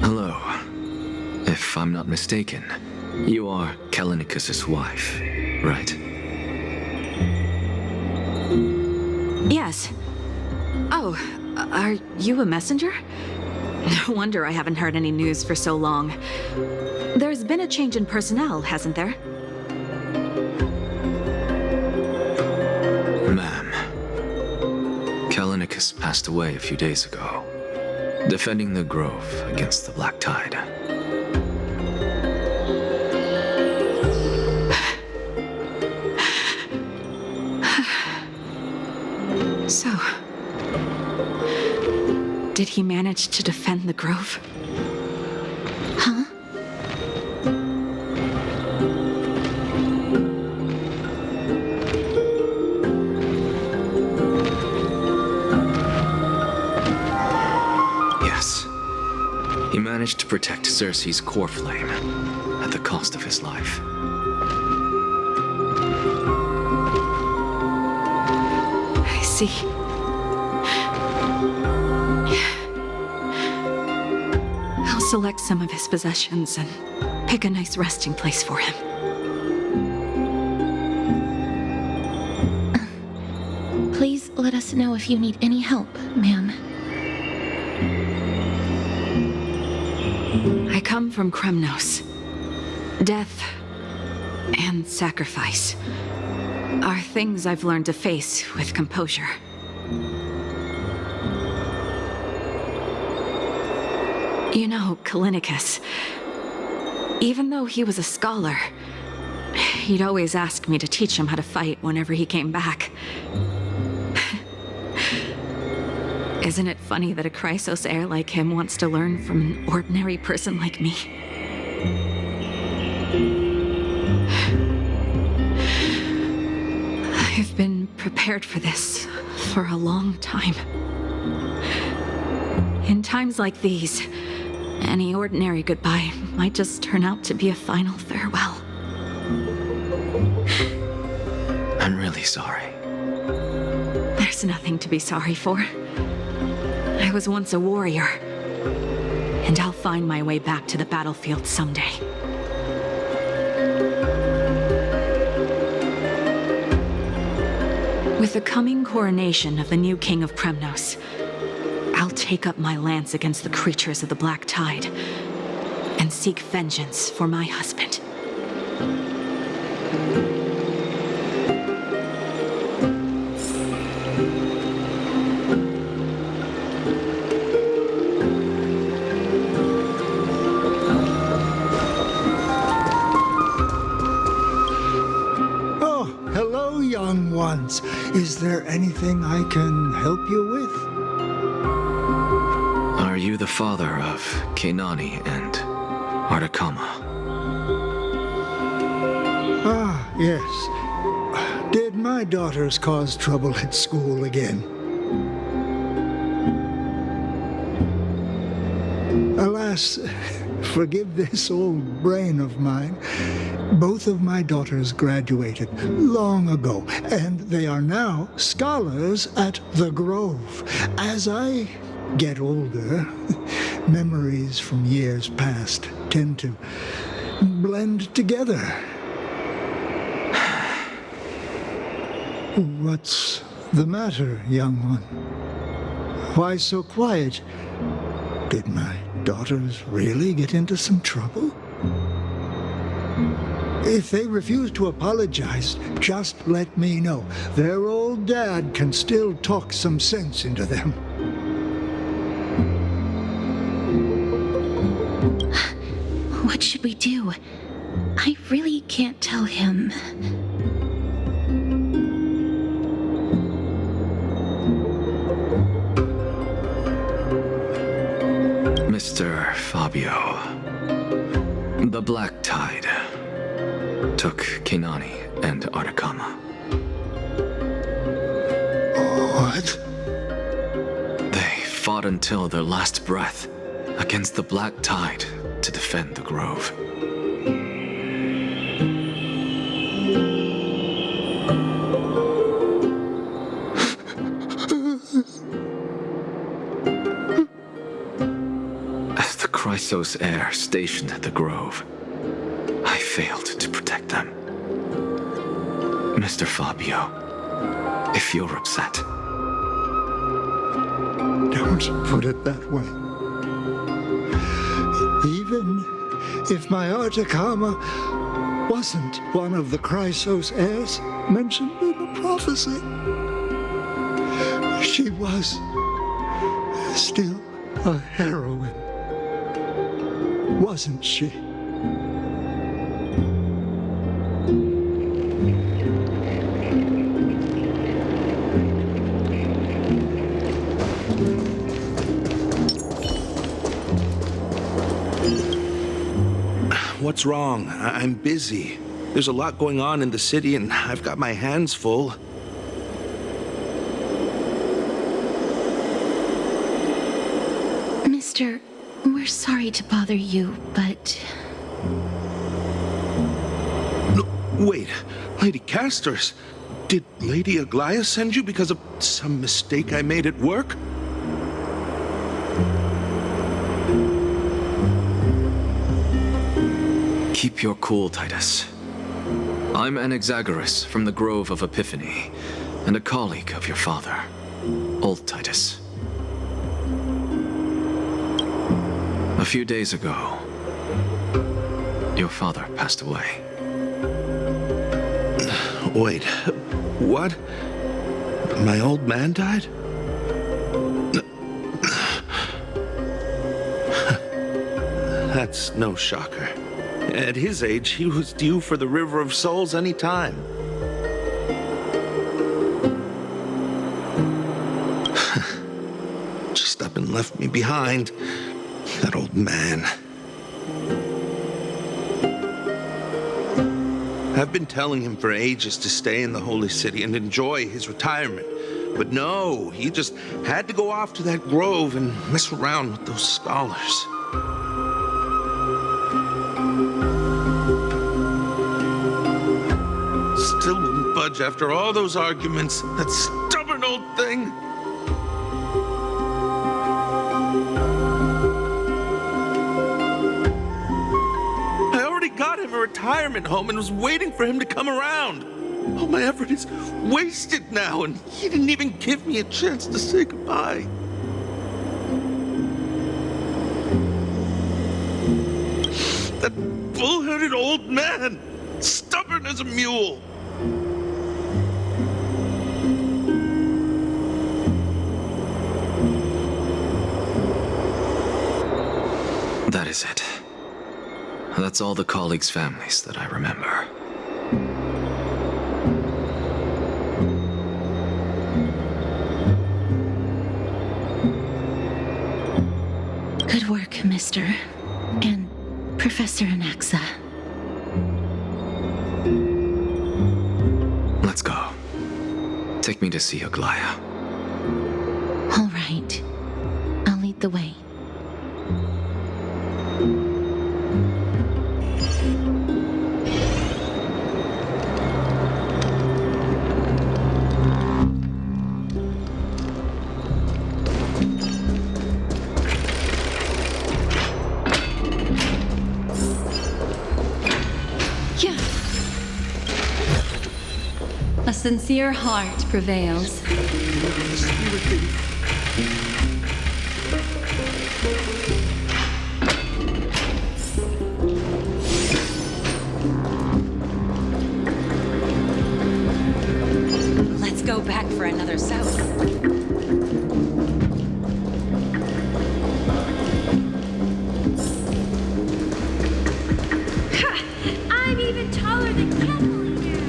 Hello. If I'm not mistaken, you are Callinicus's wife, right? Yes. Oh, are you a messenger? No wonder I haven't heard any news for so long. There's been a change in personnel, hasn't there? Ma'am, Callinicus passed away a few days ago, defending the Grove against the Black Tide. So, did he manage to defend the Grove? Huh? Yes. He managed to protect Cersei's core flame at the cost of his life. I see. I'll select some of his possessions and pick a nice resting place for him. Please let us know if you need any help, ma'am. I come from Kremnos. Death and sacrifice are things I've learned to face with composure. You know, Callinicus, even though he was a scholar, he'd always ask me to teach him how to fight whenever he came back. Isn't it funny that a Chrysos heir like him wants to learn from an ordinary person like me? I've been prepared for this for a long time. In times like these, any ordinary goodbye might just turn out to be a final farewell. I'm really sorry. There's nothing to be sorry for. I was once a warrior, and I'll find my way back to the battlefield someday. With the coming coronation of the new king of Kremnos, I'll take up my lance against the creatures of the Black Tide and seek vengeance for my husband. Oh, hello, young ones. Is there anything I can help you with? Are you the father of Kenani and Ardakama? Ah, yes. Did my daughters cause trouble at school again? Alas, forgive this old brain of mine. Both of my daughters graduated long ago, and they are now scholars at the Grove. As I get older, memories from years past tend to blend together. What's the matter, young one? Why so quiet? Did my daughters really get into some trouble? If they refuse to apologize, just let me know. Their old dad can still talk some sense into them. What should we do? I really can't tell him. Mr. Fabio, the Black Tide took Kenani and Ardakama. What? They fought until their last breath against the Black Tide to defend the Grove. Chrysos heir stationed at the Grove. I failed to protect them. Mr. Fabio, if you're upset... Don't put it that way. Even if my Artakama wasn't one of the Chrysos heirs mentioned in the prophecy, she was still a heroine, wasn't she? What's wrong? I'm busy. There's a lot going on in the city, and I've got my hands full. Mister, we're sorry to bother you, but... No, wait, Lady Castors, did Lady Aglaia send you because of some mistake I made at work? Keep your cool, Titus. I'm Anaxagoras from the Grove of Epiphany, and a colleague of your father, Old Titus. A few days ago, your father passed away. Wait, what? My old man died? That's no shocker. At his age, he was due for the River of Souls any time. Just up and left me behind. That old man. I've been telling him for ages to stay in the Holy City and enjoy his retirement. But no, he just had to go off to that grove and mess around with those scholars. Still wouldn't budge after all those arguments. That stubborn old thing. I already got him a retirement home and was waiting for him to come around. All my effort is wasted now, and he didn't even give me a chance to say goodbye. That bull-headed old man, stubborn as a mule. That is it. That's all the colleagues' families that I remember. Good work, Mister. And Professor Anaxa. Let's go. Take me to see Aglaia. All right. I'll lead the way. A sincere heart prevails. Let's go back for another south. I'm even taller than Kathleen now.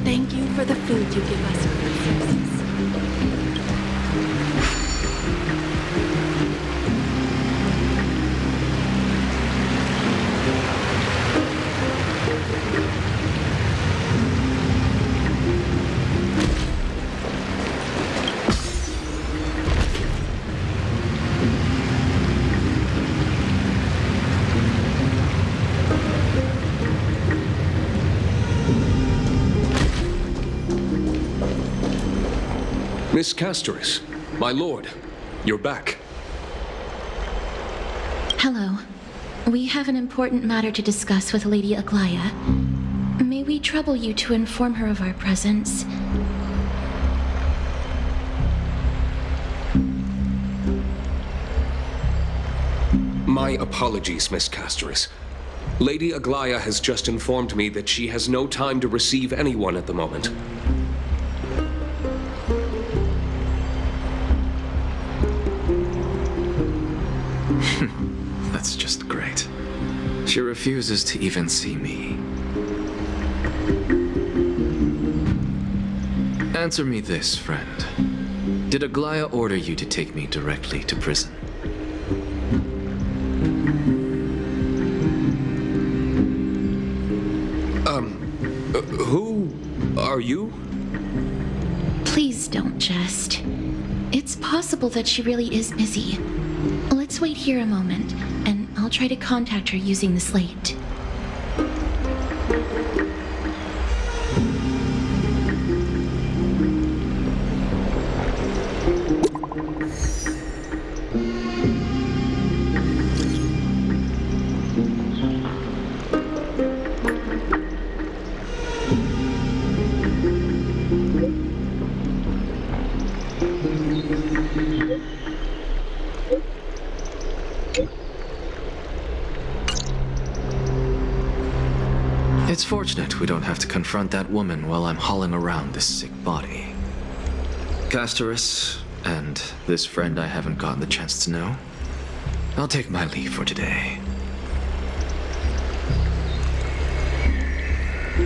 Thank you for the food you give us, princesses. Miss Castoris, my lord, you're back. Hello. We have an important matter to discuss with Lady Aglaya. May we trouble you to inform her of our presence? My apologies, Miss Castoris. Lady Aglaya has just informed me that she has no time to receive anyone at the moment. That's just great. She refuses to even see me. Answer me this, friend. Did Aglaya order you to take me directly to prison? Who are you? Please don't jest. It's possible that she really is busy. Let's wait here a moment, and I'll try to contact her using the slate. It's fortunate we don't have to confront that woman while I'm hauling around this sick body. Castoris, and this friend I haven't gotten the chance to know, I'll take my leave for today.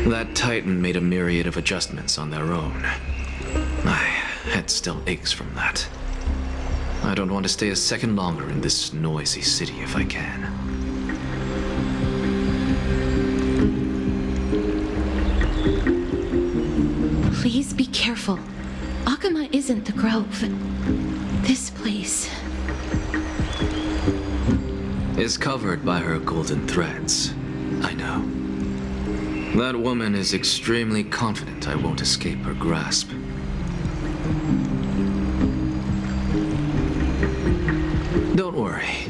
That Titan made a myriad of adjustments on their own. My head still aches from that. I don't want to stay a second longer in this noisy city if I can. Please be careful. Akama isn't the grove. This place is covered by her golden threads. I know. That woman is extremely confident I won't escape her grasp. Don't worry.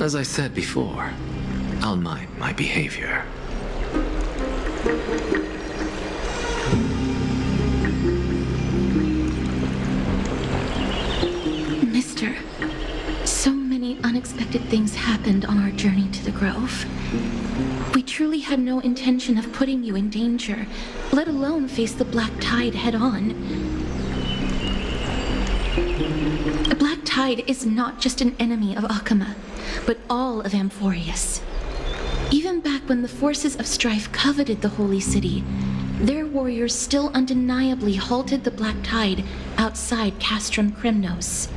As I said before, I'll mind my behavior. Mister, so many unexpected things happened on our journey to the Grove. We truly had no intention of putting you in danger, let alone face the Black Tide head-on. The Black Tide is not just an enemy of Akama, but all of Amphoreus. Even back when the forces of strife coveted the Holy City, their warriors still undeniably halted the Black Tide outside Castrum Krymnos.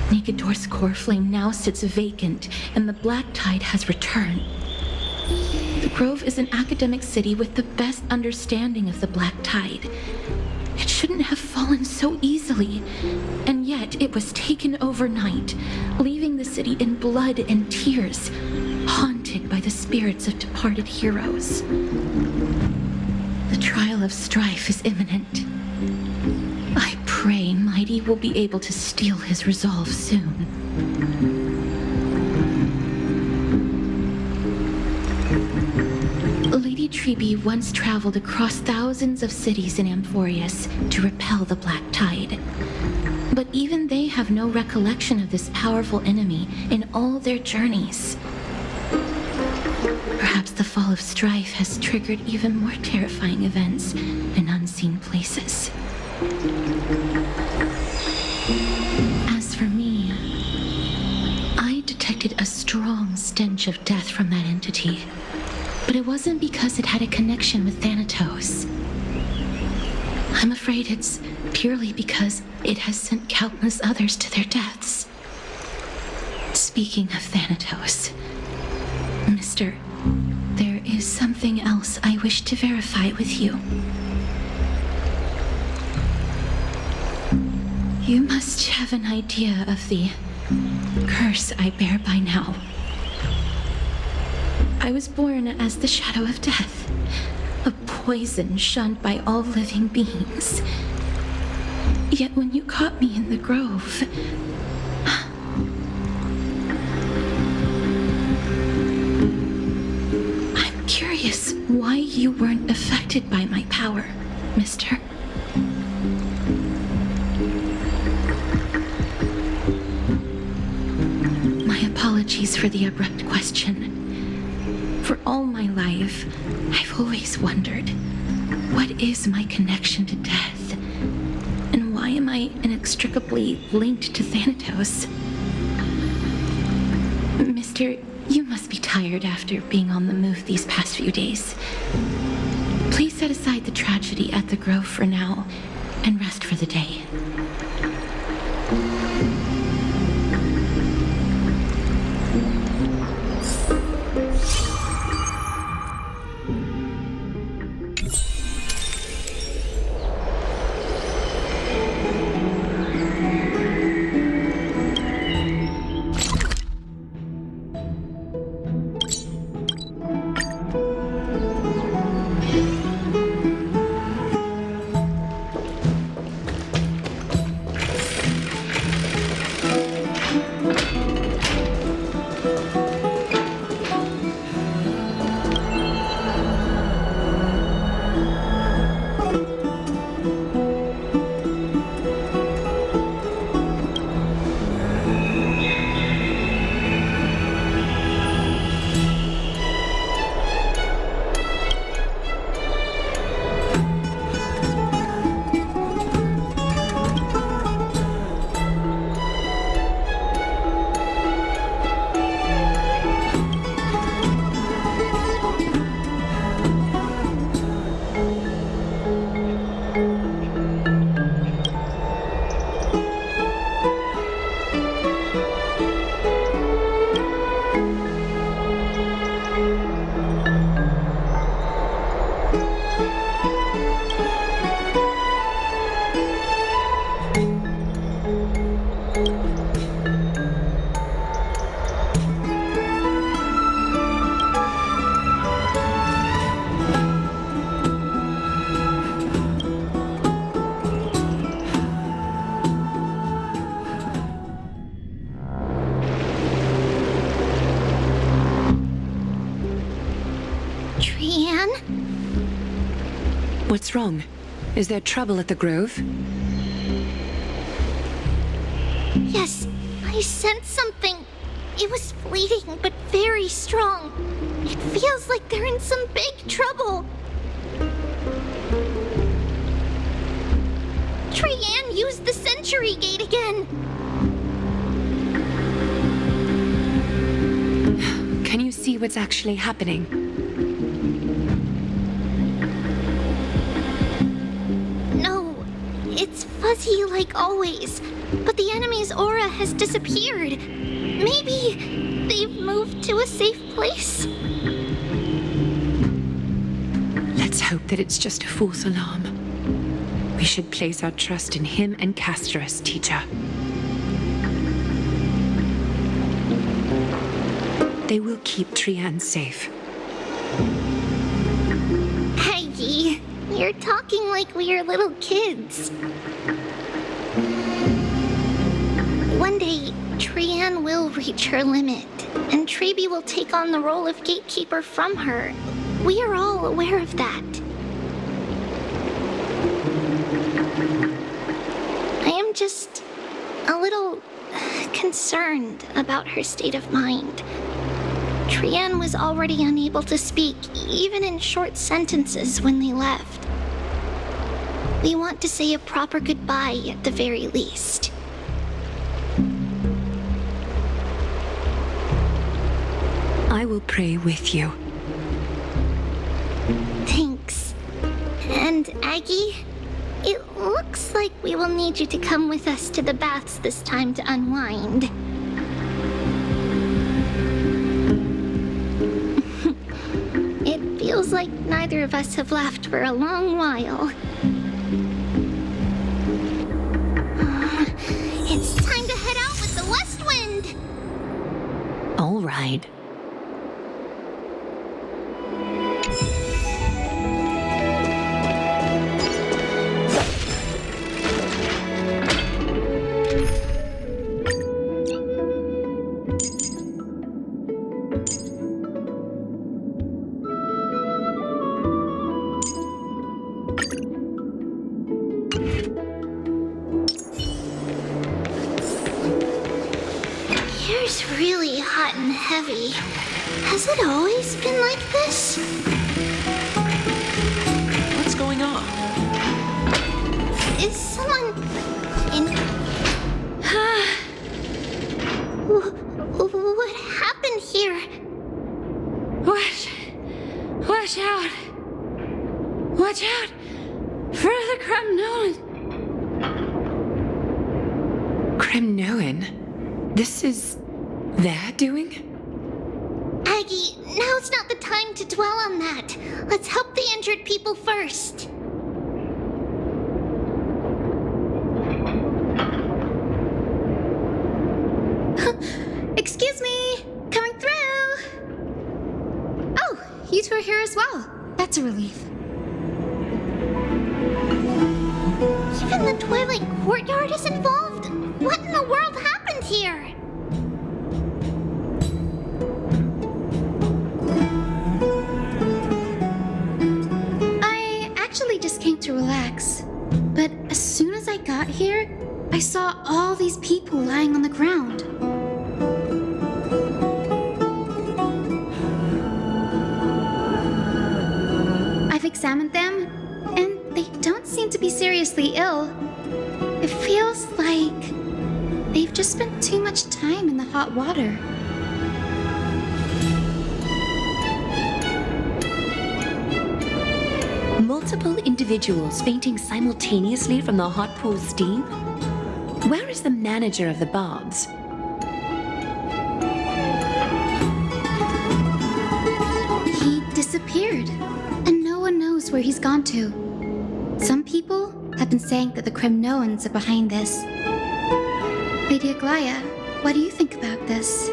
Nigador's core flame now sits vacant, and the Black Tide has returned. The Grove is an academic city with the best understanding of the Black Tide. It shouldn't have fallen so easily, and yet it was taken overnight, leaving the city in blood and tears, haunted by the spirits of departed heroes. The trial of strife is imminent. I pray Mighty will be able to steel his resolve soon. Lady Treeby once traveled across thousands of cities in Amphoreus to repel the Black Tide. But even they have no recollection of this powerful enemy in all their journeys. Perhaps the fall of strife has triggered even more terrifying events in unseen places. As for me, I detected a strong stench of death from that entity, but it wasn't because it had a connection with Thanatos. I'm afraid it's purely because it has sent countless others to their deaths. Speaking of Thanatos, Mister, there is something else I wish to verify with you. You must have an idea of the curse I bear by now. I was born as the shadow of death, a poison shunned by all living beings. Yet when you caught me in the grove, I'm curious why you weren't affected by my power, mister. My apologies for the abrupt question. For all my life, I've always wondered, what is my connection to death? And why am I inextricably linked to Thanatos? Mister, you must be tired after being on the move these past few days. Please set aside the tragedy at the Grove for now and rest for the day. What's wrong? Is there trouble at the Grove? Yes, I sensed something. It was fleeting, but very strong. It feels like they're in some big trouble. Trianne used the Century Gate again. Can you see what's actually happening? No, it's fuzzy like always, but the enemy's aura has disappeared. Maybe they've moved to a safe place. Let's hope that it's just a false alarm. We should place our trust in him and Castorus, teacher. They will keep Trianne safe. Peggy, you're talking like we are little kids. One day, Trianne will reach her limit, and Trebi will take on the role of gatekeeper from her. We are all aware of that. I am just a little concerned about her state of mind. Trianne was already unable to speak, even in short sentences, when they left. We want to say a proper goodbye at the very least. I will pray with you. Thanks. And Aggie, it looks like we will need you to come with us to the baths this time to unwind. It feels like neither of us have laughed for a long while. It's time to head out with the west wind! All right. water's really hot and heavy. Has it always been like this? What's going on? Is someone in... What happened here? Watch out! Watch out for the Kremnoan! Kremnoan? This is their doing? Aggie, now's not the time to dwell on that. Let's help the injured people first. Excuse me! Coming through! Oh, you two are here as well. That's a relief. Even the Twilight Courtyard is involved? What in the world happened here? I actually just came to relax. But as soon as I got here, I saw all these people lying on the ground. I've examined them, and they don't seem to be seriously ill. It feels like they've just spent too much time in the hot water. Multiple individuals fainting simultaneously from the hot pool steam? Where is the manager of the baths? He disappeared, and no one knows where he's gone to. Some people have been saying that the Kremnoans are behind this. Lady Aglaya, what do you think about this?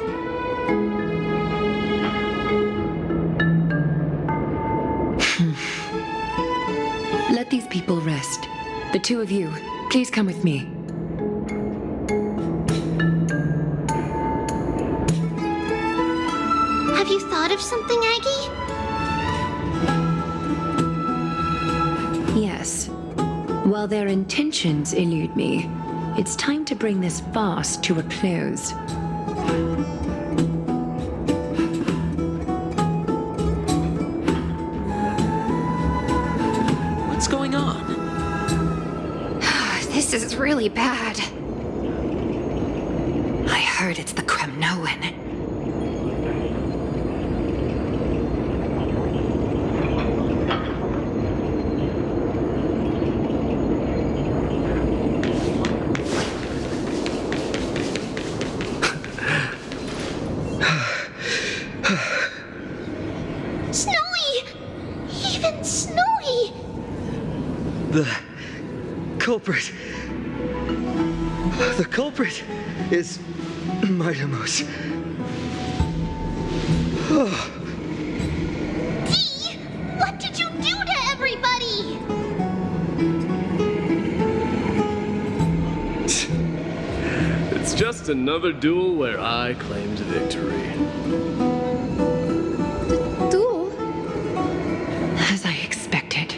Let these people rest. The two of you, please come with me. Have you thought of something, Aggie? Yes. While their intentions elude me, it's time to bring this farce to a close. What's going on? This is really bad. I heard it's the Kremnoan. Snowy! Even Snowy! The culprit is Mightimos. Dee! What did you do to everybody? It's just another duel where I claimed victory. Duel? As I expected.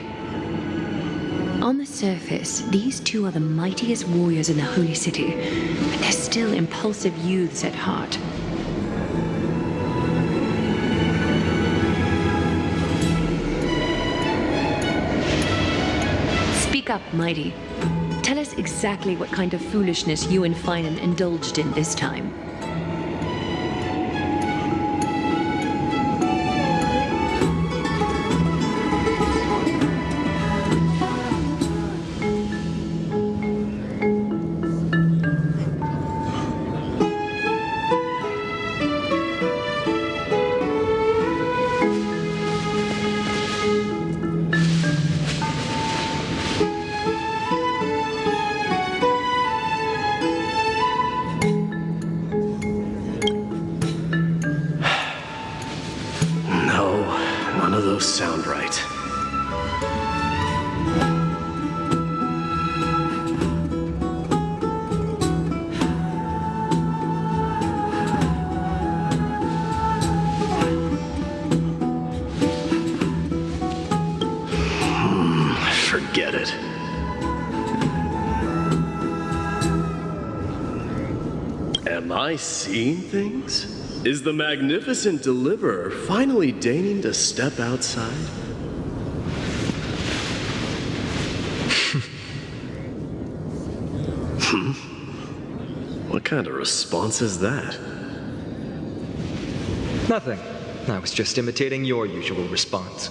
On the surface, these two are the mightiest warriors in the Holy City, but they're still impulsive youths at heart. Speak up, Mighty. Tell us exactly what kind of foolishness you and Finan indulged in this time. None of those sound right. Forget it. Am Am I seeing things? Is the magnificent deliverer finally deigning to step outside? What kind of response is that? Nothing. I was just imitating your usual response.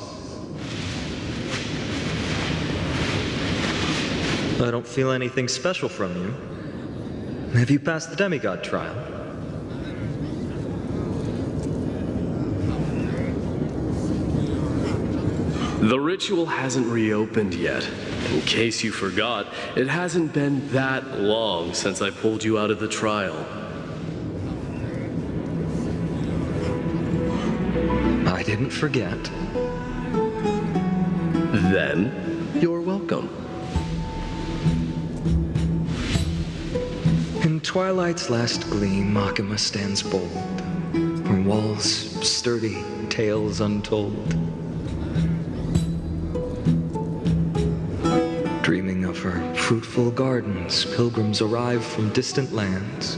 I don't feel anything special from you. Have you passed the demigod trial? The ritual hasn't reopened yet. In case you forgot, it hasn't been that long since I pulled you out of the trial. I didn't forget. Then, you're welcome. In twilight's last gleam, Makima stands bold. Her walls sturdy, tales untold. Dreaming of her fruitful gardens, pilgrims arrive from distant lands.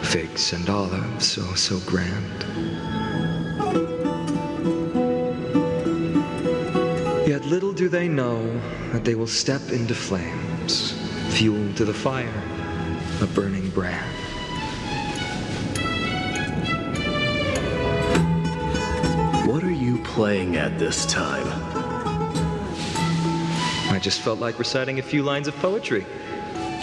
Figs and olives, so grand. Yet little do they know that they will step into flames, fuel to the fire, a burning brand. What are you playing at this time? I just felt like reciting a few lines of poetry.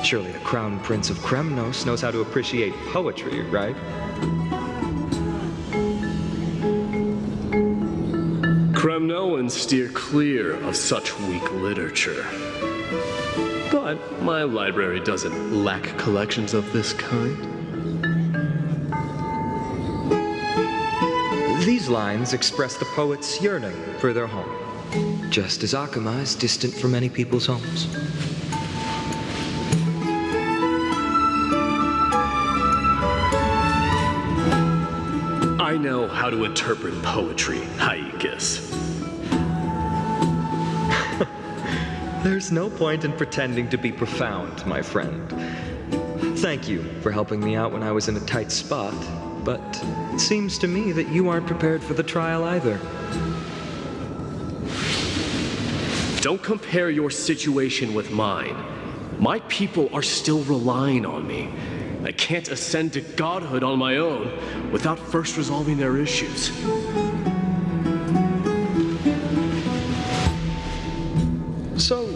Surely the Crown Prince of Kremnos knows how to appreciate poetry, right? Kremnoans steer clear of such weak literature. But my library doesn't lack collections of this kind. These lines express the poet's yearning for their home, just as Akama is distant from many people's homes. I know how to interpret poetry, Haikis. There's no point in pretending to be profound, my friend. Thank you for helping me out when I was in a tight spot, but it seems to me that you aren't prepared for the trial either. Don't compare your situation with mine. My people are still relying on me. I can't ascend to godhood on my own without first resolving their issues. So,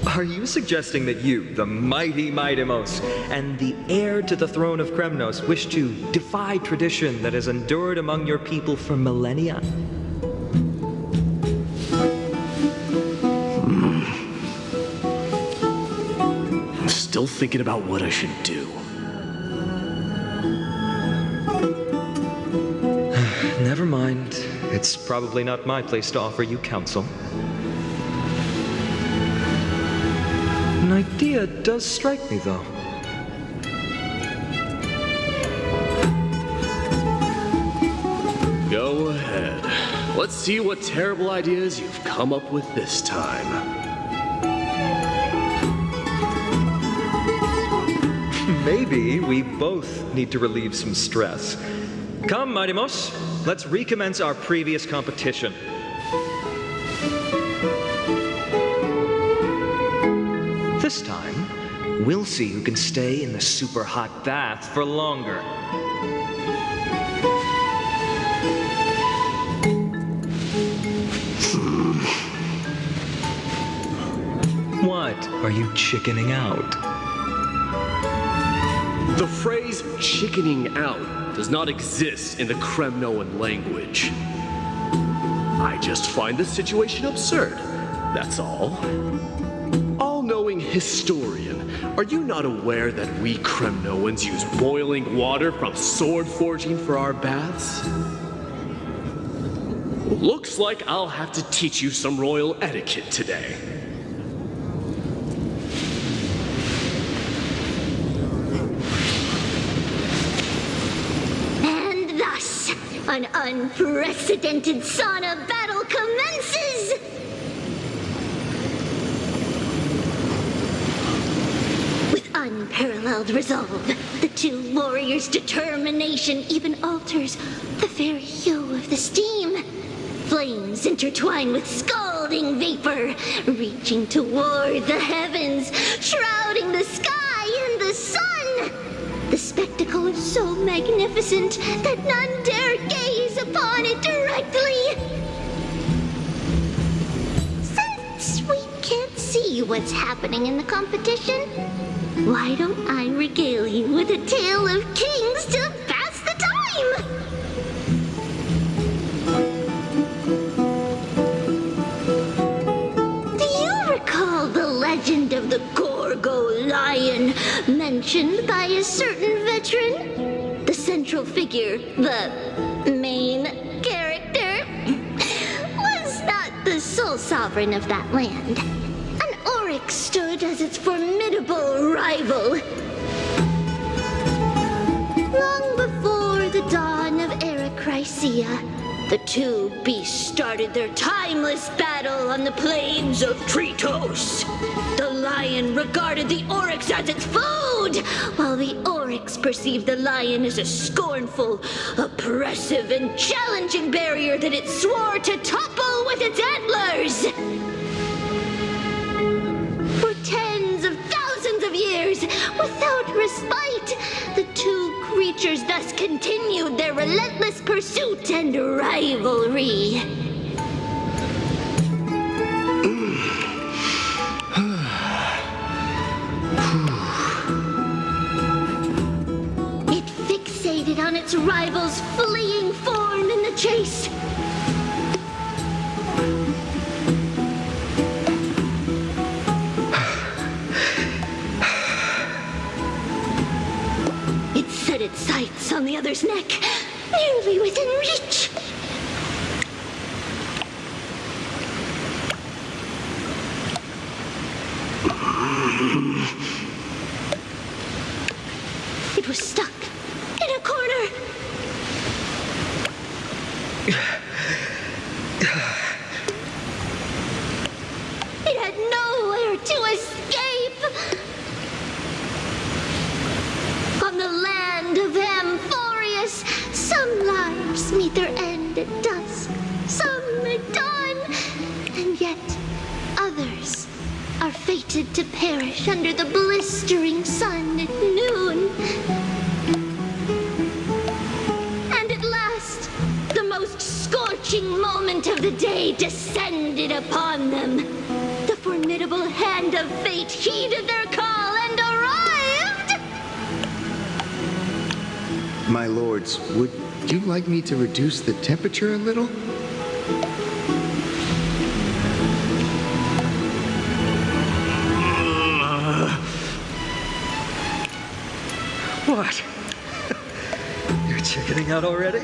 are you suggesting that you, the mighty Mightimos, and the heir to the throne of Kremnos, wish to defy tradition that has endured among your people for millennia? I'm still thinking about what I should do. Never mind. It's probably not my place to offer you counsel. An idea does strike me, though. Go ahead. Let's see what terrible ideas you've come up with this time. Maybe we both need to relieve some stress. Come, Mightimos, let's recommence our previous competition. This time, we'll see who can stay in the super hot bath for longer. What? Are you chickening out? The phrase chickening out does not exist in the Kremnoan language. I just find the situation absurd, that's all. All-knowing historian, are you not aware that we Kremnoans use boiling water from sword forging for our baths? Looks like I'll have to teach you some royal etiquette today. And thus, an unprecedented sauna battle commences! With unparalleled resolve, the two warriors' determination even alters the very hue of the steam. Flames intertwine with scalding vapor, reaching toward the heavens, shrouding the sky and the sun. The spectacle is so magnificent that none dare gaze upon it directly. Since we can't see what's happening in the competition, why don't I regale you with a tale of kings to pass the time? The legend of the Gorgo lion, mentioned by a certain veteran? The central figure, the main character, was not the sole sovereign of that land. An oryx stood as its formidable rival. Long before the dawn of Erechrysia, the two beasts started their timeless battle on the plains of Tritos. The lion regarded the oryx as its food, while the oryx perceived the lion as a scornful, oppressive, and challenging barrier that it swore to topple with its antlers. For tens of thousands of years, without respite, the two creatures thus continued their relentless pursuit and rivalry. It fixated on its rival's fleeing form in the chase. It set its sights on the other's neck, nearly within reach. It was stuck in a corner. It had nowhere to escape. On the land of Amphoreus, some lives meet their end at dusk, some at dawn, and yet others are fated to perish under the blistering sun at noon. And at last, the most scorching moment of the day descended upon them. The formidable hand of fate heeded their call and arrived! My lords, would you like me to reduce the temperature a little? What? You're chickening out already?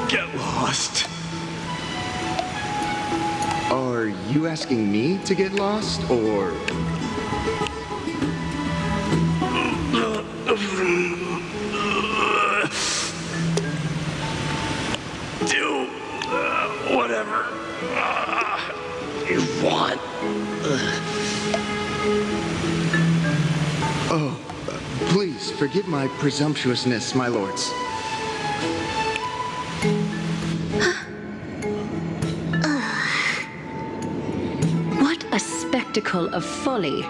Get lost. Are you asking me to get lost, or... Do whatever you want. Oh, please forgive my presumptuousness, my lords. What a spectacle of folly.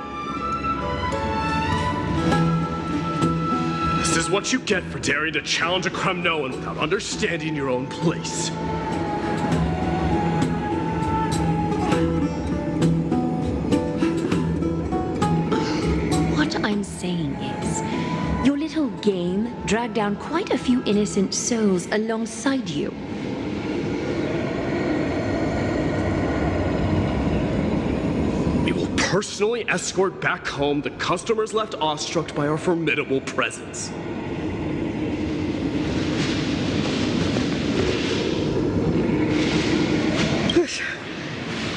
This is what you get for daring to challenge a Kremnoan without understanding your own place. What I'm saying is, your little game dragged down quite a few innocent souls alongside you. We will personally escort back home the customers left awestruck by our formidable presence.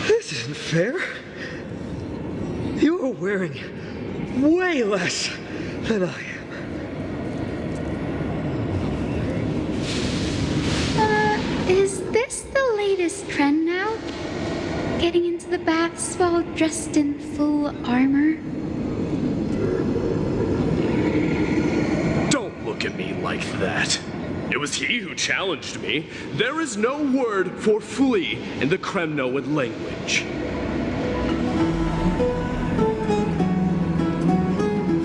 This isn't fair. You're wearing way less than I am. Is this the latest trend now? Getting into the baths while dressed in full armor? look at me like that. It was he who challenged me. There is no word for flee in the Kremnoan language.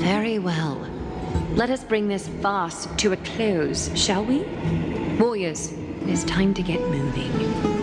Very well. Let us bring this farce to a close, shall we? Warriors, it is time to get moving.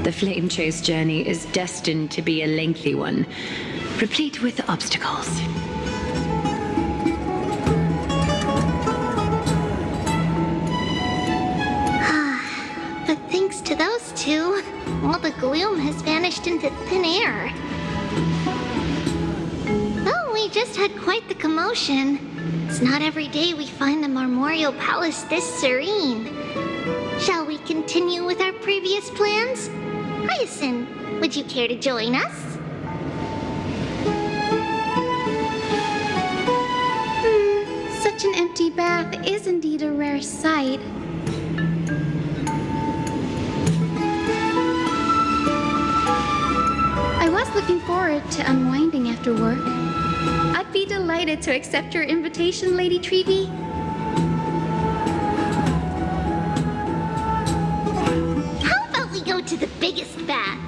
The flame chase journey is destined to be a lengthy one, replete with obstacles. But thanks to those two, all the gloom has vanished into thin air. Well, we just had quite the commotion. It's not every day we find the Marmoreal Palace this serene. Shall we continue with our previous plans? Hyacinth, would you care to join us? Such an empty bath is indeed a rare sight. I was looking forward to unwinding after work. I'd be delighted to accept your invitation, Lady Treeby. How about we go to the biggest bath?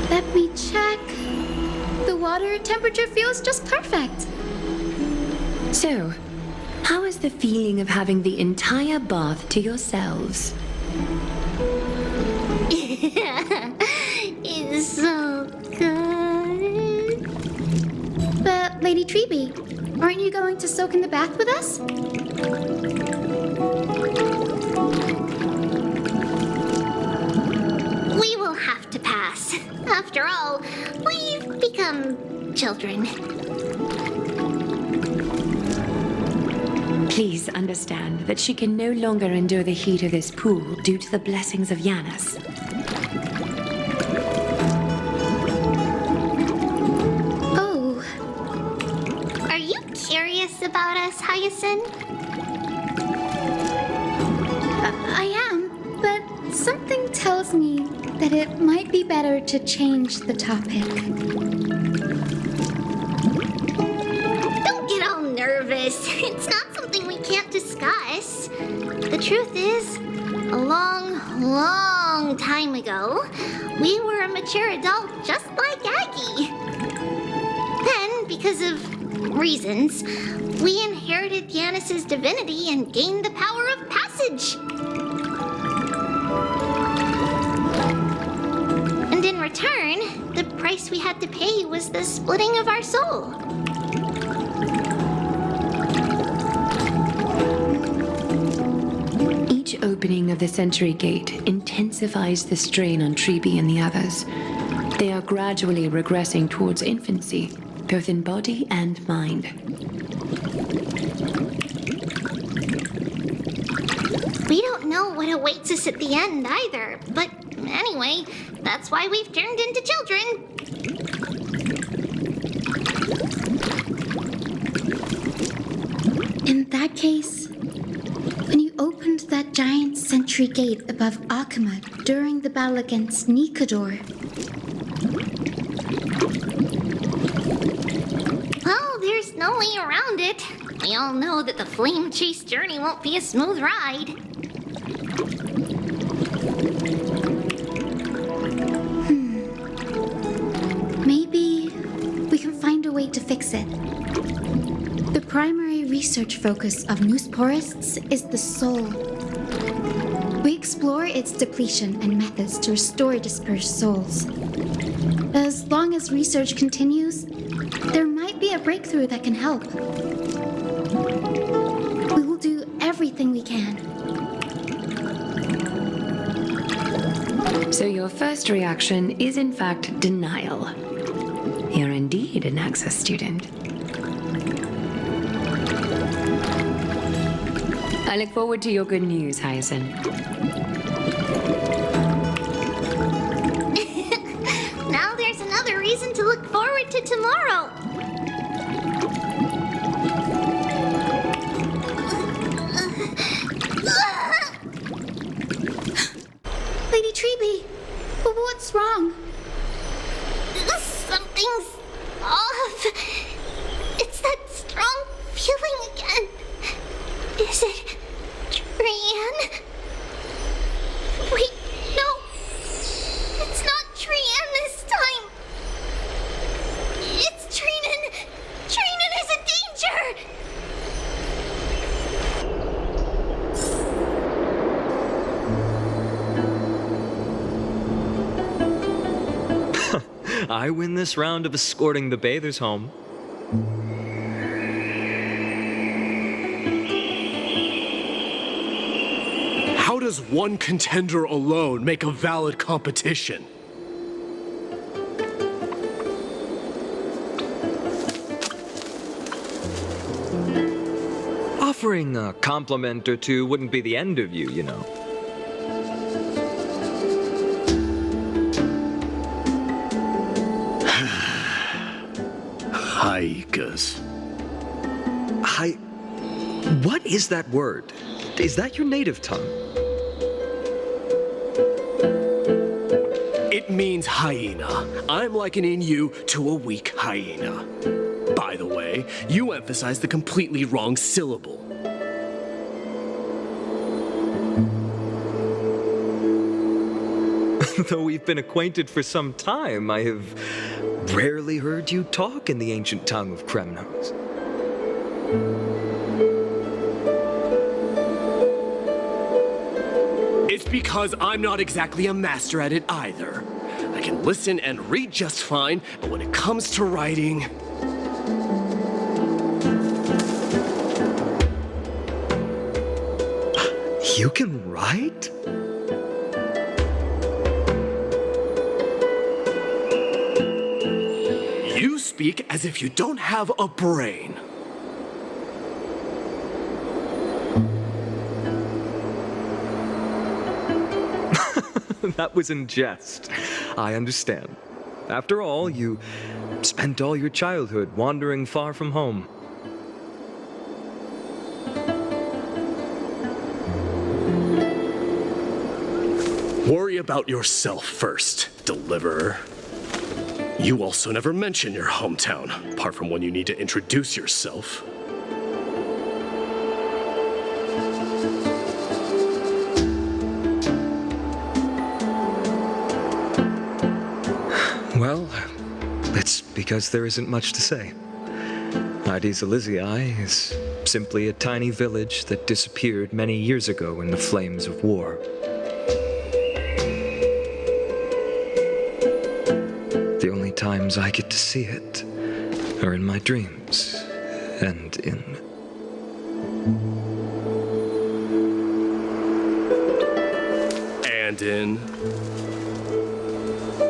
Let me check. The water temperature feels just perfect. So, how is the feeling of having the entire bath to yourselves? It's so good. But, Lady Treeby, aren't you going to soak in the bath with us? We will have to pass. After all, we've become children. Please understand that she can no longer endure the heat of this pool due to the blessings of Yanis. Oh. Are you curious about us, Hyacinth? I am, but something tells me that it might be better to change the topic. Don't get all nervous. It's not something we can't discuss. The truth is, a long, long time ago, we were a mature adult just like Aggie. Then, because of reasons, we inherited Yanis's divinity and gained the power of passage. And in return, the price we had to pay was the splitting of our soul. Each opening of the Century Gate intensifies the strain on Treeby and the others. They are gradually regressing towards infancy, both in body and mind. We don't know what awaits us at the end either, but anyway, that's why we've turned into children. In that case, when you opened that giant sentry gate above Akama during the battle against Nikador, Well, there's no way around it. We all know that the flame chase journey won't be a smooth ride. maybe we can find a way to fix it. The primary research focus of Noosporists is the soul. We explore its depletion and methods to restore dispersed souls. As long as research continues, there might be a breakthrough that can help. We will do everything we can. So your first reaction is in fact denial. You're indeed an Access student. I look forward to your good news, Hyacinth. Now there's another reason to look forward to tomorrow. Lady Treby, what's wrong? Something's off. It's that strong feeling again. Is it Trian? Wait, no. It's not Trian this time. It's Trinan. Trinan is in danger. I win this round of escorting the bathers home. How does one contender alone make a valid competition? Offering a compliment or two wouldn't be the end of you, you know. Haikas. What is that word? Is that your native tongue? It means hyena. I'm likening you to a weak hyena. By the way, you emphasized the completely wrong syllable. Though we've been acquainted for some time, I have rarely heard you talk in the ancient tongue of Kremnos. It's because I'm not exactly a master at it either. I can listen and read just fine, but when it comes to writing... You can write? You speak as if you don't have a brain. That was in jest. I understand. After all, you spent all your childhood wandering far from home. Worry about yourself first, Deliverer. You also never mention your hometown, apart from when you need to introduce yourself. Well, it's because there isn't much to say. Ides Elysiae is simply a tiny village that disappeared many years ago in the flames of war. The only times I get to see it are in my dreams and in...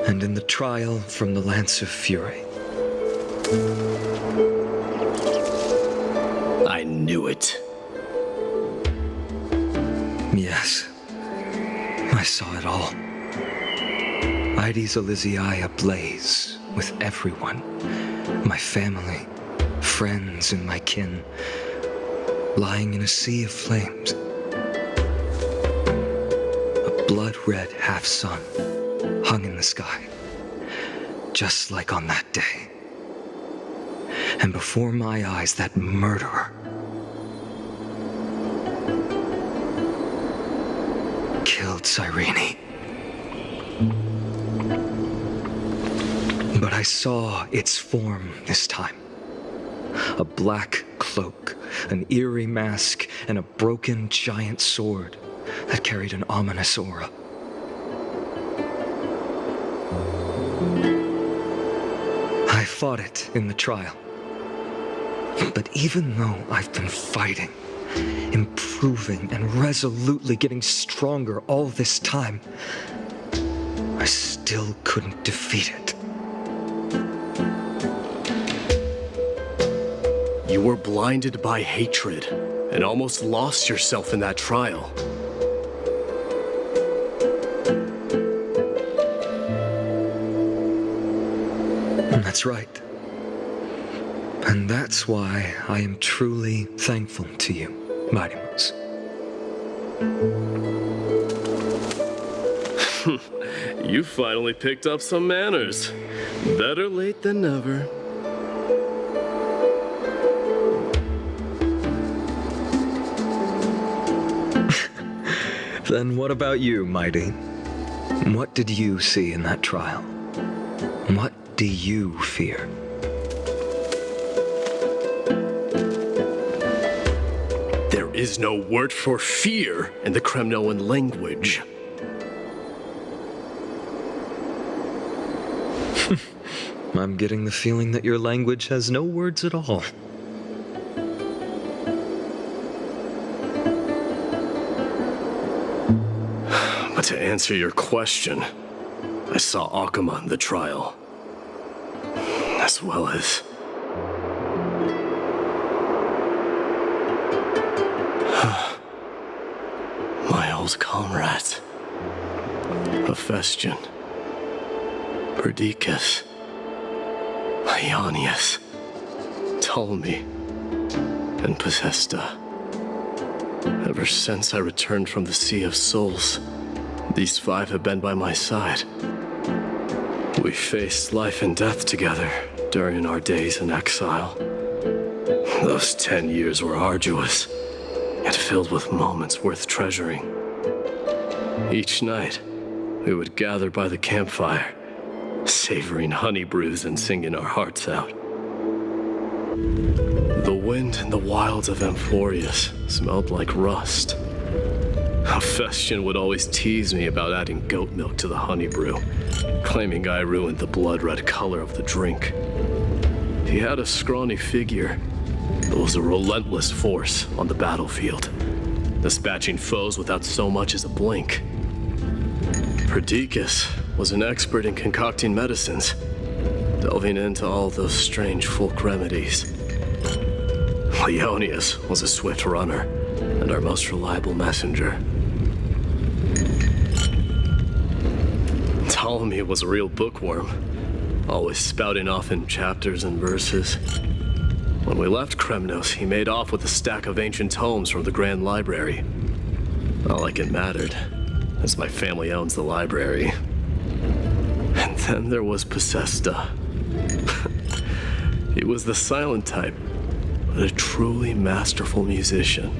And in the trial from the Lance of Fury. I knew it. Yes, I saw it all. Ides Elysiae ablaze with everyone. My family, friends, and my kin, lying in a sea of flames. A blood-red half-sun hung in the sky, just like on that day. And before my eyes, that murderer killed Cyrene. But I saw its form this time. A black cloak, an eerie mask, and a broken giant sword that carried an ominous aura. I fought it in the trial. But even though I've been fighting, improving, and resolutely getting stronger all this time, still couldn't defeat it. You were blinded by hatred and almost lost yourself in that trial. That's right. And that's why I am truly thankful to you, Mighty Mouse. You finally picked up some manners. Better late than never. Then what about you, Mighty? What did you see in that trial? What do you fear? There is no word for fear in the Kremnoan language. I'm getting the feeling that your language has no words at all. But to answer your question, I saw Akuma in the trial, as well as my old comrades, Hephaestion, Perdiccas, Ionius, Ptolemy, and Possesta. Ever since I returned from the Sea of Souls, these 5 have been by my side. We faced life and death together during our days in exile. Those 10 years were arduous, yet filled with moments worth treasuring. Each night, we would gather by the campfire, savoring honey brews and singing our hearts out. The wind in the wilds of Amphoreus smelled like rust. Hephaestion would always tease me about adding goat milk to the honey brew, claiming I ruined the blood-red color of the drink. He had a scrawny figure, but was a relentless force on the battlefield, dispatching foes without so much as a blink. Perdiccas was an expert in concocting medicines, delving into all those strange folk remedies. Ionius was a swift runner and our most reliable messenger. Ptolemy was a real bookworm, always spouting off in chapters and verses. When we left Kremnos, he made off with a stack of ancient tomes from the Grand Library. Not like it mattered, as my family owns the library. And then there was Possesta. He was the silent type, but a truly masterful musician.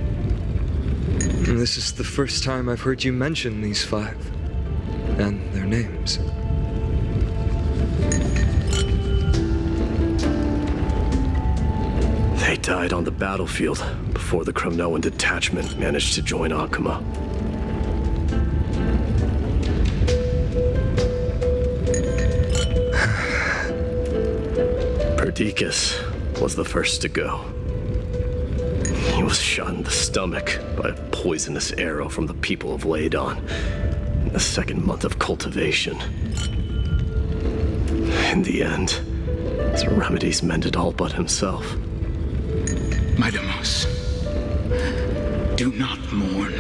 This is the first time I've heard you mention these 5, and their names. They died on the battlefield before the Kremnoan detachment managed to join Akuma. Perdiccas was the first to go. He was shot in the stomach by a poisonous arrow from the people of Ladon in the 2nd month of cultivation. In the end, his remedies mended all but himself. Mighty Mouse, do not mourn.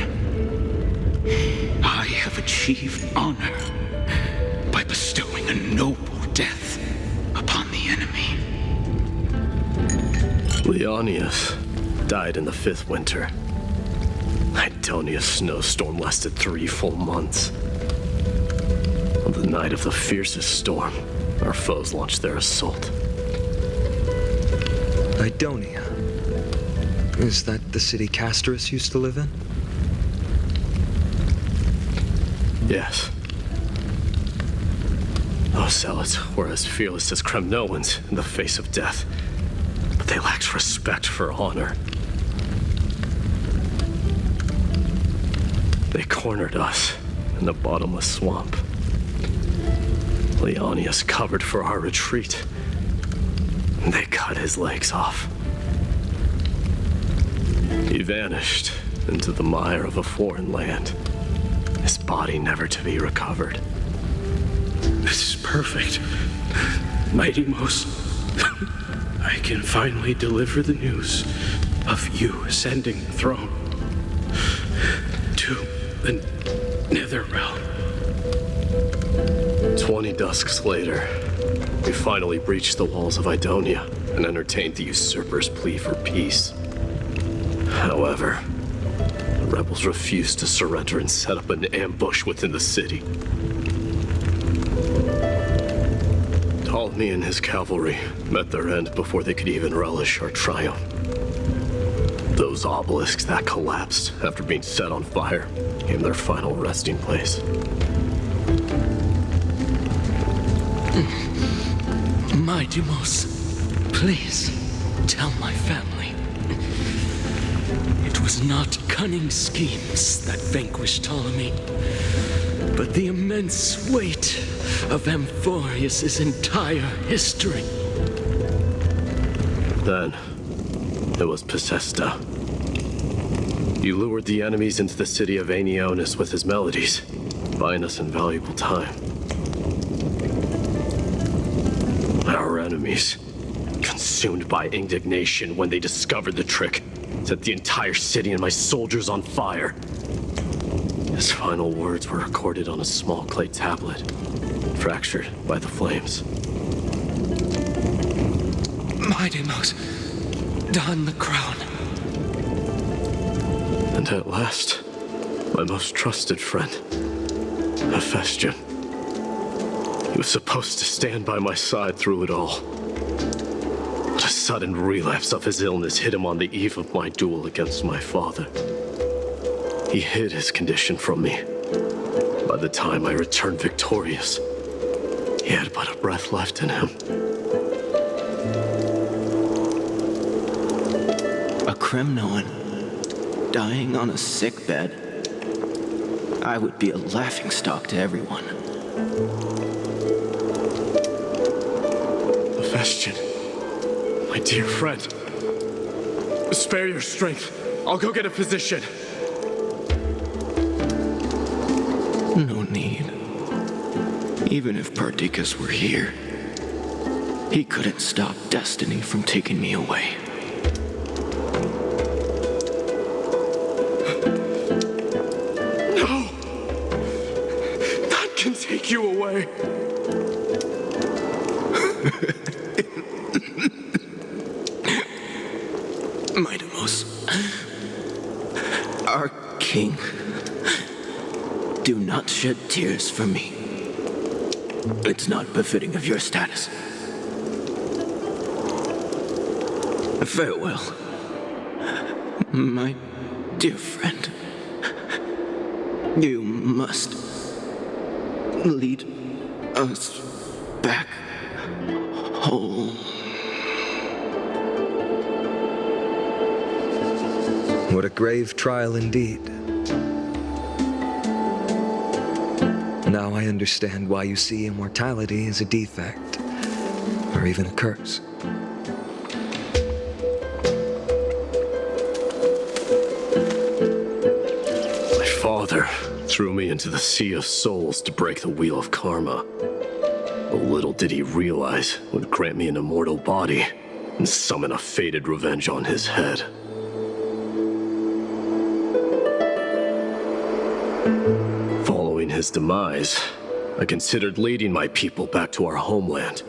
I have achieved honor by bestowing a noble death upon the enemy. Leonius died in the 5th winter. Idonia's snowstorm lasted 3 full months. On the night of the fiercest storm, our foes launched their assault. Idonia. Is that the city Castorus used to live in? Yes. Those zealots were as fearless as Kremnoans in the face of death, but they lacked respect for honor. They cornered us in the bottomless swamp. Leonius covered for our retreat, and they cut his legs off. He vanished into the mire of a foreign land, his body never to be recovered. This is perfect. Mighty Most, I can finally deliver the news of you ascending the throne to the Netherrealm. 20 dusks later, we finally breached the walls of Idonia and entertained the usurper's plea for peace. However, the rebels refused to surrender and set up an ambush within the city. Ptolemy and his cavalry met their end before they could even relish our triumph. Those obelisks that collapsed after being set on fire became their final resting place. Mighty Most, please tell my family. It was not cunning schemes that vanquished Ptolemy, but the immense weight of Amphoreus' entire history. Then, it was Pacesta. He lured the enemies into the city of Aenionis with his melodies, buying us invaluable time. Our enemies, consumed by indignation when they discovered the trick, set the entire city and my soldiers on fire. His final words were recorded on a small clay tablet, fractured by the flames. Mighty Most, don the crown. And at last, my most trusted friend, Hephaestion. He was supposed to stand by my side through it all. But a sudden relapse of his illness hit him on the eve of my duel against my father. He hid his condition from me. By the time I returned victorious, he had but a breath left in him. A Kremnoan dying on a sickbed. I would be a laughingstock to everyone. Hephaestion, my dear friend, spare your strength. I'll go get a physician. No need. Even if Perdiccas were here, he couldn't stop destiny from taking me away. No! That can take you away. Mighty Most, our king, do not shed tears for me. It's not befitting of your status. Farewell, my dear friend. You must lead us back home. What a grave trial indeed. Now I understand why you see immortality as a defect, or even a curse. My father threw me into the sea of souls to break the wheel of karma. But little did he realize it would grant me an immortal body and summon a fated revenge on his head. Following his demise, I considered leading my people back to our homeland.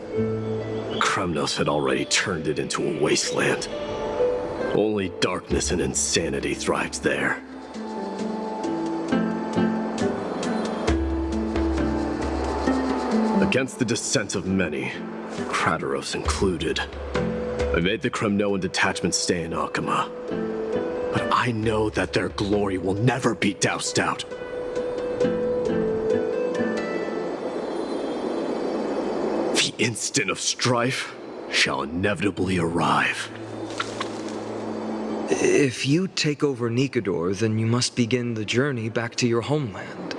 Kremnos had already turned it into a wasteland. Only darkness and insanity thrived there. Against the dissent of many, Krateros included, I made the Kremnoan detachment stay in Akama. But I know that their glory will never be doused out. The instant of strife shall inevitably arrive. If you take over Nikedor, then you must begin the journey back to your homeland.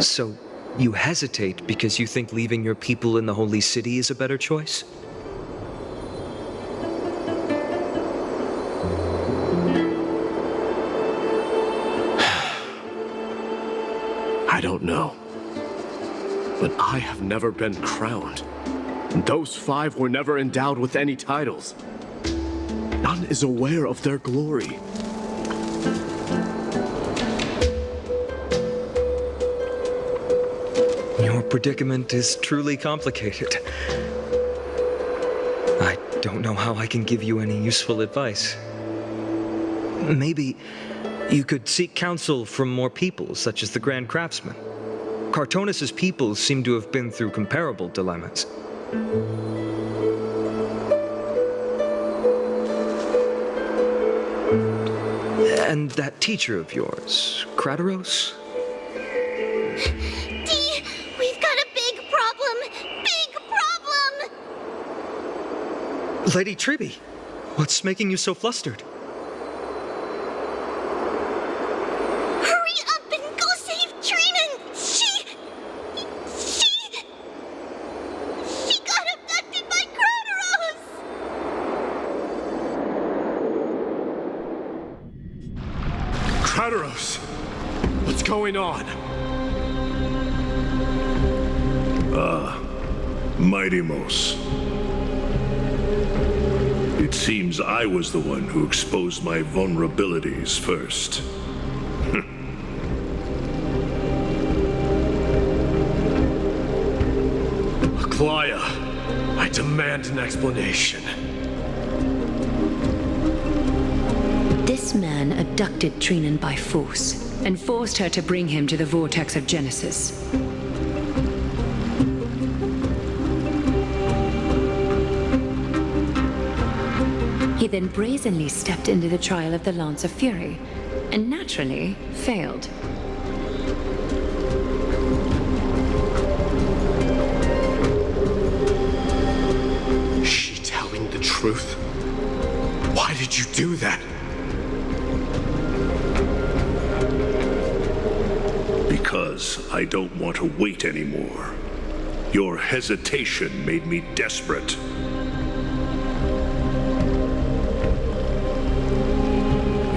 So, you hesitate because you think leaving your people in the Holy City is a better choice? know. But I have never been crowned. Those 5 were never endowed with any titles. None is aware of their glory. Your predicament is truly complicated. I don't know how I can give you any useful advice. Maybe you could seek counsel from more people, such as the Grand Craftsman. Cartonis' people seem to have been through comparable dilemmas. And that teacher of yours, Krateros? Dee, we've got a big problem! Big problem! Lady Treby, what's making you so flustered? Hurry up and go save Trinan! She got abducted by Krateros! Krateros! What's going on? Mighty-Mos. It seems I was the one who exposed my vulnerabilities first. Aglaya, I demand an explanation. This man abducted Trinan by force and forced her to bring him to the vortex of Genesis. He then brazenly stepped into the trial of the Lance of Fury, and naturally failed. Is she telling the truth? Why did you do that? Because I don't want to wait anymore. Your hesitation made me desperate.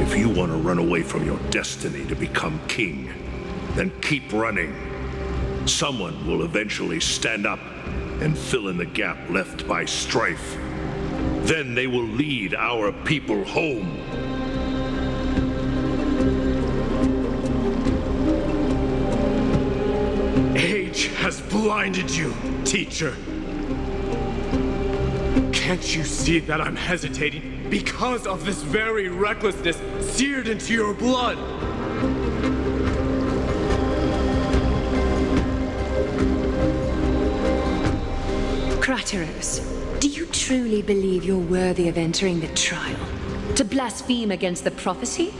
If you want to run away from your destiny to become king, then keep running. Someone will eventually stand up and fill in the gap left by strife. Then they will lead our people home. Age has blinded you, teacher. Can't you see that I'm hesitating because of this very recklessness seared into your blood? Krateros, do you truly believe you're worthy of entering the trial? To blaspheme against the prophecy?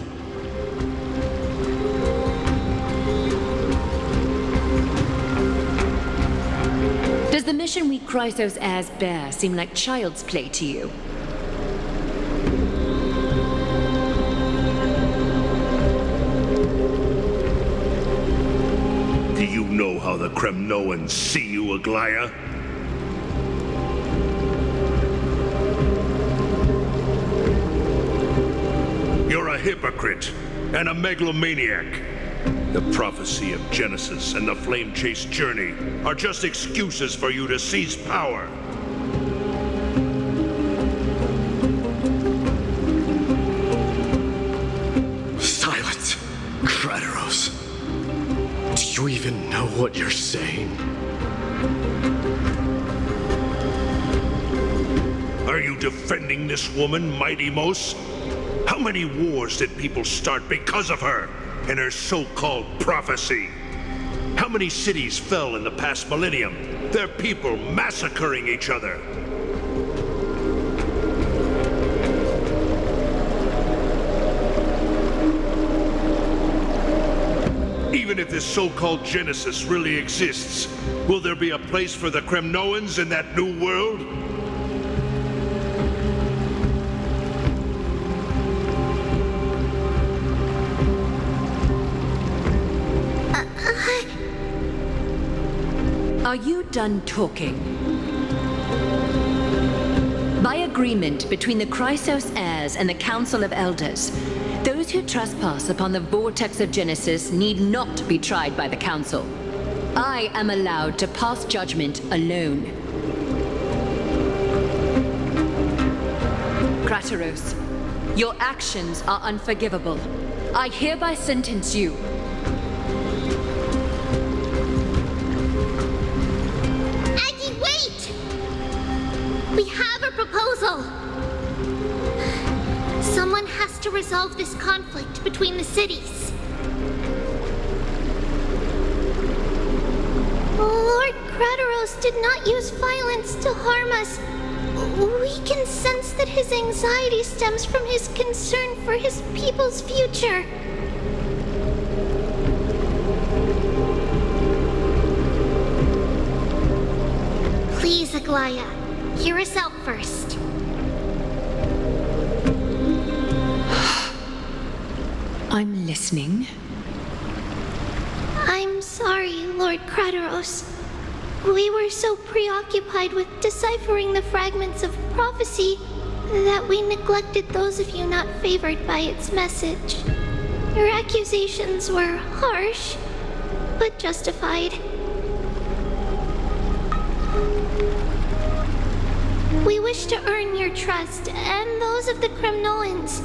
Does the mission we Chrysos heirs bear seem like child's play to you? Do you know how the Kremnoans see you, Aglaya? You're a hypocrite and a megalomaniac. The prophecy of Genesis and the flame chase journey are just excuses for you to seize power. Silence, Krateros. Do you even know what you're saying? Are you defending this woman, Mighty-Mos? How many wars did people start because of her and her so-called prophecy? How many cities fell in the past millennium? Their people massacring each other. Even if this so-called Genesis really exists, will there be a place for the Kremnoans in that new world? Are you done talking? By agreement between the Chrysos heirs and the Council of Elders, those who trespass upon the vortex of Genesis need not be tried by the Council. I am allowed to pass judgment alone. Krateros, your actions are unforgivable. I hereby sentence you. Aggie, wait! We have a proposal. Someone has to resolve this conflict between the cities. Lord Krateros did not use violence to harm us. We can sense that his anxiety stems from his concern for his people's future. Please, Aglaya, hear us out first. I'm listening. I'm sorry, Lord Krateros. We were so preoccupied with deciphering the fragments of prophecy that we neglected those of you not favored by its message. Your accusations were harsh, but justified. We wish to earn your trust and those of the Kremnoans.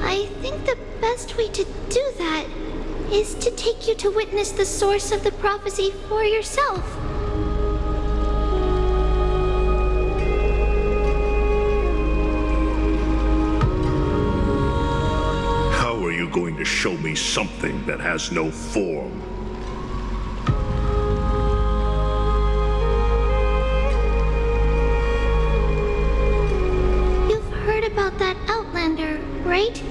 I think the best way to do that is to take you to witness the source of the prophecy for yourself. How are you going to show me something that has no form? You've heard about that Outlander, right?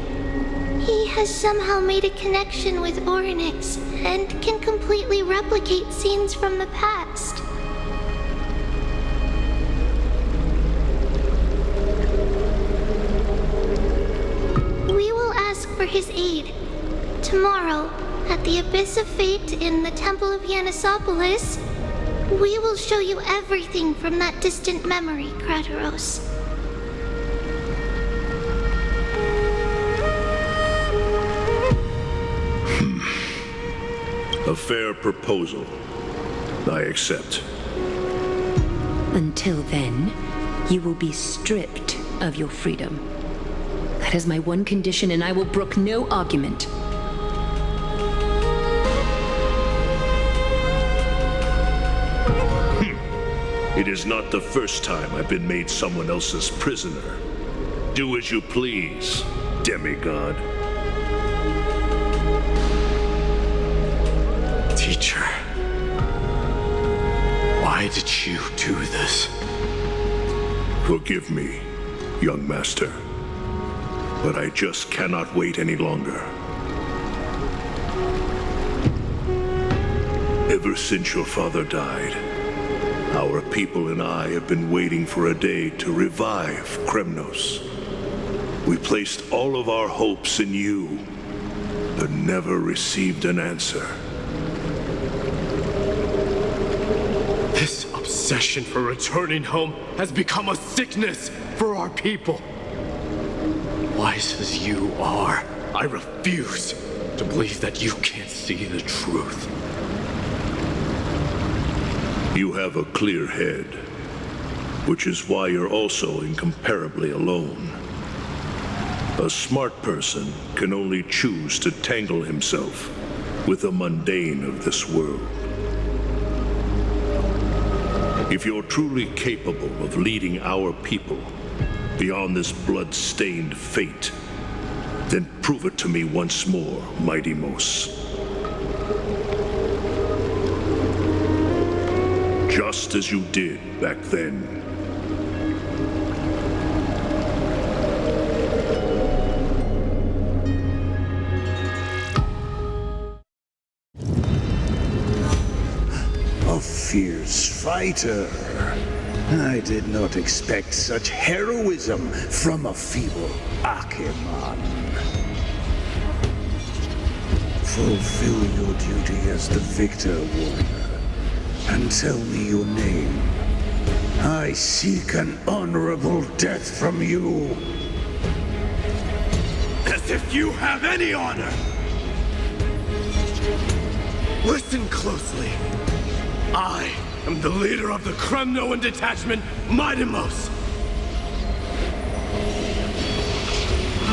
He has somehow made a connection with Orynyx and can completely replicate scenes from the past. We will ask for his aid. Tomorrow, at the Abyss of Fate in the Temple of Yanissopolis, we will show you everything from that distant memory, Krateros. A fair proposal. I accept. Until then, you will be stripped of your freedom. That is my one condition, and I will brook no argument. It is not the first time I've been made someone else's prisoner. Do as you please, demigod. Teacher, why did you do this? Forgive me, young master, but I just cannot wait any longer. Ever since your father died, our people and I have been waiting for a day to revive Kremnos. We placed all of our hopes in you, but never received an answer. This obsession for returning home has become a sickness for our people. Wise as you are, I refuse to believe that you can't see the truth. You have a clear head, which is why you're also incomparably alone. A smart person can only choose to tangle himself with the mundane of this world. If you're truly capable of leading our people beyond this blood-stained fate, then prove it to me once more, Mighty Mos. Just as you did back then. A fierce fighter. I did not expect such heroism from a feeble Achaemon. Fulfill your duty as the victor, warrior, and tell me your name. I seek an honorable death from you. As if you have any honor! Listen closely. I am the leader of the Kremnoan detachment, Mightimos.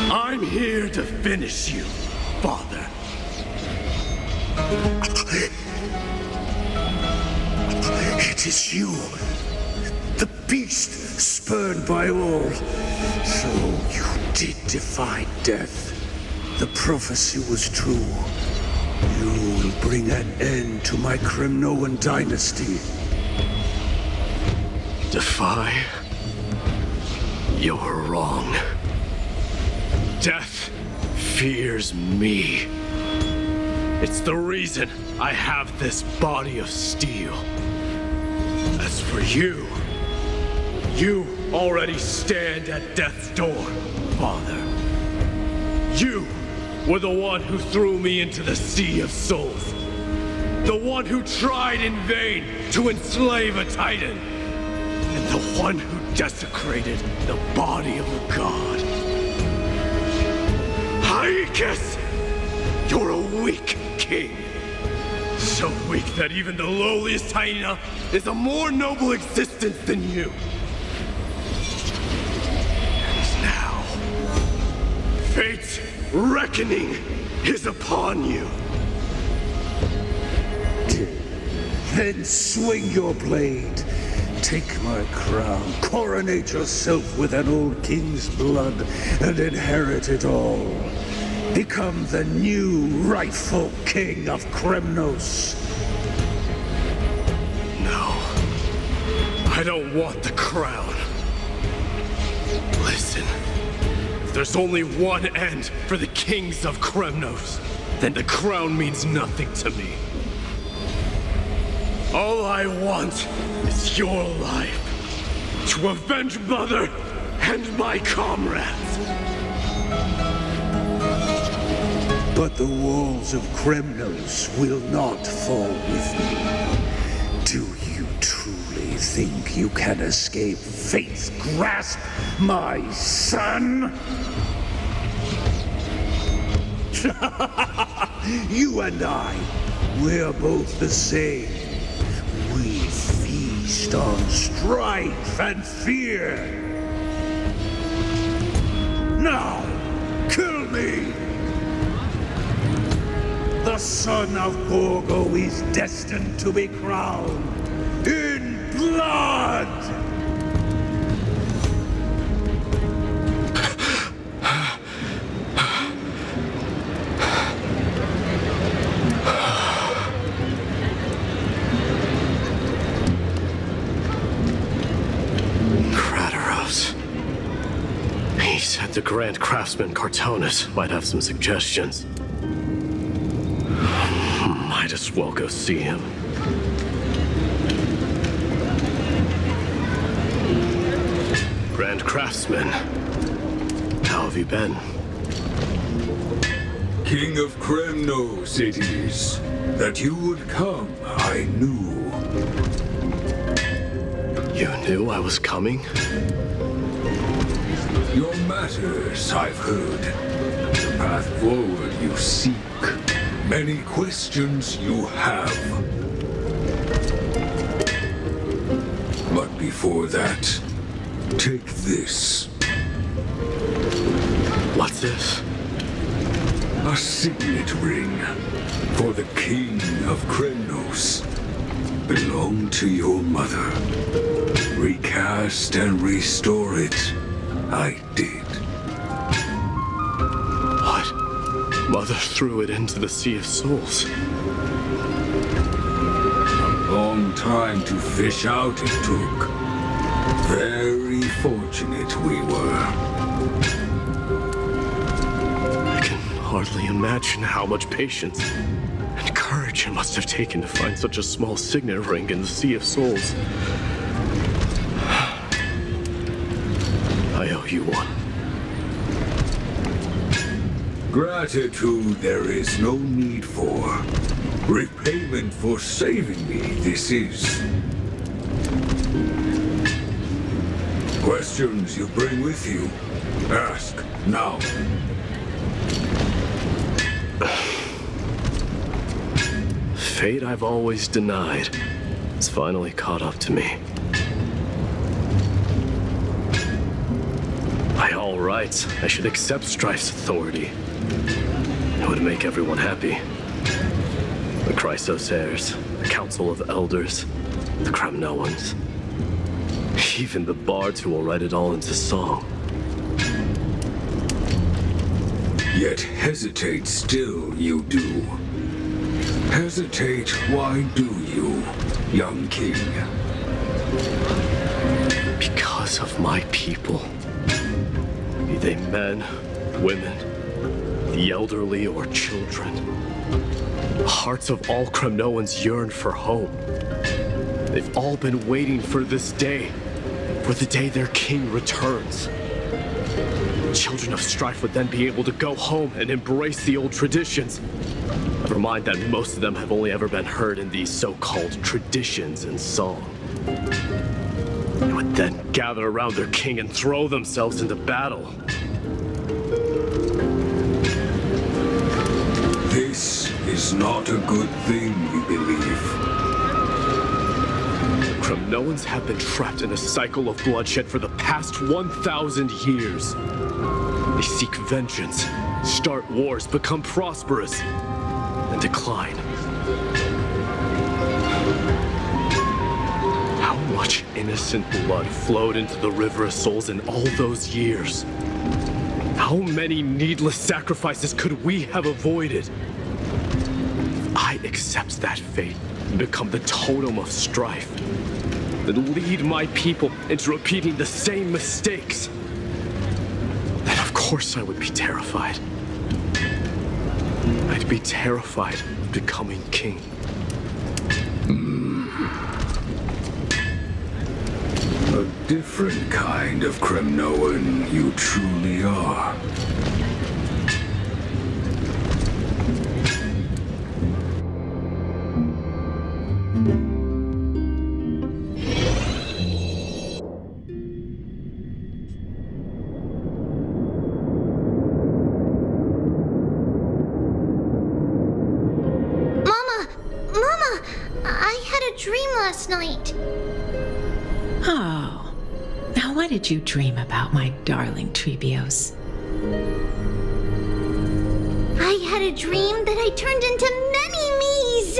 I'm here to finish you, Father. It is you, the beast spurned by all. So you did defy death. The prophecy was true. You will bring an end to my Kremnoan dynasty. Defy? You're wrong. Death fears me. It's the reason I have this body of steel. As for you, you already stand at death's door, Father. You were the one who threw me into the Sea of Souls. The one who tried in vain to enslave a Titan. And the one who desecrated the body of a god. Hyakis! You're a weak king. So weak that even the lowliest hyena is a more noble existence than you. And now, fate's reckoning is upon you. Then swing your blade. Take my crown, coronate yourself with an old king's blood, and inherit it all. Become the new rightful king of Kremnos. No. I don't want the crown. Listen. If there's only one end for the kings of Kremnos, then the crown means nothing to me. All I want is your life, to avenge Mother and my comrades. But the walls of Kremnos will not fall with me. Do you truly think you can escape fate's grasp, my son? You and I, we're both the same. We feast on strife and fear. Now, kill me! The son of Gorgo is destined to be crowned in blood! He said the Grand Craftsman Cartonus might have some suggestions. Might as well go see him. Grand Craftsman, how have you been? King of Kremnos it is. That you would come, I knew. You knew I was coming? Your matters, I've heard. The path forward you seek. Many questions you have. But before that, take this. What's this? A signet ring for the King of Kremnos. Belonged to your mother. Recast and restore it. I did. What? Mother threw it into the Sea of Souls. A long time to fish out it took. Very fortunate we were. I can hardly imagine how much patience and courage it must have taken to find such a small signet ring in the Sea of Souls. I owe you one. Gratitude there is no need for. Repayment for saving me, this is. Questions you bring with you? Ask now. Fate I've always denied. It's finally caught up to me. By all rights, I should accept Strife's authority. It would make everyone happy. The Chrysos heirs, the Council of Elders, the Kremnoans. Even the bards who will write it all into song. Yet hesitate still you do. Hesitate, why do you, young king? Because of my people. Be they men, women, the elderly, or children. The hearts of all Kremnoans yearn for home. They've all been waiting for this day, for the day their king returns. Children of Strife would then be able to go home and embrace the old traditions. Never mind that most of them have only ever been heard in these so-called traditions and song. They would then gather around their king and throw themselves into battle. This is not a good thing, we believe. Kremnoans have been trapped in a cycle of bloodshed for the past 1,000 years. They seek vengeance, start wars, become prosperous, and decline. How much innocent blood flowed into the River of Souls in all those years? How many needless sacrifices could we have avoided? If I accept that fate and become the totem of strife, then lead my people into repeating the same mistakes, then of course I would be terrified. I'd be terrified of becoming king. A different kind of Kremnoan you truly are. Night. Oh. Now what did you dream about, my darling Trebios? I had a dream that I turned into many me's.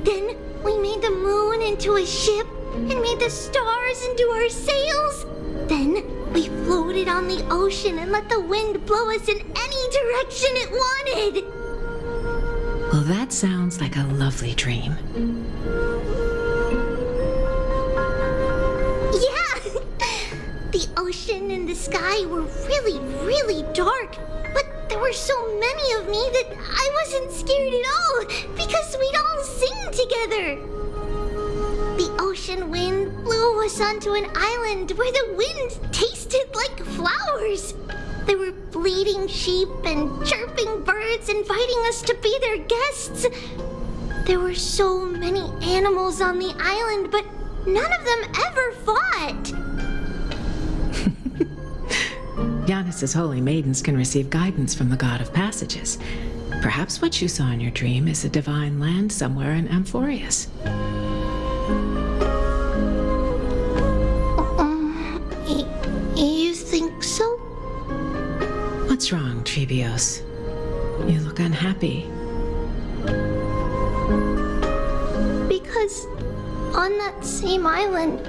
Then we made the moon into a ship and made the stars into our sails. Then we floated on the ocean and let the wind blow us in any direction it wanted. Well, that sounds like a lovely dream. The ocean and the sky were really, really dark, but there were so many of me that I wasn't scared at all because we'd all sing together. The ocean wind blew us onto an island where the wind tasted like flowers. There were bleating sheep and chirping birds inviting us to be their guests. There were so many animals on the island, but none of them ever fought. Giannis's holy maidens can receive guidance from the god of passages. Perhaps what you saw in your dream is a divine land somewhere in Amphoreus. You think so? What's wrong, Trebios? You look unhappy. Because on that same island,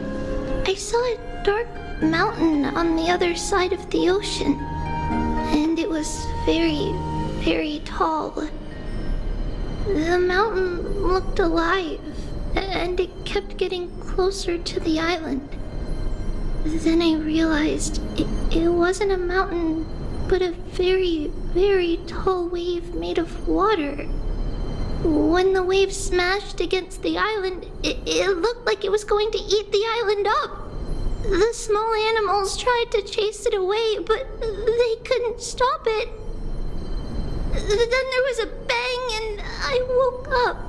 I saw a dark mountain on the other side of the ocean, and it was very, very tall. The mountain looked alive, and it kept getting closer to the island. Then I realized it wasn't a mountain, but a very, very tall wave made of water. When the wave smashed against the island, it looked like it was going to eat the island up. The small animals tried to chase it away, but they couldn't stop it. Then there was a bang and I woke up.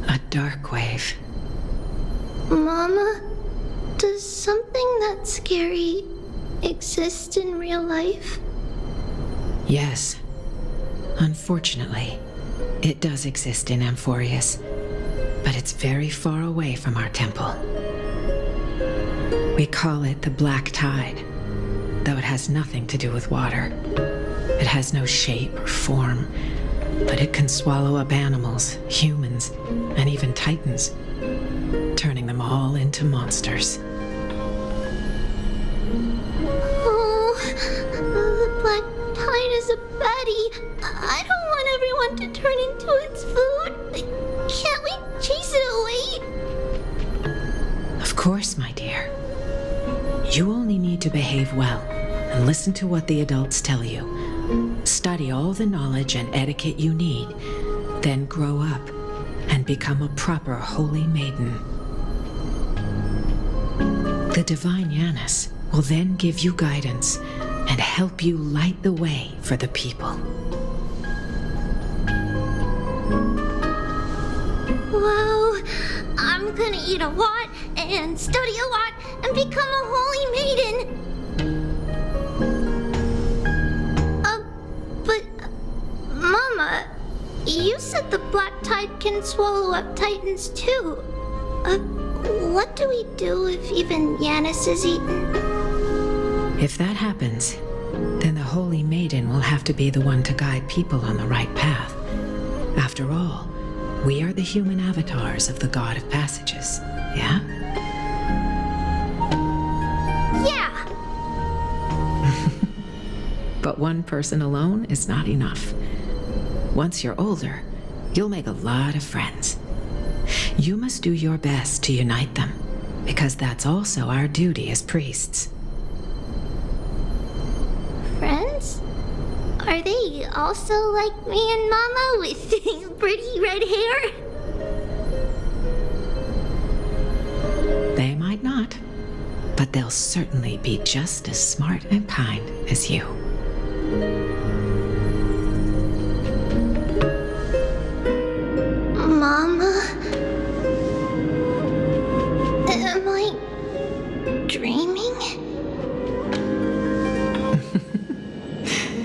A dark wave. Mama, does something that scary exist in real life? Yes. Unfortunately. It does exist in Amphoreus, but it's very far away from our temple. We call it the Black Tide, though it has nothing to do with water. It has no shape or form, but it can swallow up animals, humans, and even titans, turning them all into monsters. Oh, the Black Tide is a baddie. I don't want everyone to turn into its food. Can't we chase it away? Of course, my dear. You only need to behave well and listen to what the adults tell you. Study all the knowledge and etiquette you need, then grow up and become a proper holy maiden. The divine Janus will then give you guidance and help you light the way for the people. Wow, I'm gonna eat a lot and study a lot and become a holy maiden. But Mama, you said the Black Tide can swallow up titans too. What do we do if even Janus is eaten? If that happens, then the holy maiden will have to be the one to guide people on the right path. After all, we are the human avatars of the God of Passages, yeah? Yeah! But one person alone is not enough. Once you're older, you'll make a lot of friends. You must do your best to unite them, because that's also our duty as priests. Friends? Are they also like me and Mama with pretty red hair? They might not, but they'll certainly be just as smart and kind as you. Mama? Am I dreaming?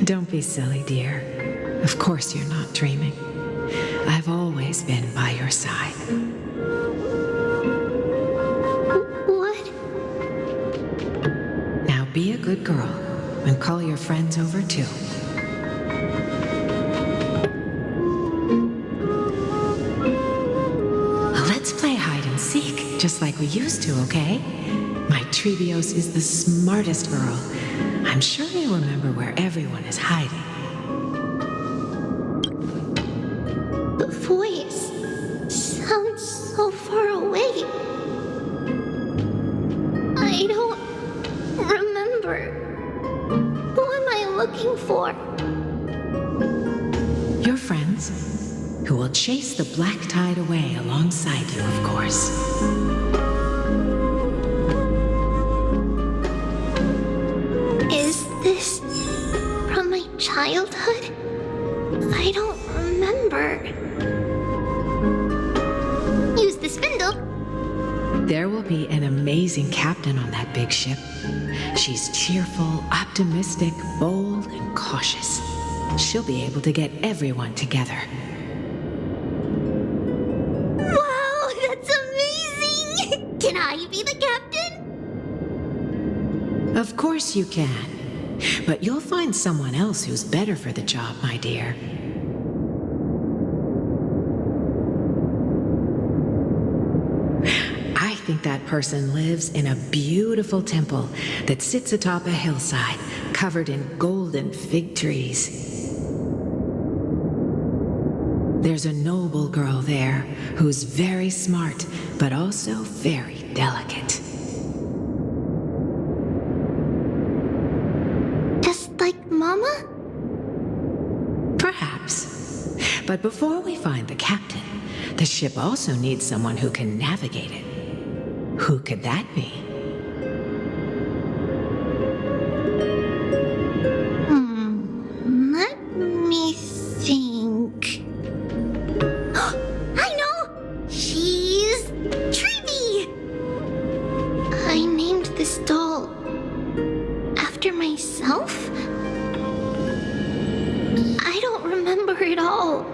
Don't be silly, dear. Of course you're not dreaming. I've always been by your side. What? Now be a good girl and call your friends over too. Let's play hide and seek, just like we used to, okay? My Trebios is the smartest girl. I'm sure you remember where everyone is hiding. The voice sounds so far away. I don't remember. Who am I looking for? Your friends, who will chase the Black Tide away alongside you, of course. Is this from my childhood? I don't remember. Use the spindle. There will be an amazing captain on that big ship. She's cheerful, optimistic, bold, and cautious. She'll be able to get everyone together. Wow, that's amazing! Can I be the captain? Of course you can. But you'll find someone else who's better for the job, my dear. I think that person lives in a beautiful temple that sits atop a hillside covered in golden fig trees. There's a noble girl there who's very smart, but also very delicate. Just like Mama? Perhaps. But before we find the captain, the ship also needs someone who can navigate it. Who could that be? Let me think. I know! She's Treeby! I named this doll after myself? I don't remember it all.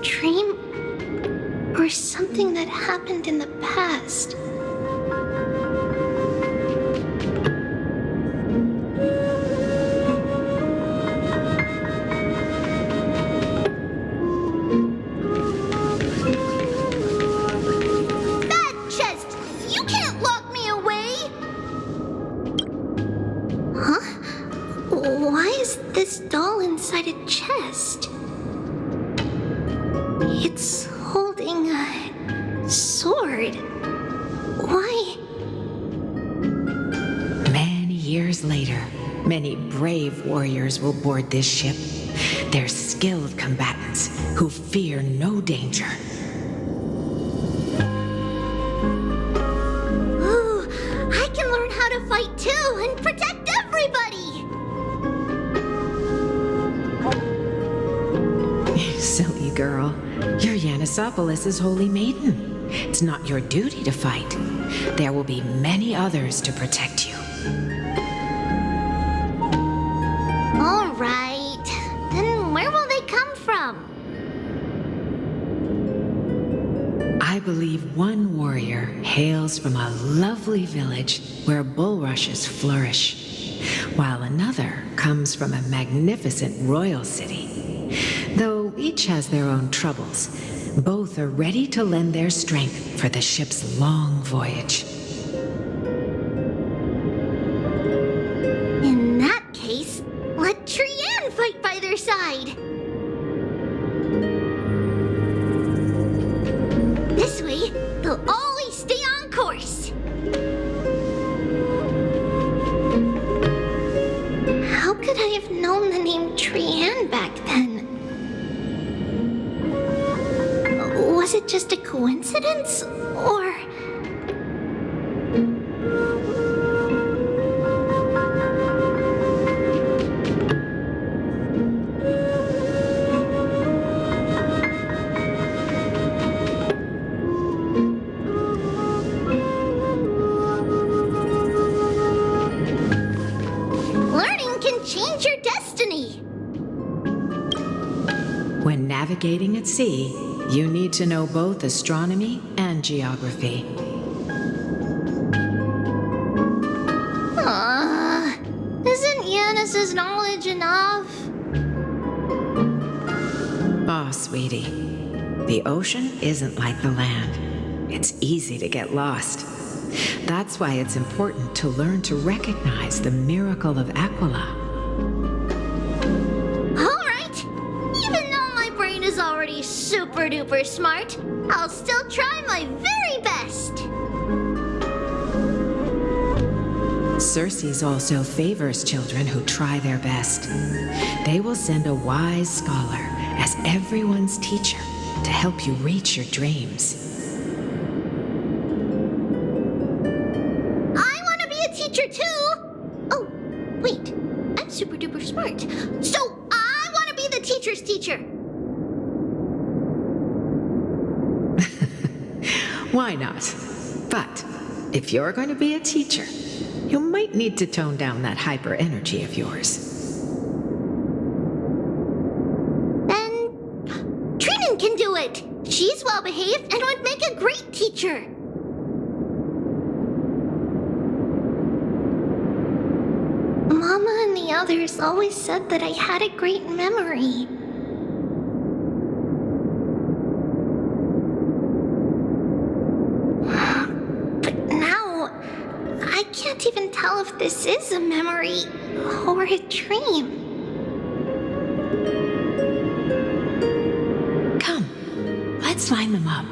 dream or something that happened in the past. That chest! You can't lock me away! Huh? Why is this doll inside a chest? It's holding a sword. Why? Many years later, many brave warriors will board this ship. They're skilled combatants who fear no danger. Ooh, I can learn how to fight too and protect everybody! Silly girl. You're Yanisopoulos' holy maiden. It's not your duty to fight. There will be many others to protect you. All right. Then where will they come from? I believe one warrior hails from a lovely village where bulrushes flourish, while another comes from a magnificent royal city. Though each has their own troubles, both are ready to lend their strength for the ship's long voyage. In that case, let Trian fight by their side. This way, they'll always stay on course. How could I have known the name Trian back then? Was it just a coincidence, or... Learning can change your destiny. When navigating at sea, you need to know both astronomy and geography. Isn't Yanis's knowledge enough? Oh, sweetie. The ocean isn't like the land. It's easy to get lost. That's why it's important to learn to recognize the miracle of Aquila. All right. Even though my brain is already super duper smart, I'll still try my very best. Circe also favors children who try their best. They will send a wise scholar as everyone's teacher to help you reach your dreams. I want to be a teacher too. Oh, wait. I'm super duper smart. So I want to be the teacher's teacher. Why not? But if you're going to be a teacher, you might need to tone down that hyper energy of yours. Then Trinan can do it. She's well behaved and would make a great teacher. Mama and the others always said that I had a great memory. But now, I can't even tell if this is a memory or a dream. Come, let's line them up.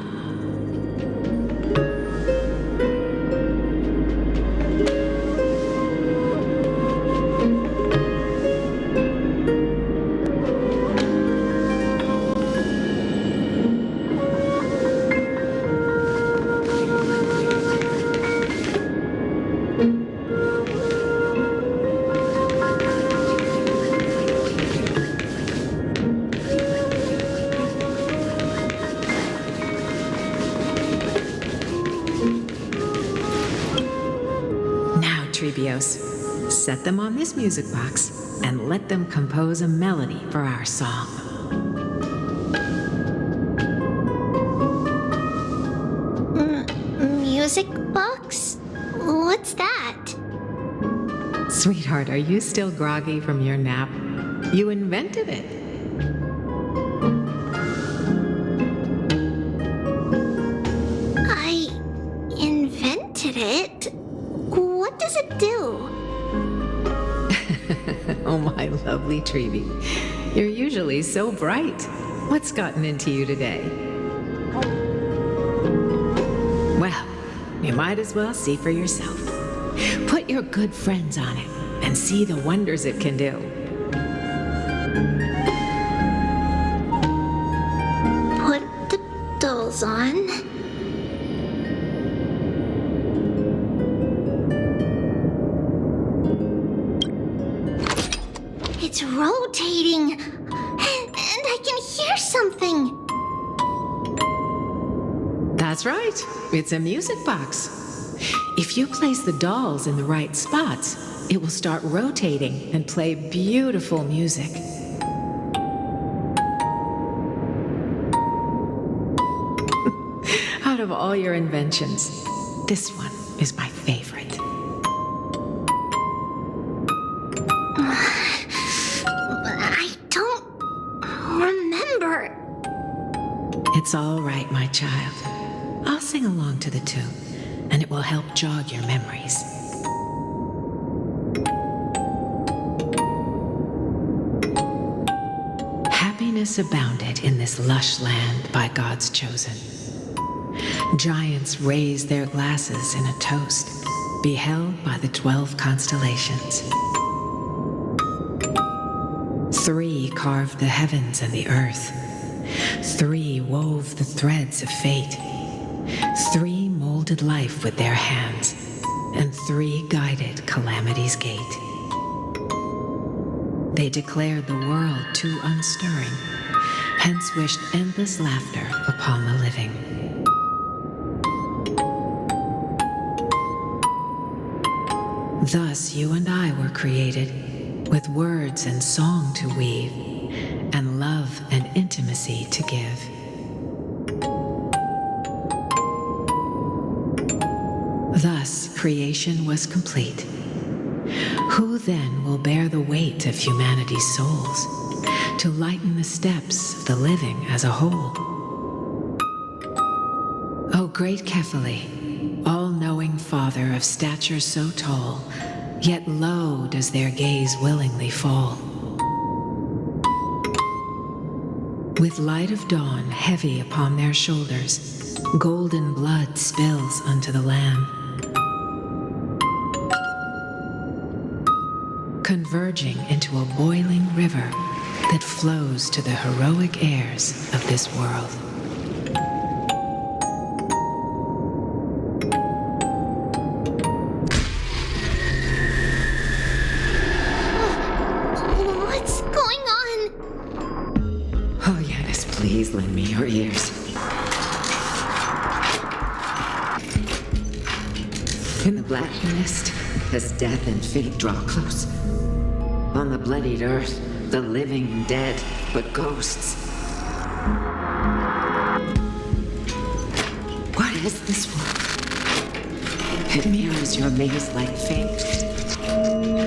Set them on this music box, and let them compose a melody for our song. music box? What's that? Sweetheart, are you still groggy from your nap? You invented it. I invented it? What does it do? Oh, my lovely Treeby. You're usually so bright. What's gotten into you today? Well, you might as well see for yourself. Put your good friends on it and see the wonders it can do. Put the dolls on. It's rotating, and I can hear something. That's right. It's a music box. If you place the dolls in the right spots, it will start rotating and play beautiful music. Out of all your inventions, this one is my favorite. I don't remember. It's all right, my child. I'll sing along to the tune, and it will help jog your memories. Happiness abounded in this lush land by God's chosen. Giants raised their glasses in a toast, beheld by the 12 constellations. 3 carved the heavens and the earth. 3 wove the threads of fate. 3 molded life with their hands, and 3 guided calamity's gate. They declared the world too unstirring, hence wished endless laughter upon the living. Thus you and I were created, with words and song to weave, and love and intimacy to give. Thus creation was complete. Who then will bear the weight of humanity's souls, to lighten the steps of the living as a whole? O great Kephili, all-knowing Father of stature so tall, yet low does their gaze willingly fall. With light of dawn heavy upon their shoulders, golden blood spills unto the Lamb. Converging into a boiling river that flows to the heroic heirs of this world. What's going on? Oh, Yanis, please lend me your ears. In the black mist, as death and fate draw close, on the bloodied earth, the living dead, but ghosts. What is this world? It mirrors your maze-like fate.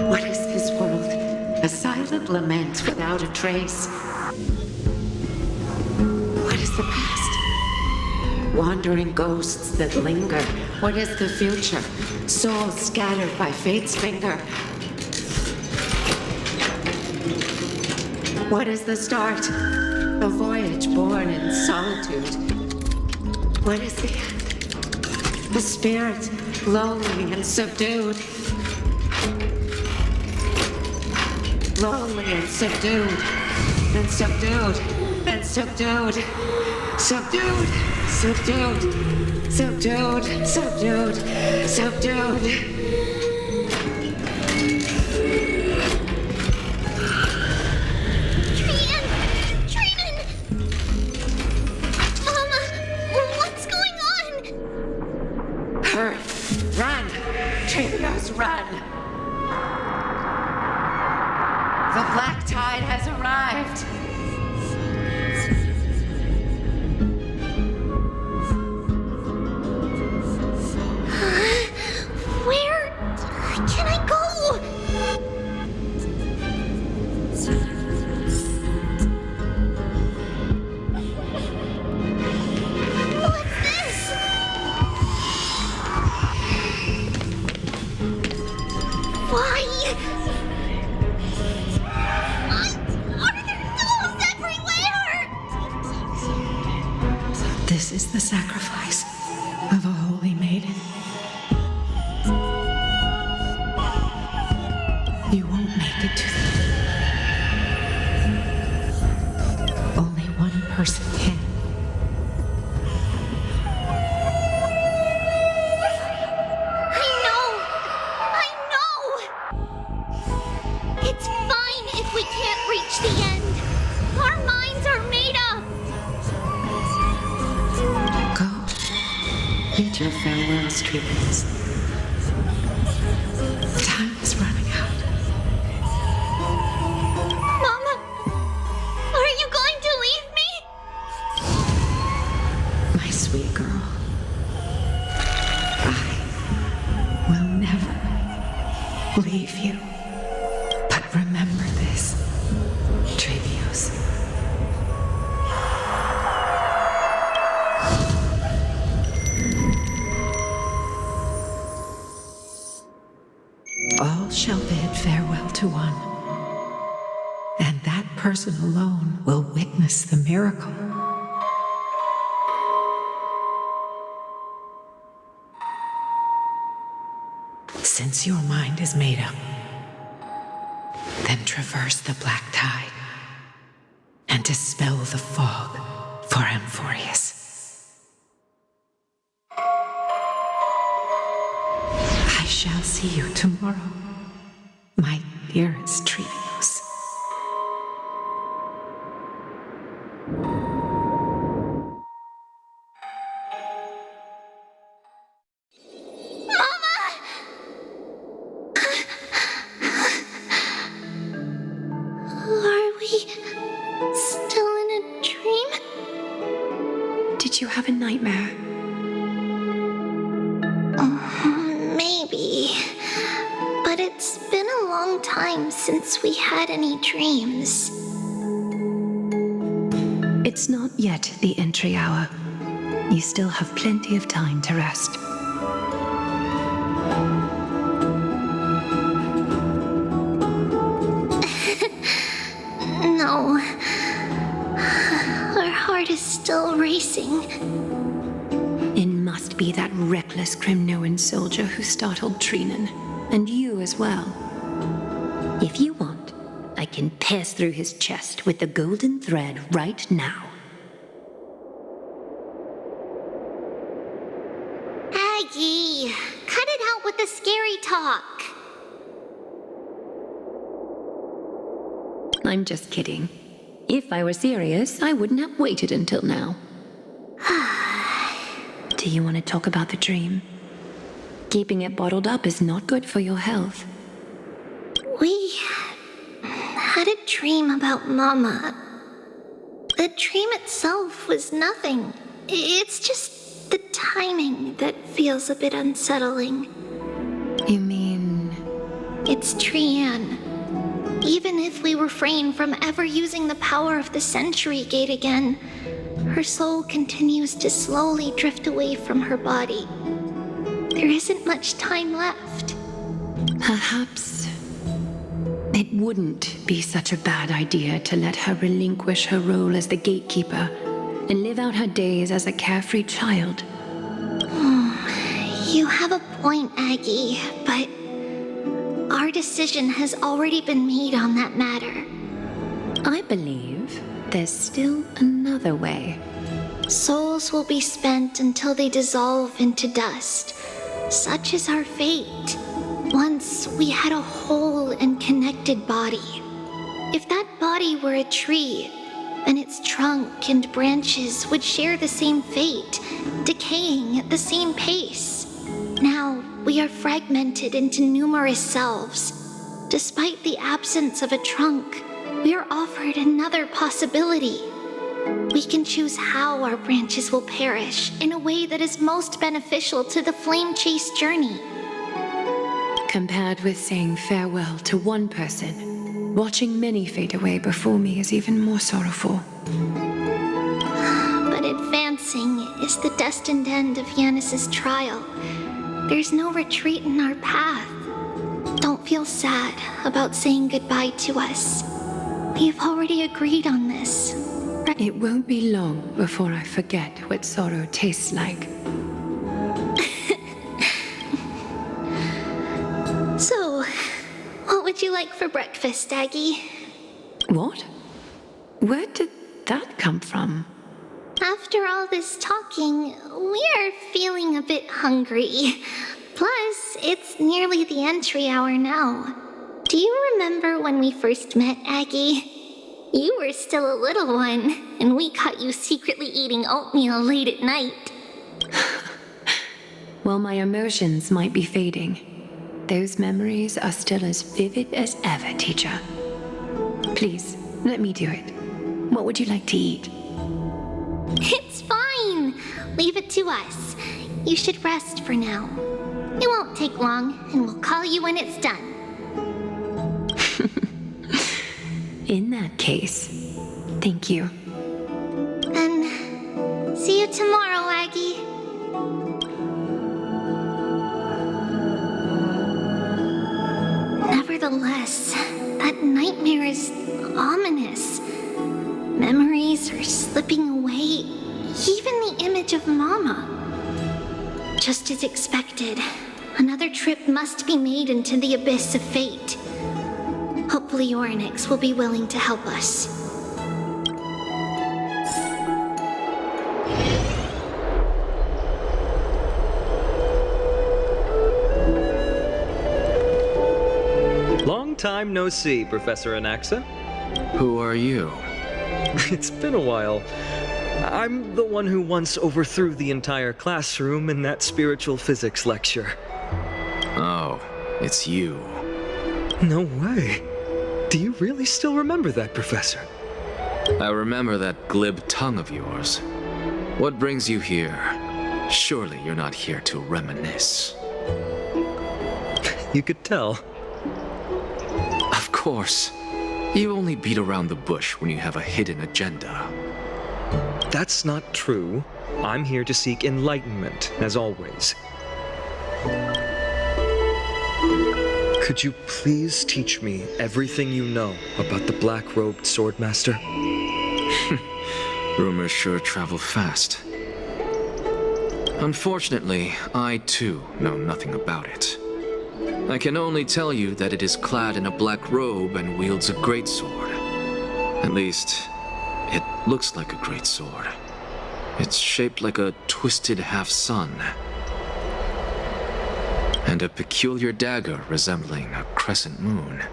What is this world? A silent lament without a trace. What is the past? Wandering ghosts that linger. What is the future? Souls scattered by fate's finger. What is the start? A voyage born in solitude. What is the end? A spirit lonely and subdued. Lonely and subdued. And subdued. And subdued. Subdued. Subdued. Subdued. Subdued. Subdued. Run! Trivios, run! The black tide has arrived! This is the sacrifice of a holy maiden. You won't make it to the... Only one person can. I know! It's fine if we can't reach the end. Our minds are made up. Go. Bid your farewells, Tribbles. Time is running out. Mama, are you going to leave me? My sweet girl. I will never leave you. But remember this, Trevios. All shall bid farewell to one, and that person alone will witness the miracle. Since your mind is made up, then traverse the black tide and dispel the fog for Amphoreus. I shall see you tomorrow, my dearest Trevios. Are we still in a dream? Did you have a nightmare? Maybe. But it's been a long time since we had any dreams. It's not yet the entry hour. You still have plenty of time to rest. No. Our heart is still racing. It must be that reckless Kremnoan soldier who startled Trinan, and you as well. If you want, I can pierce through his chest with the golden thread right now. Aggie, cut it out with the scary talk. I'm just kidding. If I were serious, I wouldn't have waited until now. Do you want to talk about the dream? Keeping it bottled up is not good for your health. We had a dream about Mama. The dream itself was nothing. It's just the timing that feels a bit unsettling. You mean... It's Trian. Even if we refrain from ever using the power of the Century Gate again, her soul continues to slowly drift away from her body. There isn't much time left. Perhaps it wouldn't be such a bad idea to let her relinquish her role as the gatekeeper and live out her days as a carefree child. You have a point, Aggie, but our decision has already been made on that matter. I believe there's still another way. Souls will be spent until they dissolve into dust. Such is our fate. Once we had a whole and connected body. If that body were a tree, then its trunk and branches would share the same fate, decaying at the same pace. Now, we are fragmented into numerous selves. Despite the absence of a trunk, we are offered another possibility. We can choose how our branches will perish in a way that is most beneficial to the flame chase journey. Compared with saying farewell to one person, watching many fade away before me is even more sorrowful. But advancing is the destined end of Yanis's trial. There's no retreat in our path. Don't feel sad about saying goodbye to us. We have already agreed on this. It won't be long before I forget what sorrow tastes like. So, what would you like for breakfast, Aggie? What? Where did that come from? After all this talking, we're feeling a bit hungry. Plus, it's nearly the entry hour now. Do you remember when we first met, Aggie? You were still a little one, and we caught you secretly eating oatmeal late at night. While my emotions might be fading, those memories are still as vivid as ever, teacher. Please, let me do it. What would you like to eat? It's fine. Leave it to us. You should rest for now. It won't take long, and we'll call you when it's done. In that case, thank you. Then, see you tomorrow, Aggie. Nevertheless, that nightmare is ominous. Memories are slipping away, even the image of Mama. Just as expected, another trip must be made into the abyss of fate. Hopefully Orynyx will be willing to help us. Long time no see, Professor Anaxa. Who are you? It's been a while. I'm the one who once overthrew the entire classroom in that spiritual physics lecture. Oh, it's you. No way. Do you really still remember that, Professor? I remember that glib tongue of yours. What brings you here? Surely you're not here to reminisce. You could tell. Of course. You only beat around the bush when you have a hidden agenda. That's not true. I'm here to seek enlightenment, as always. Could you please teach me everything you know about the black-robed swordmaster? Rumors sure travel fast. Unfortunately, I too know nothing about it. I can only tell you that it is clad in a black robe and wields a greatsword. At least, it looks like a greatsword. It's shaped like a twisted half-sun. And a peculiar dagger resembling a crescent moon.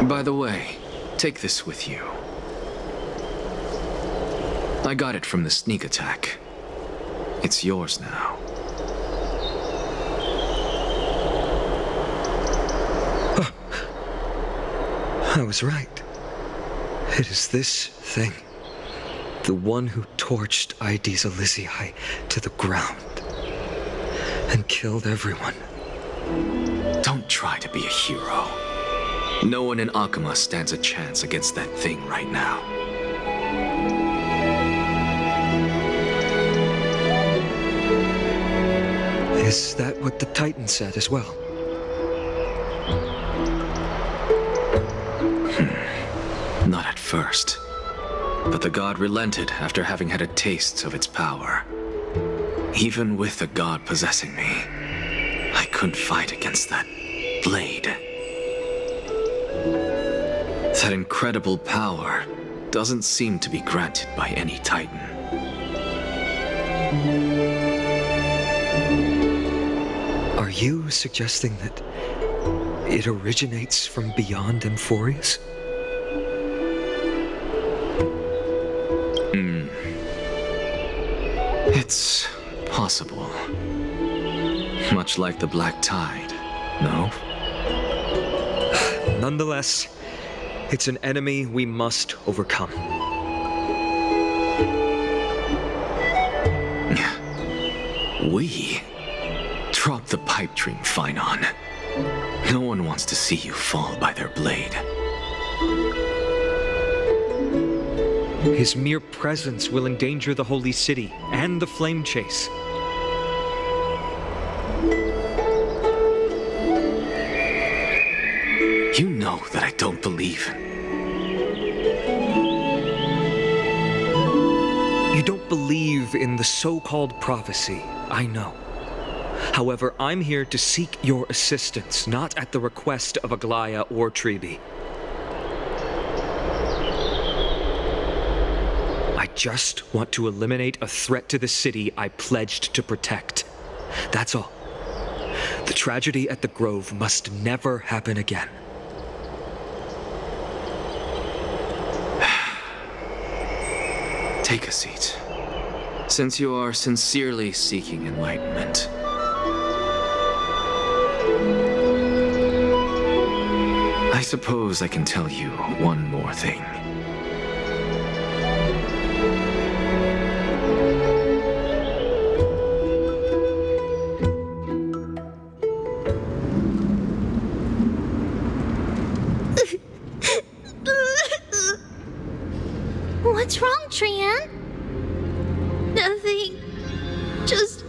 By the way, take this with you. I got it from the sneak attack. It's yours now. I was right. It is this thing. The one who torched Aedes Elysiae to the ground. And killed everyone. Don't try to be a hero. No one in Akama stands a chance against that thing right now. Is that what the Titan said as well? Not at first. But the god relented after having had a taste of its power. Even with the god possessing me, I couldn't fight against that blade. That incredible power doesn't seem to be granted by any Titan. Are you suggesting that it originates from beyond Amphoreus? It's possible. Much like the Black Tide, no? Nonetheless, it's an enemy we must overcome. We? Drop the pipe dream, Phynon. No one wants to see you fall by their blade. His mere presence will endanger the Holy City and the Flame Chase. You know that I don't believe believe in the so-called prophecy, I know. However, I'm here to seek your assistance, not at the request of Aglaya or Treeby. I just want to eliminate a threat to the city I pledged to protect. That's all. The tragedy at the Grove must never happen again. Take a seat. Since you are sincerely seeking enlightenment. I suppose I can tell you one more thing. What's wrong, Trian? Nothing. Just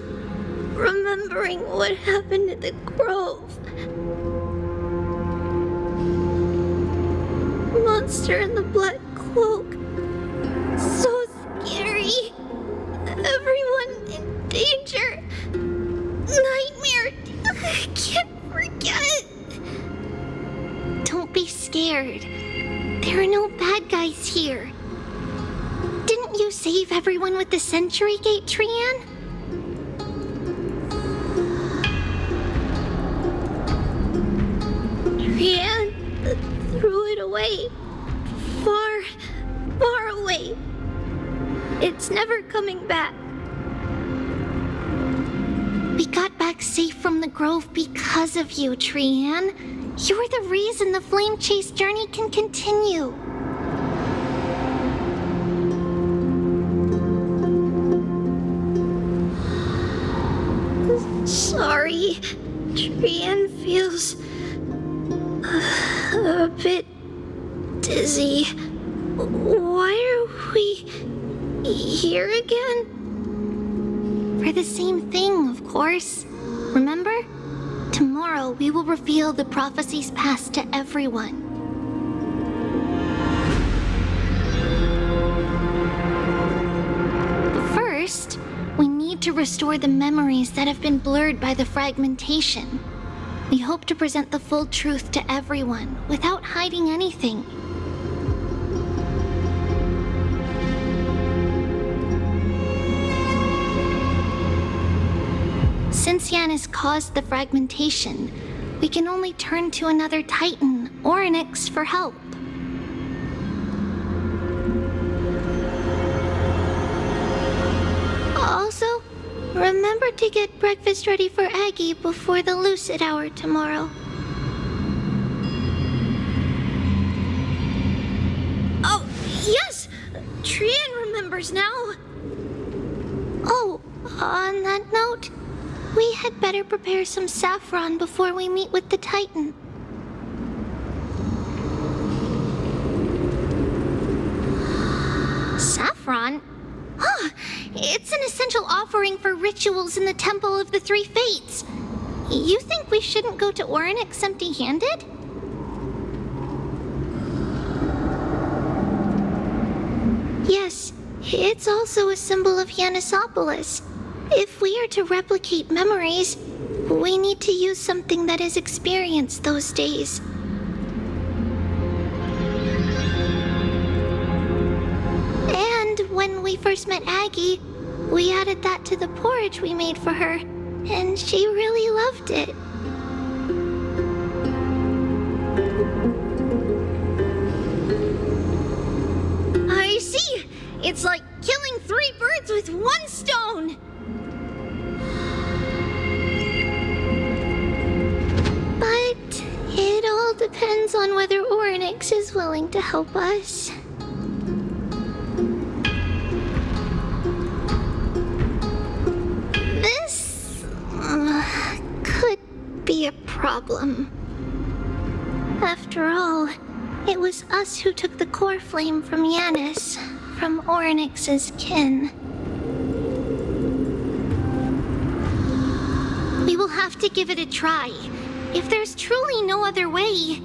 remembering what happened at the Grove. Monster in the black cloak. So scary. Everyone in danger. Nightmare. I can't forget. Don't be scared. There are no bad guys here. Didn't you save everyone with the Century Gate, Trian? Trian threw it away. Far, far away. It's never coming back. We got back safe from the Grove because of you, Trian. You're the reason the Flame Chase journey can continue. Sorry, Trian feels a bit dizzy. Why are we here again? For the same thing, of course. Remember? Tomorrow we will reveal the prophecies passed to everyone. But first, we need to restore the memories that have been blurred by the fragmentation. We hope to present the full truth to everyone without hiding anything. Since Yanis caused the fragmentation, we can only turn to another Titan, Orynyx, for help. Also, remember to get breakfast ready for Aggie before the lucid hour tomorrow. Oh, yes! Trian remembers now. Oh, on that note, we had better prepare some saffron before we meet with the Titan. Saffron? Huh, it's an essential offering for rituals in the Temple of the Three Fates. You think we shouldn't go to Orynyx empty-handed? Yes, it's also a symbol of Yanisopolis. If we are to replicate memories, we need to use something that has experienced those days. And when we first met Aggie, we added that to the porridge we made for her, and she really loved it. I see! It's like killing 3 birds with 1 stone! But it all depends on whether Orynyx is willing to help us. This could be a problem. After all, it was us who took the core flame from Yanis, from Orynyx's kin. We will have to give it a try. If there's truly no other way...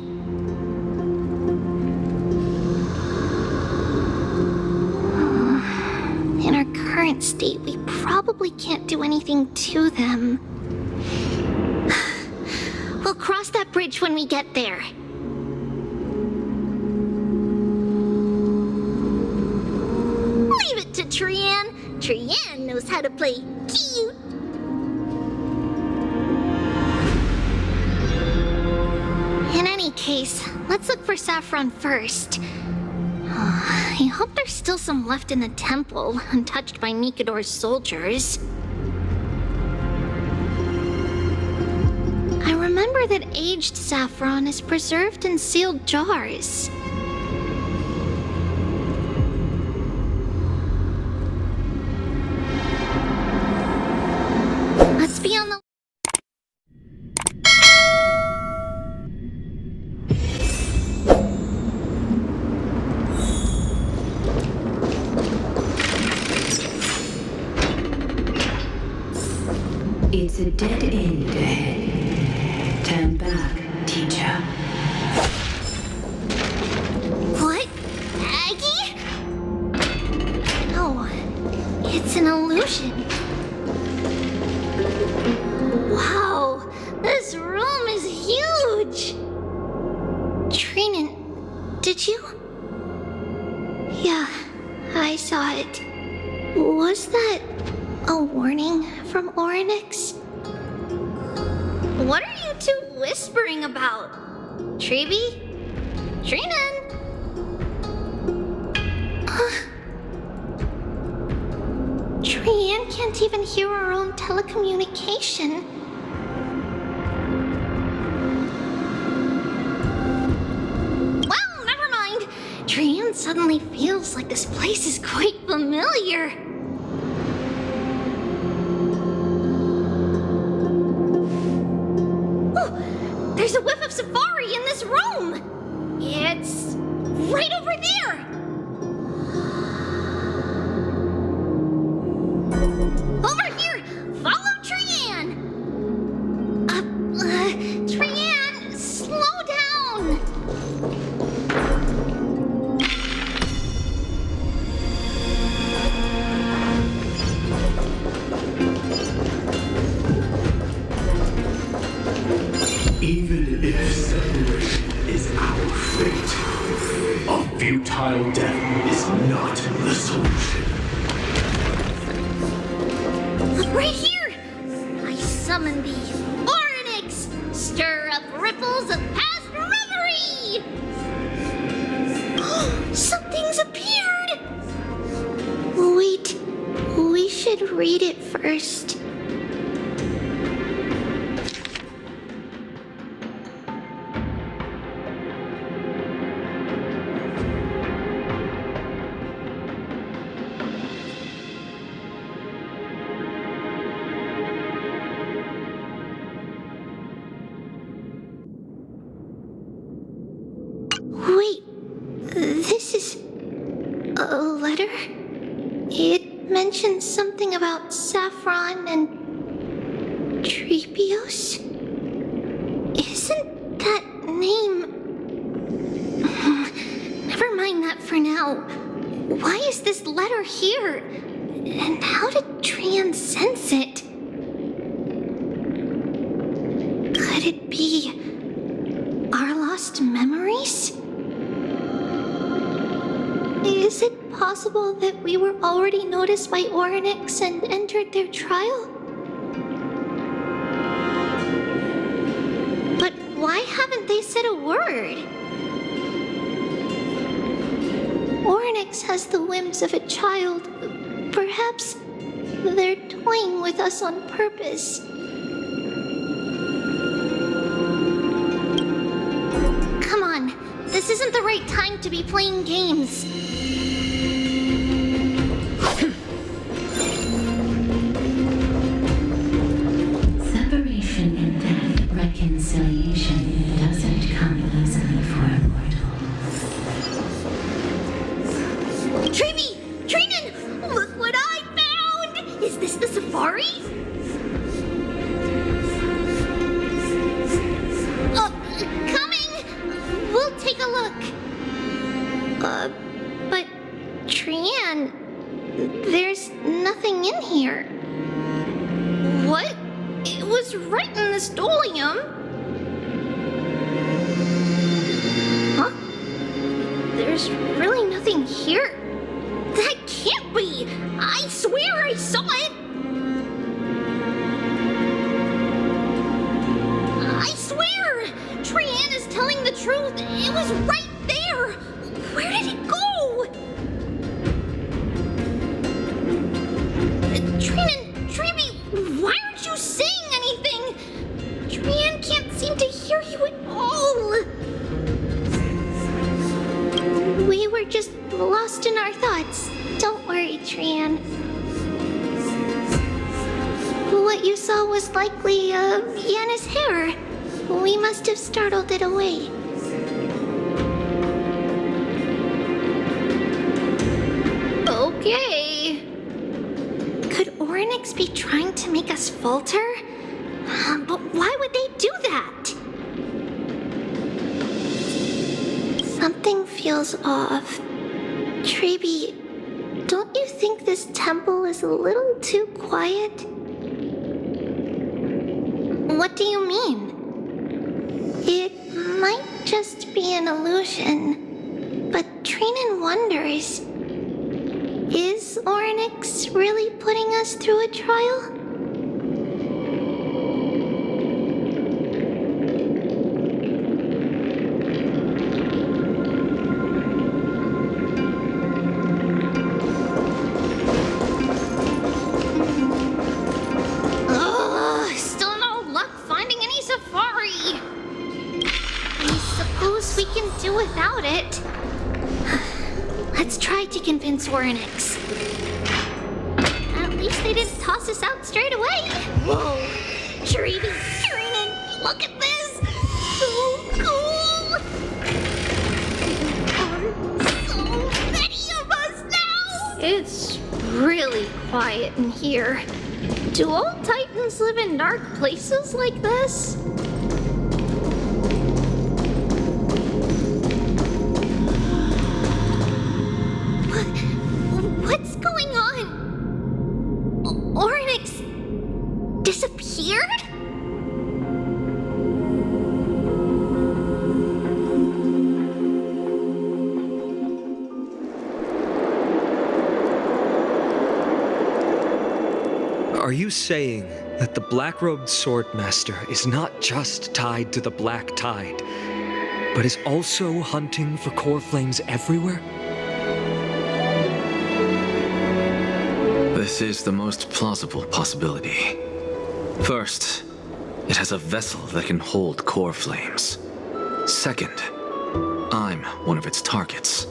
In our current current state, we probably can't do anything to them. We'll cross that bridge when we get there. Leave it to Trian. Trian knows how to play cute. In any case, let's look for Saffron first. I hope there's still some left in the temple, untouched by Mikador's soldiers. I remember that aged saffron is preserved in sealed jars. Let's be on the... It's a dead end ahead. Turn back, teacher. What? Aggie? No, it's an illusion. Wow, this room is huge! Trinan, did you? Yeah, I saw it. Was that a warning from Orynyx? What are you two whispering about? Treeby? Trinan? Trian can't even hear her own telecommunication. Well, never mind. Trian suddenly feels like this place is quite familiar. Oh, there's a whiff of safari in this room. It's right over there. Over here! Follow Trian! Trian, slow down! Even if separation is our fate, a futile death is not the solution. Right here! I summon thee, Orynyx! Stir up ripples of past reverie! Something's appeared! Wait, we should read it first. Wait, this is a letter? It mentions something about Saffron and Treebios? Isn't that name... Never mind that for now. Why is this letter here? And how did Trian sense it? Could it be our lost memories? Is it possible that we were already noticed by Orynyx and entered their trial? But why haven't they said a word? Orynyx has the whims of a child. Perhaps they're toying with us on purpose. Come on, this isn't the right time to be playing games. Separation and death, reconciliation doesn't come easily for a mortal. Treeby! Trinan! Look what I found! Is this the safari? Coming! We'll take a look. But Trian, there's nothing in here. What? It was right in the stolium. Huh? There's really nothing here. That can't be! I swear I saw it! I swear! Trian is telling the truth. It was right there! Where did it go? Treeby, why aren't you saying anything? Trian can't seem to hear you at all. We were just lost in our thoughts. Don't worry, Trian. What you saw was likely, Yana's hair. We must have startled it away. Okay. Could Orynyx be trying to make us falter? But why would they do that? Something feels off. Treeby, don't you think this temple is a little too quiet? What do you mean? It might just be an illusion, but Trinan wonders, is Orynyx really putting us through a trial? Still no luck finding any safari. I suppose we can do without it. Let's try to convince Orynyx. At least they didn't toss us out straight away. Whoa. Treeby, Trinan, look at this. So cool. There are so many of us now. It's really quiet in here. Do all Titans live in dark places like this? What's going on? Orynyx disappeared? Are you saying that the black-robed swordmaster is not just tied to the black tide, but is also hunting for core flames everywhere? This is the most plausible possibility. First, it has a vessel that can hold core flames. Second, I'm one of its targets.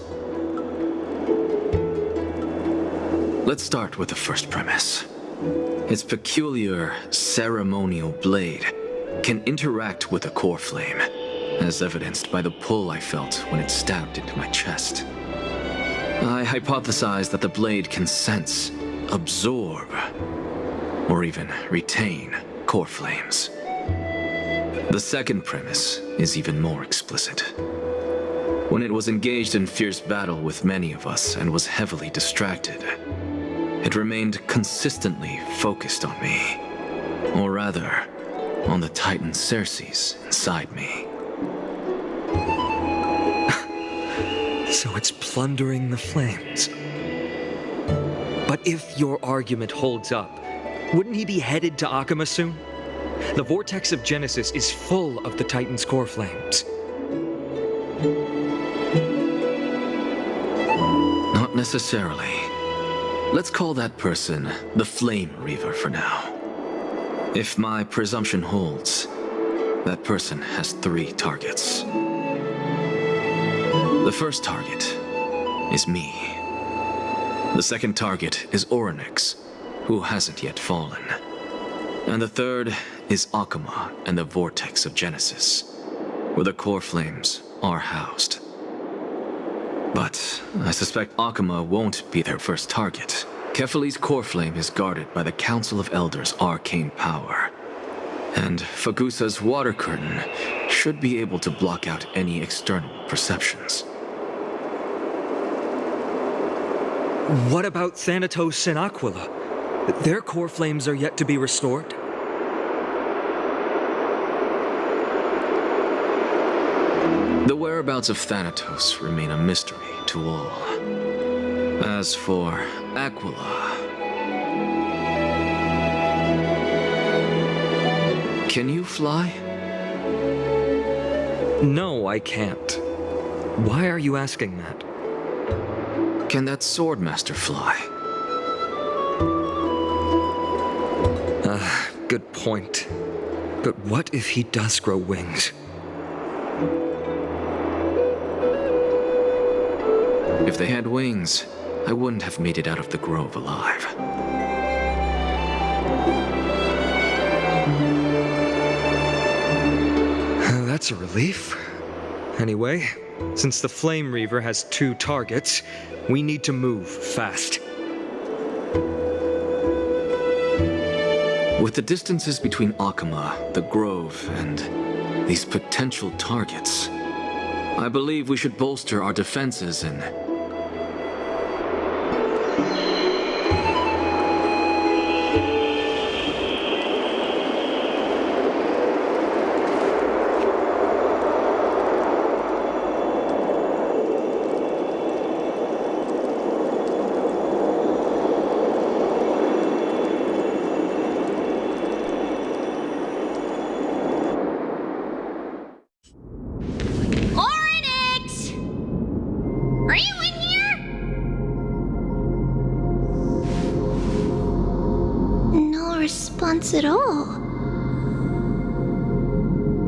Let's start with the first premise. Its peculiar ceremonial blade can interact with a core flame, as evidenced by the pull I felt when it stabbed into my chest. I hypothesized that the blade can sense, absorb, or even retain core flames. The second premise is even more explicit. When it was engaged in fierce battle with many of us and was heavily distracted, it remained consistently focused on me, or rather, on the Titan Circes inside me. So it's plundering the flames. But if your argument holds up, wouldn't he be headed to Akama soon? The vortex of Genesis is full of the Titan's core flames. Not necessarily. Let's call that person the Flame Reaver for now. If my presumption holds, that person has 3 targets. The first target is me. The second target is Orynyx, who hasn't yet fallen. And the third is Akama and the Vortex of Genesis, where the core flames are housed. But I suspect Akama won't be their first target. Kefali's core flame is guarded by the Council of Elders' arcane power. And Fagusa's water curtain should be able to block out any external perceptions. What about Thanatos and Aquila? Their core flames are yet to be restored. The whereabouts of Thanatos remain a mystery to all. As for Aquila... Can you fly? No, I can't. Why are you asking that? Can that Swordmaster fly? Good point. But what if he does grow wings? If they had wings, I wouldn't have made it out of the grove alive. That's a relief. Anyway, since the Flame Reaver has 2 targets, we need to move fast. With the distances between Akama, the Grove, and these potential targets, I believe we should bolster our defenses and... At all.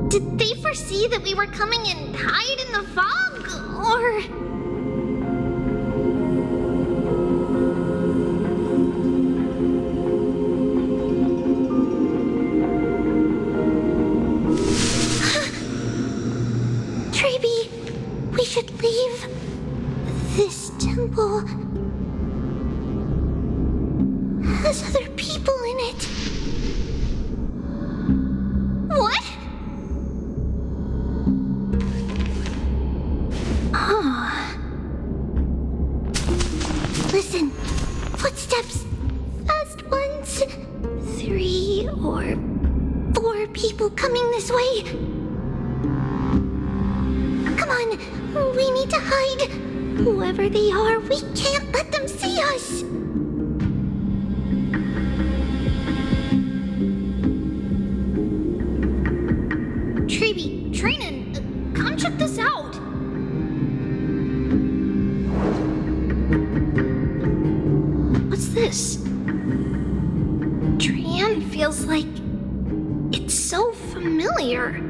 Did they foresee that we were coming and hide in the fog, or... Treeby, we should leave this temple. Has other people in it. What? Oh. Listen. Footsteps. Fast ones. 3 or 4 people coming this way. Come on. We need to hide. Whoever they are, we can't let them see us. Come check this out! What's this? Trian feels like... it's so familiar.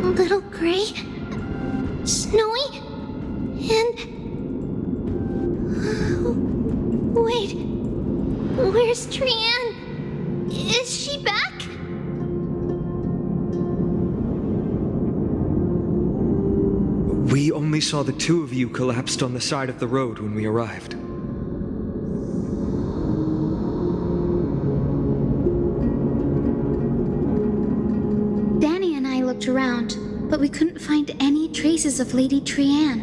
Little gray, snowy, and... wait, where's Trian? Is she back? We only saw the 2 of you collapsed on the side of the road when we arrived. Danny and I looked around, but we couldn't find any traces of Lady Trian.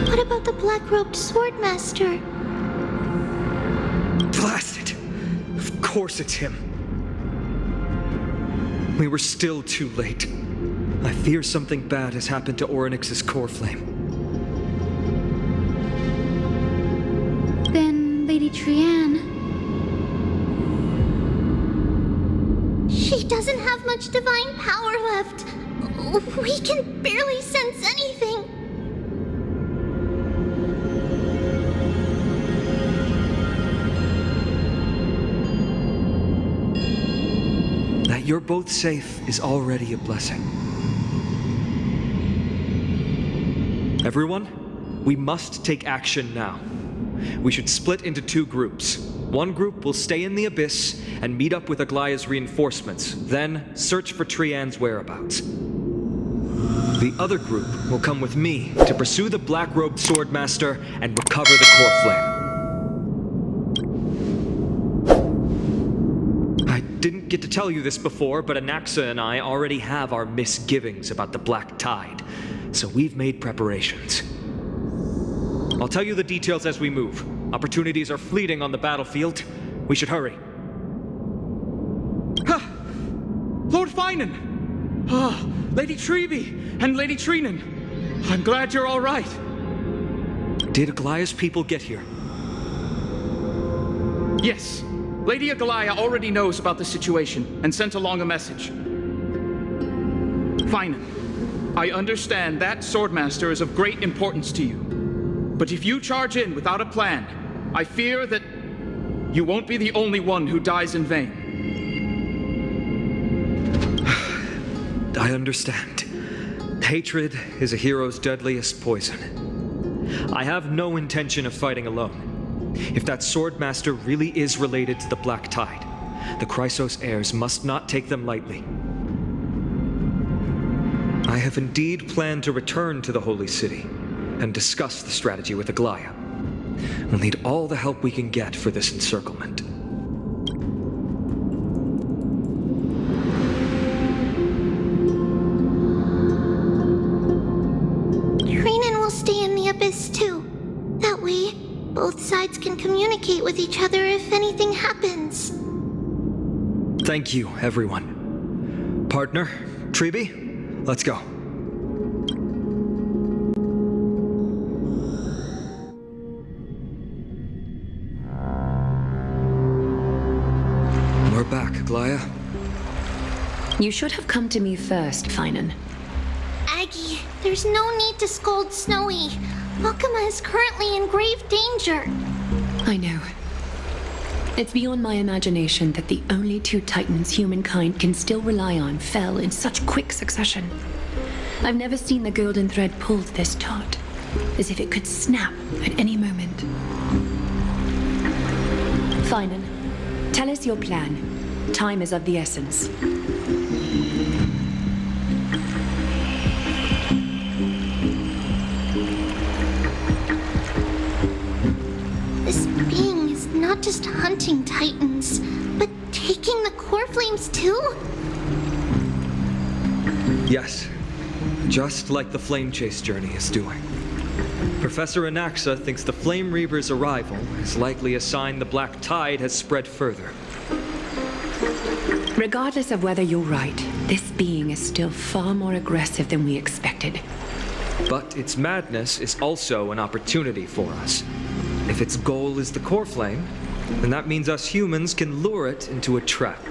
What about the black-robed swordmaster? Blast it! Of course it's him. We were still too late. I fear something bad has happened to Orynyx's core flame. Then, Lady Trianne... She doesn't have much divine power left. We can barely sense anything. That you're both safe is already a blessing. Everyone, we must take action now. We should split into 2 groups. One group will stay in the Abyss and meet up with Aglaya's reinforcements, then search for Trianne's whereabouts. The other group will come with me to pursue the black-robed swordmaster and recover the core flame. I didn't get to tell you this before, but Anaxa and I already have our misgivings about the Black Tide, so we've made preparations. I'll tell you the details as we move. Opportunities are fleeting on the battlefield. We should hurry. Lord Finan! Lady Treby and Lady Trinan. I'm glad you're all right. Did Aglaya's people get here? Yes. Lady Aglaya already knows about the situation and sent along a message. Finan, I understand that Swordmaster is of great importance to you. But if you charge in without a plan, I fear that you won't be the only one who dies in vain. I understand. Hatred is a hero's deadliest poison. I have no intention of fighting alone. If that Swordmaster really is related to the Black Tide, the Chrysos heirs must not take them lightly. I have indeed planned to return to the Holy City and discuss the strategy with Aglaya. We'll need all the help we can get for this encirclement. Trinan will stay in the Abyss too. That way, both sides can communicate with each other if anything happens. Thank you, everyone. Partner, Treby, let's go. We're back, Aglaya. You should have come to me first, Finan. Aggie, there's no need to scold Snowy. Wakama is currently in grave danger. I know. It's beyond my imagination that the only 2 titans humankind can still rely on fell in such quick succession. I've never seen the golden thread pulled this taut, as if it could snap at any moment. Finan, tell us your plan. Time is of the essence. This being is not just hunting titans, but taking the core flames too? Yes, just like the Flame Chase journey is doing. Professor Anaxa thinks the Flame Reaver's arrival is likely a sign the Black Tide has spread further. Regardless of whether you're right, this being is still far more aggressive than we expected. But its madness is also an opportunity for us. If its goal is the core flame, then that means us humans can lure it into a trap.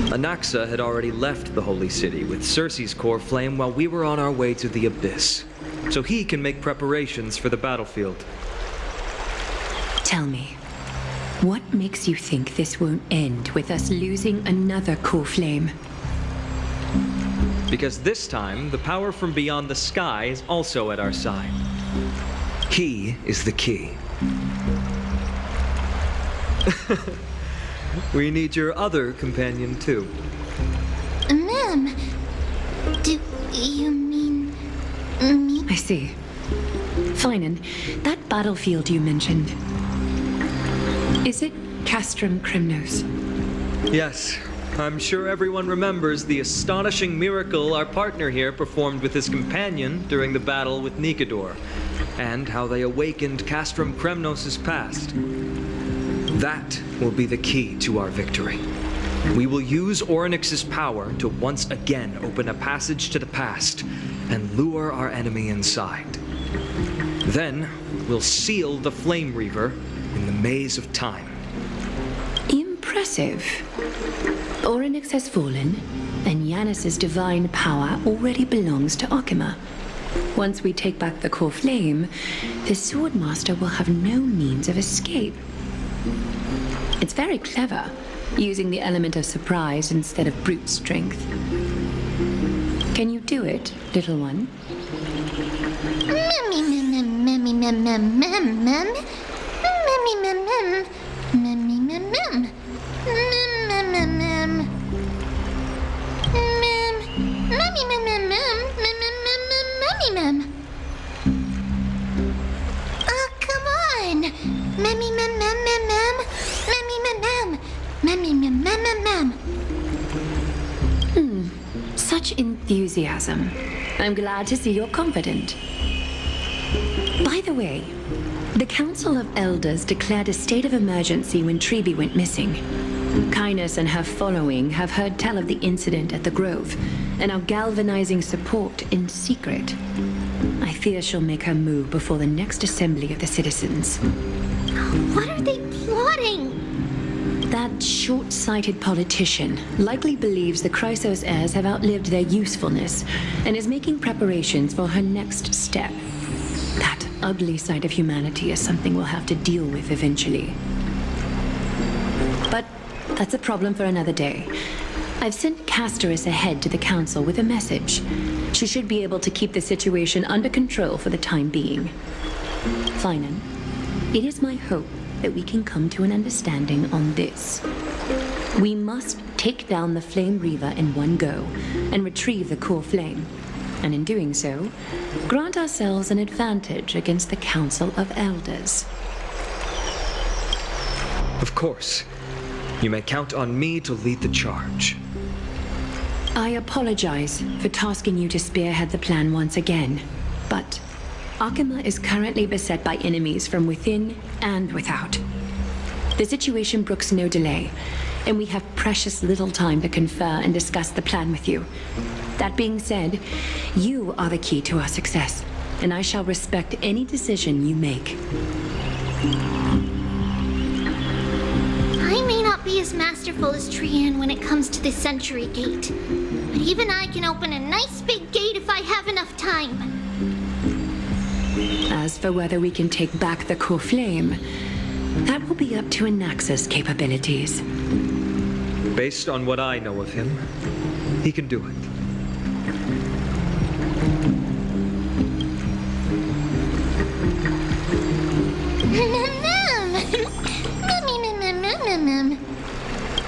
Anaxa had already left the Holy City with Circe's core flame while we were on our way to the Abyss, so he can make preparations for the battlefield. Tell me, what makes you think this won't end with us losing another core flame? Because this time, the power from beyond the sky is also at our side. He is the key. We need your other companion, too. Ma'am, do you mean me? I see. Finan, that battlefield you mentioned, is it Castrum Crimnos? Yes. I'm sure everyone remembers the astonishing miracle our partner here performed with his companion during the battle with Nikador, and how they awakened Castrum Kremnos' past. That will be the key to our victory. We will use Orynyx's power to once again open a passage to the past and lure our enemy inside. Then, we'll seal the Flame Reaver in the maze of time. Impressive. Orynyx has fallen, and Yanis's divine power already belongs to Akima. Once we take back the core flame, the Swordmaster will have no means of escape. It's very clever, using the element of surprise instead of brute strength. Can you do it, little one? Oh, come on! Memmy mem mem mem mem, memmy mem mem, memmy mem mem mem mem. Such enthusiasm. I'm glad to see you're confident. By the way, the Council of Elders declared a state of emergency when Treeby went missing. Kynus and her following have heard tell of the incident at the Grove and are galvanizing support in secret. I fear she'll make her move before the next assembly of the citizens. What are they plotting? That short-sighted politician likely believes the Chrysos heirs have outlived their usefulness and is making preparations for her next step. That ugly side of humanity is something we'll have to deal with eventually. But that's a problem for another day. I've sent Castorus ahead to the council with a message. She should be able to keep the situation under control for the time being. Finan, it is my hope that we can come to an understanding on this. We must take down the Flame Reaver in one go and retrieve the core flame. And in doing so, grant ourselves an advantage against the Council of Elders. Of course. You may count on me to lead the charge. I apologize for tasking you to spearhead the plan once again, but Akima is currently beset by enemies from within and without. The situation brooks no delay, and we have precious little time to confer and discuss the plan with you. That being said, you are the key to our success, and I shall respect any decision you make. I may not be as masterful as Trian when it comes to the Century Gate, but even I can open a nice big gate if I have enough time. As for whether we can take back the core flame, that will be up to Anaxa's capabilities. Based on what I know of him, he can do it.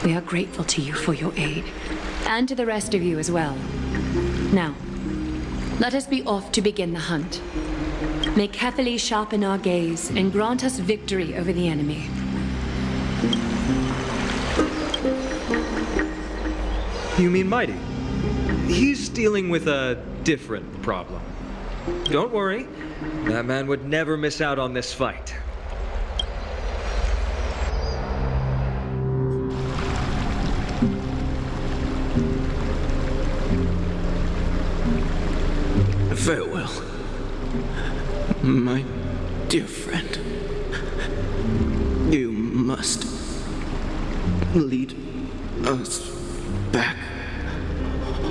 We are grateful to you for your aid, and to the rest of you as well. Now, let us be off to begin the hunt. May Cathali sharpen our gaze and grant us victory over the enemy. You mean Mighty? He's dealing with a different problem. Don't worry, that man would never miss out on this fight. Farewell, my dear friend. You must lead us back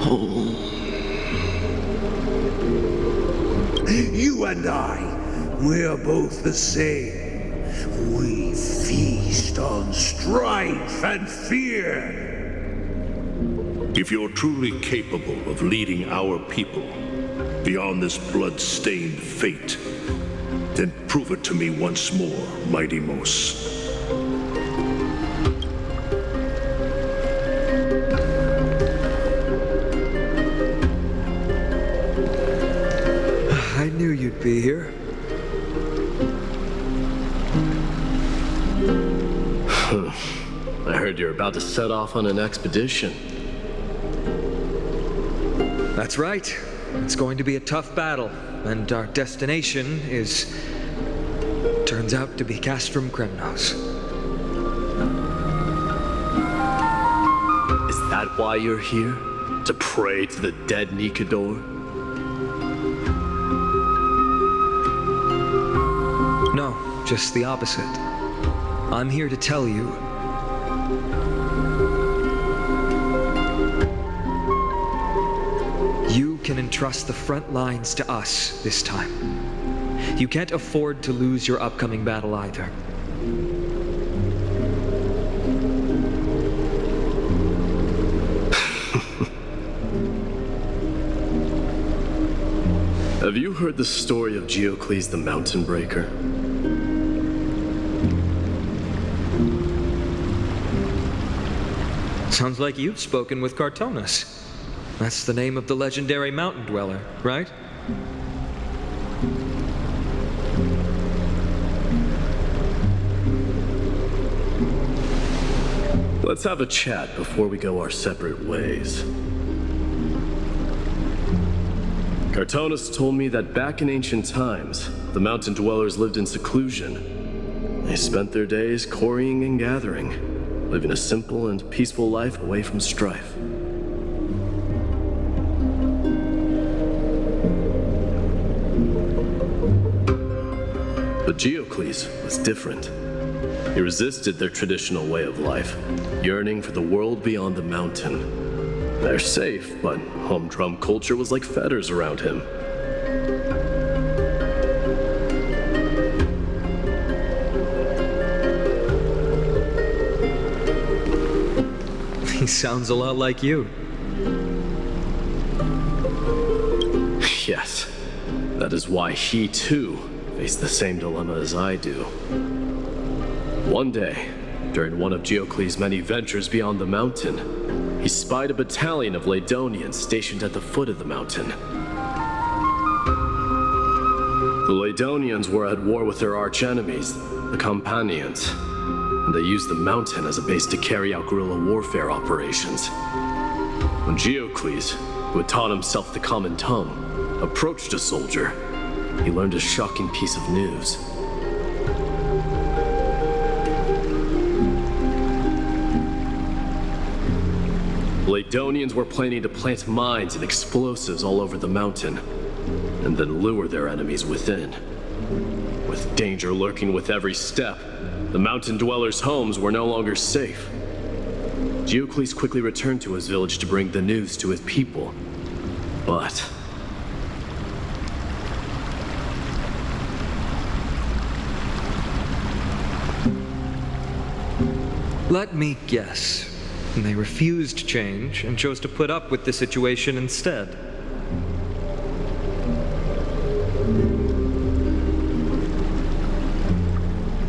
home. You and I, we're both the same. We feast on strife and fear. If you're truly capable of leading our people beyond this blood-stained fate, then prove it to me once more, Mighty Mos. I knew you'd be here. I heard you're about to set off on an expedition. That's right. It's going to be a tough battle, and our destination turns out to be Castrum Kremnos. that why you're here? To pray to the dead Nikador? No, just the opposite. I'm here to tell you. You can entrust the front lines to us this time. You can't afford to lose your upcoming battle either. Have you heard the story of Geocles the Mountain Breaker? Sounds like you've spoken with Cartonus. That's the name of the legendary mountain dweller, right? Let's have a chat before we go our separate ways. Cartonus told me that back in ancient times, the mountain dwellers lived in seclusion. They spent their days quarrying and gathering, living a simple and peaceful life away from strife. But Geocles was different. He resisted their traditional way of life, yearning for the world beyond the mountain. They're safe, but humdrum culture was like fetters around him. He sounds a lot like you. Yes, that is why he too faced the same dilemma as I do. One day, during one of Geocles' many ventures beyond the mountain, he spied a battalion of Ladonians stationed at the foot of the mountain. The Ladonians were at war with their arch-enemies, the Companions, and they used the mountain as a base to carry out guerrilla warfare operations. When Geocles, who had taught himself the common tongue, approached a soldier, he learned a shocking piece of news. Ladonians were planning to plant mines and explosives all over the mountain, and then lure their enemies within. With danger lurking with every step, the mountain dwellers' homes were no longer safe. Geocles quickly returned to his village to bring the news to his people, but... Let me guess. They refused change and chose to put up with the situation instead.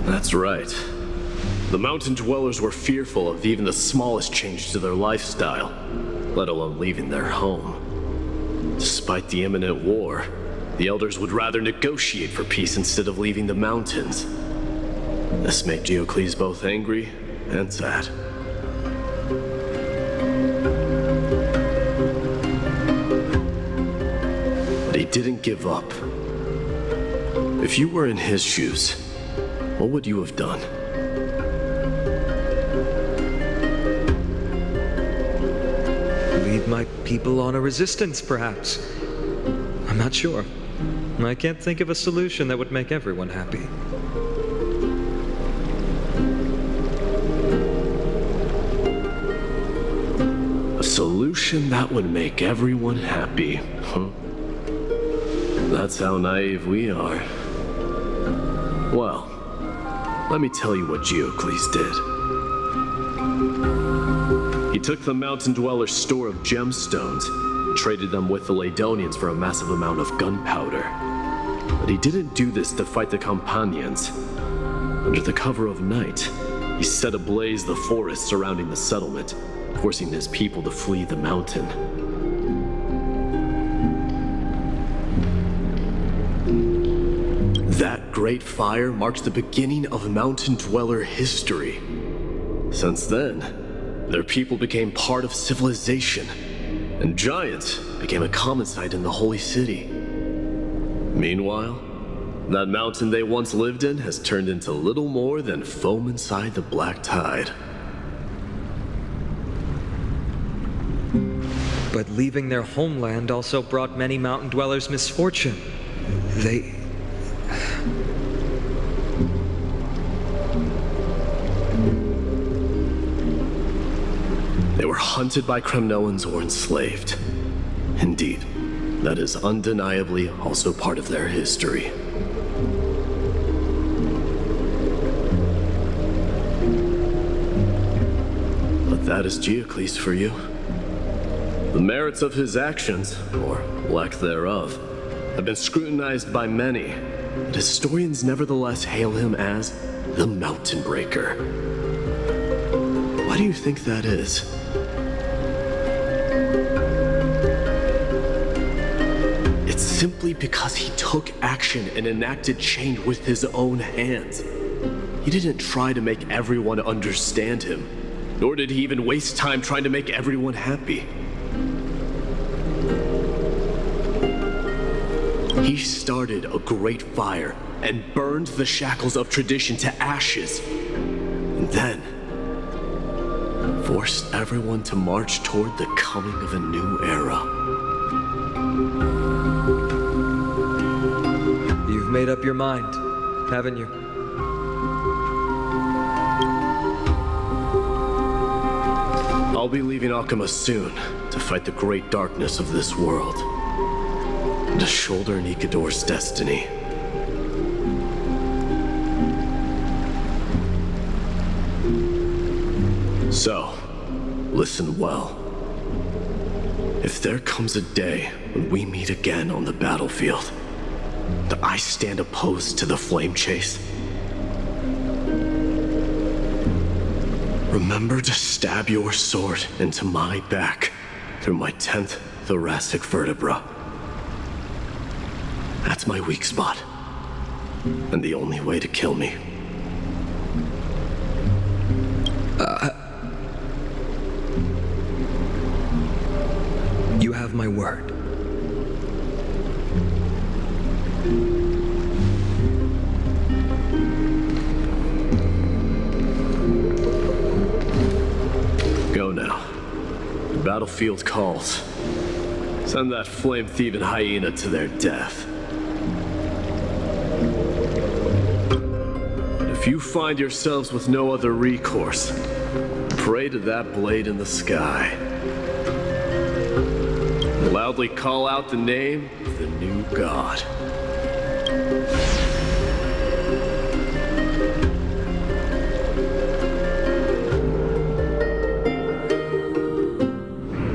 That's right. The mountain dwellers were fearful of even the smallest change to their lifestyle, let alone leaving their home. Despite the imminent war, the elders would rather negotiate for peace instead of leaving the mountains. This made Geocles both angry and sad. But he didn't give up. If you were in his shoes, what would you have done? Lead my people on a resistance, perhaps. I'm not sure. I can't think of a solution that would make everyone happy. A solution that would make everyone happy, huh? That's how naive we are. Well, let me tell you what Geocles did. He took the mountain dweller's store of gemstones and traded them with the Ladonians for a massive amount of gunpowder. But he didn't do this to fight the Companions. Under the cover of night, he set ablaze the forest surrounding the settlement, forcing his people to flee the mountain. That great fire marks the beginning of mountain dweller history. Since then, their people became part of civilization, and giants became a common sight in the holy city. Meanwhile, that mountain they once lived in has turned into little more than foam inside the black tide. But leaving their homeland also brought many mountain dwellers misfortune. They were hunted by Kremnoans or enslaved. Indeed, that is undeniably also part of their history. But that is Geocles for you. The merits of his actions, or lack thereof, have been scrutinized by many, but historians nevertheless hail him as the Mountain Breaker. Why do you think that is? It's simply because he took action and enacted change with his own hands. He didn't try to make everyone understand him, nor did he even waste time trying to make everyone happy. He started a great fire and burned the shackles of tradition to ashes, and then forced everyone to march toward the coming of a new era. You've made up your mind, haven't you? I'll be leaving Akama soon to fight the great darkness of this world, and to shoulder Nikador's destiny. So, listen well. If there comes a day when we meet again on the battlefield, that I stand opposed to the flame chase, remember to stab your sword into my back through my 10th thoracic vertebra. That's my weak spot, and the only way to kill me. You have my word. Go now. The battlefield calls. Send that flame-thieving hyena to their death. And if you find yourselves with no other recourse, pray to that blade in the sky. Loudly call out the name of the new god.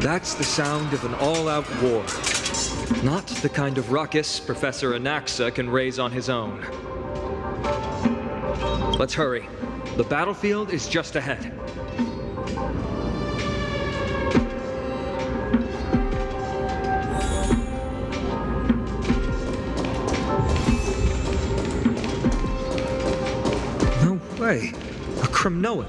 That's the sound of an all-out war. Not the kind of ruckus Professor Anaxa can raise on his own. Let's hurry. The battlefield is just ahead. No way. A Kremnoan?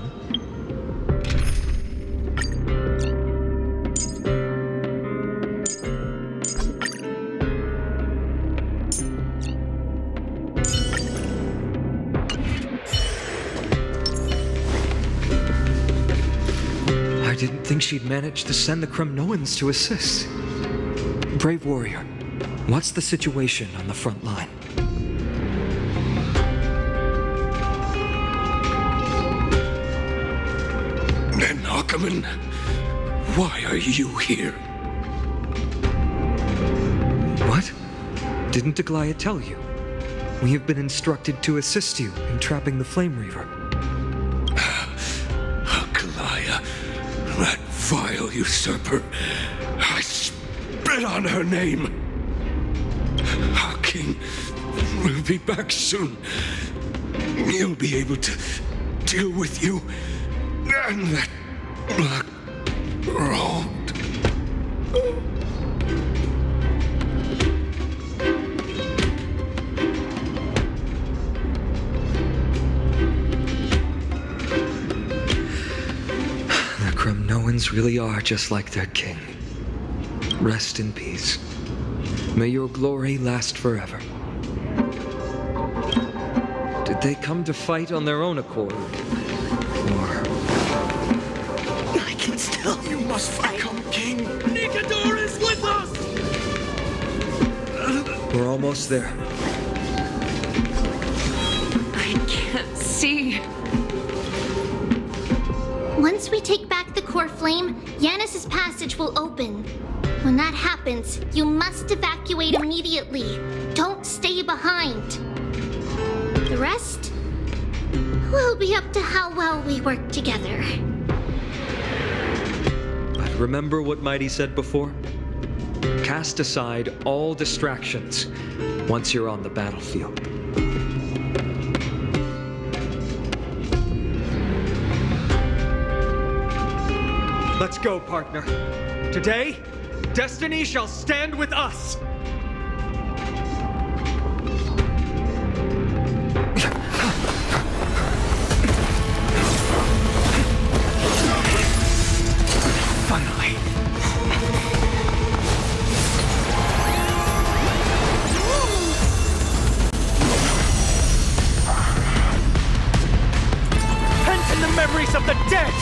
I didn't think she'd manage to send the Kremnoans to assist. Brave warrior, what's the situation on the front line? Ackerman, why are you here? What? Didn't Aglaia tell you? We have been instructed to assist you in trapping the Flame Reaver. Aglaia, that vile usurper. I spit on her name. Our king will be back soon. He'll be able to deal with you and that black road. The Kremnoans really are just like their king. Rest in peace. May your glory last forever. Did they come to fight on their own accord? Or... I can kill. You must become king. Nikador is with us! We're almost there. I can't see. Once we take back the core flame, Yanis's passage will open. When that happens, you must evacuate immediately. Don't stay behind. The rest will be up to how well we work together. But remember what Mighty said before? Cast aside all distractions once you're on the battlefield. Let's go, partner. Today, destiny shall stand with us. Finally. Pent in the memories of the dead!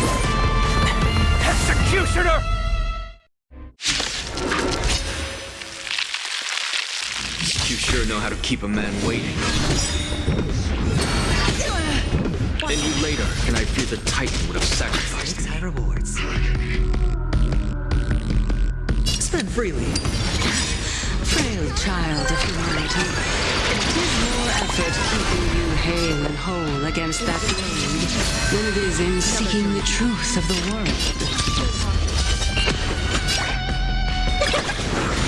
Executioner! You sure know how to keep a man waiting. And you later, and I fear the Titan would have sacrificed me. High rewards. Spend freely. Frail child, if you might. It is more effort keeping you hale and whole against that blade than it is in seeking the truth of the world.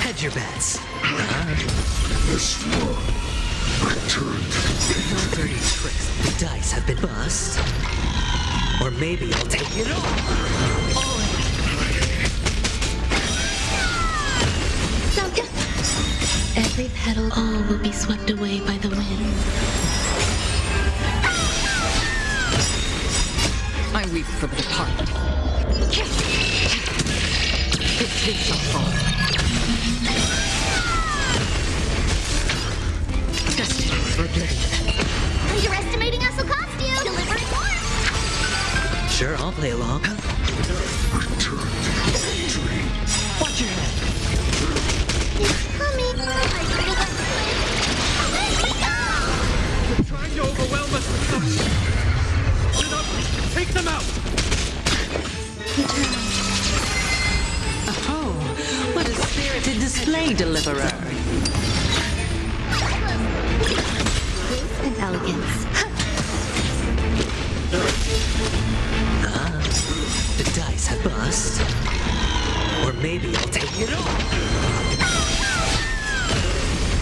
Hedge your bets. This one returned. No dirty tricks. The dice have been bust. Or maybe I'll take it all. Every petal, all will be swept away by the wind. I weep for the departed. It too shall fall. Destined for oblivion. Underestimating us will cost you. Deliver it once. Sure, I'll play along. Watch your head. They're trying to overwhelm us with something. Get up! Take them out! Oh, what a spirited display, Deliverer. Grace and elegance. The dice have bust. Or maybe I'll take it all.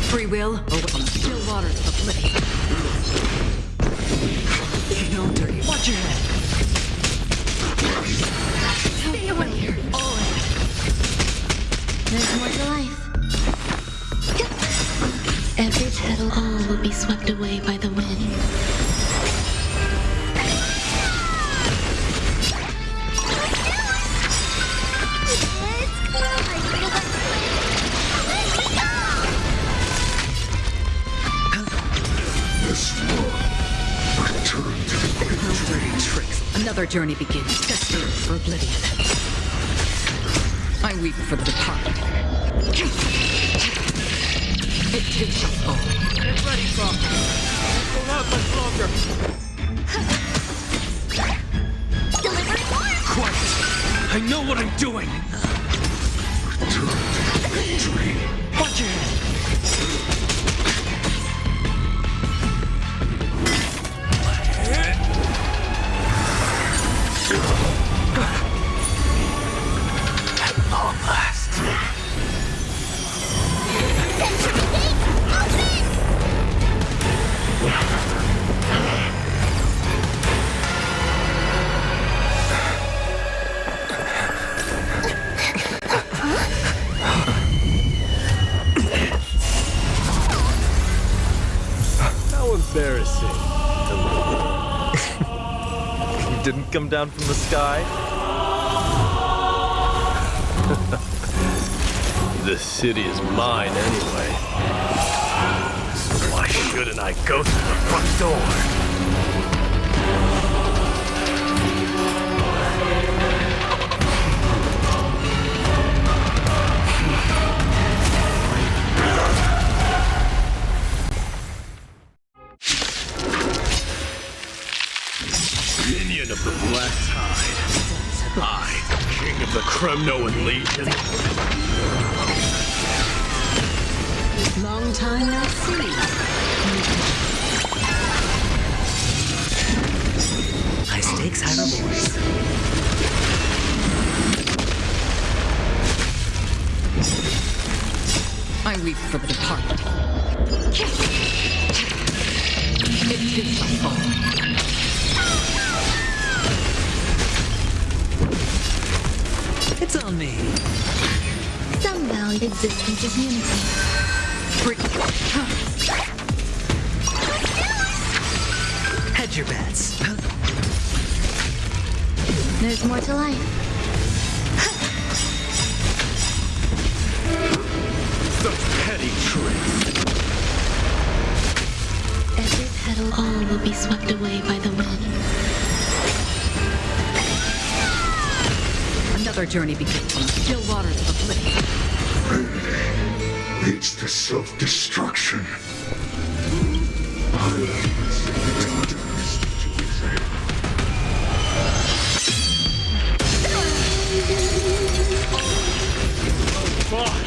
Free will, or still waters of oblivion. No dirty. Watch your head. Stay away here. All in. There's more to life. Every petal, all will be swept away by the wind. Another journey begins. Destined for oblivion. I weep for the departed. It too shall fall. Get ready, Bob. It will not much longer. Deliver it once. Quiet! I know what I'm doing! Watch your head. At long last. How embarrassing. You didn't come down from the sky? The city is mine anyway. So why shouldn't I go through the front door? of the Kremnoan Legion. Long time no see. High stakes, high rewards. I weep for the departed. It too shall fall. It's on me. Some value existence is unity. Hedge your bets. There's more to life. Such petty tricks. Every petal, all will be swept away by the wind. Another journey begins on the still waters of oblivion. Leads to self-destruction. Fine.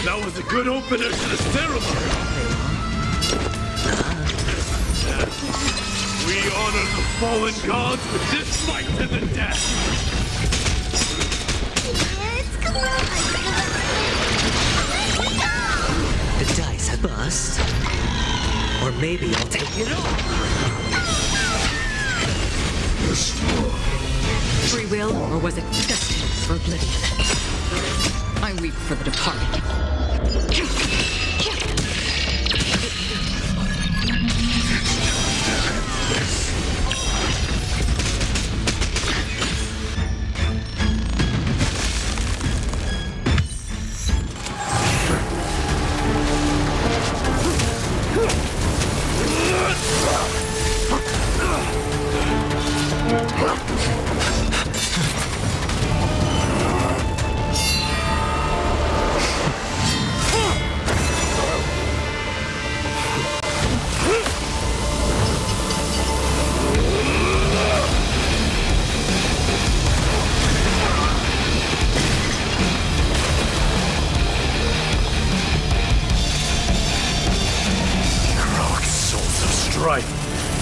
That was a good opener to the ceremony. We honor the fallen gods with this fight to the death. The dice have bust. Or maybe I'll take it all. Free will, or was it destined for oblivion? I weep for the departed.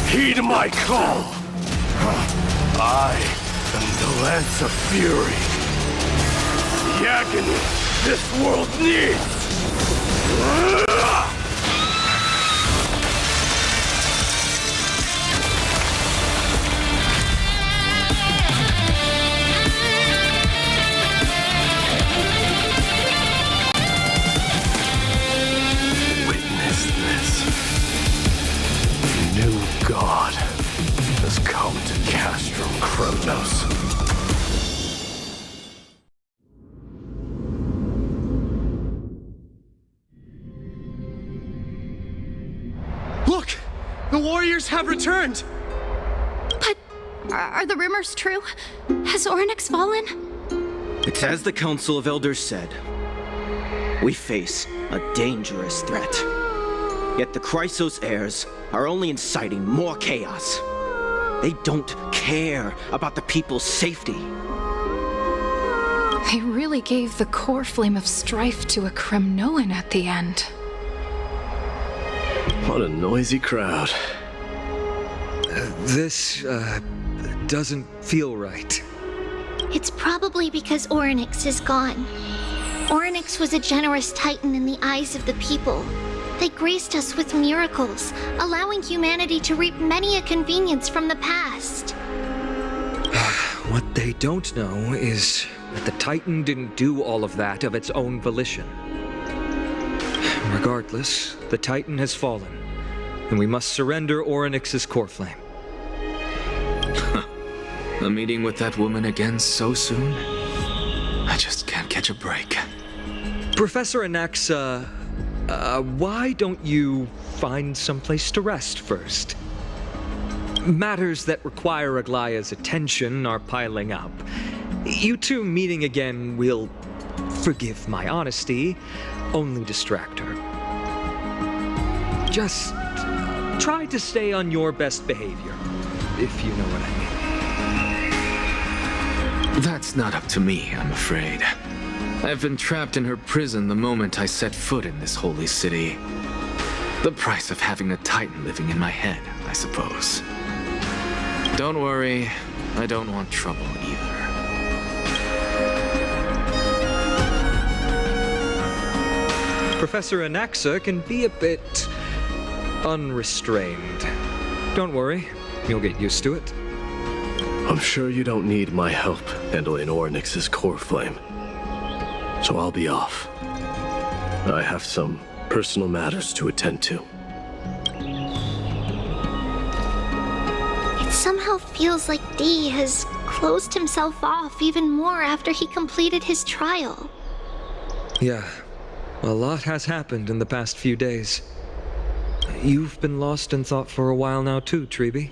Heed my call. I am the Lance of Fury. The agony this world needs. Witness this. New God has come to Castrum Kronos. Look! The warriors have returned! But are the rumors true? Has Orynyx fallen? It's as the Council of Elders said. We face a dangerous threat. Yet the Chrysos heirs are only inciting more chaos. They don't care about the people's safety. They really gave the core flame of strife to a Kremnoan at the end. What a noisy crowd. This doesn't feel right. It's probably because Orynyx is gone. Orynyx was a generous titan in the eyes of the people. They graced us with miracles, allowing humanity to reap many a convenience from the past. What they don't know is that the Titan didn't do all of that of its own volition. Regardless, the Titan has fallen, and we must surrender Orynyx's core flame. A meeting with that woman again so soon? I just can't catch a break. Professor Anaxa, why don't you find someplace to rest first? Matters that require Aglaya's attention are piling up. You two meeting again will, forgive my honesty, only distract her. Just try to stay on your best behavior, if you know what I mean. That's not up to me, I'm afraid. I've been trapped in her prison the moment I set foot in this holy city. The price of having a Titan living in my head, I suppose. Don't worry, I don't want trouble either. Professor Anaxa can be a bit unrestrained. Don't worry, you'll get used to it. I'm sure you don't need my help handling Ornyx's core flame. So I'll be off. I have some personal matters to attend to. It somehow feels like D has closed himself off even more after he completed his trial. Yeah, a lot has happened in the past few days. You've been lost in thought for a while now too, Treeby.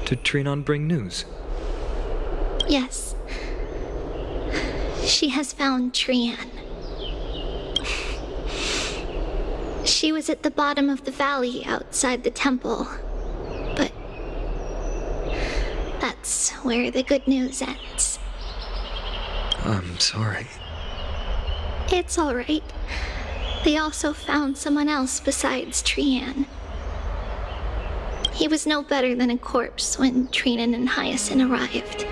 Did Trinon bring news? Yes. She has found Trian. She was at the bottom of the valley outside the temple. But that's where the good news ends. I'm sorry. It's all right. They also found someone else besides Trian. He was no better than a corpse when Trinan and Hyacinth arrived.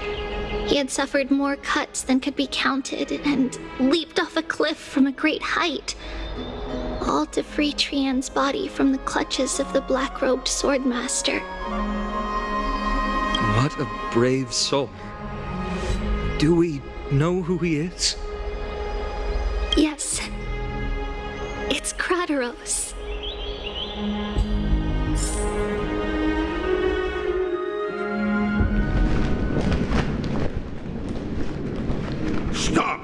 He had suffered more cuts than could be counted and leaped off a cliff from a great height, all to free Trian's body from the clutches of the black-robed swordmaster. What a brave soul. Do we know who he is? Yes. It's Krateros. Stop!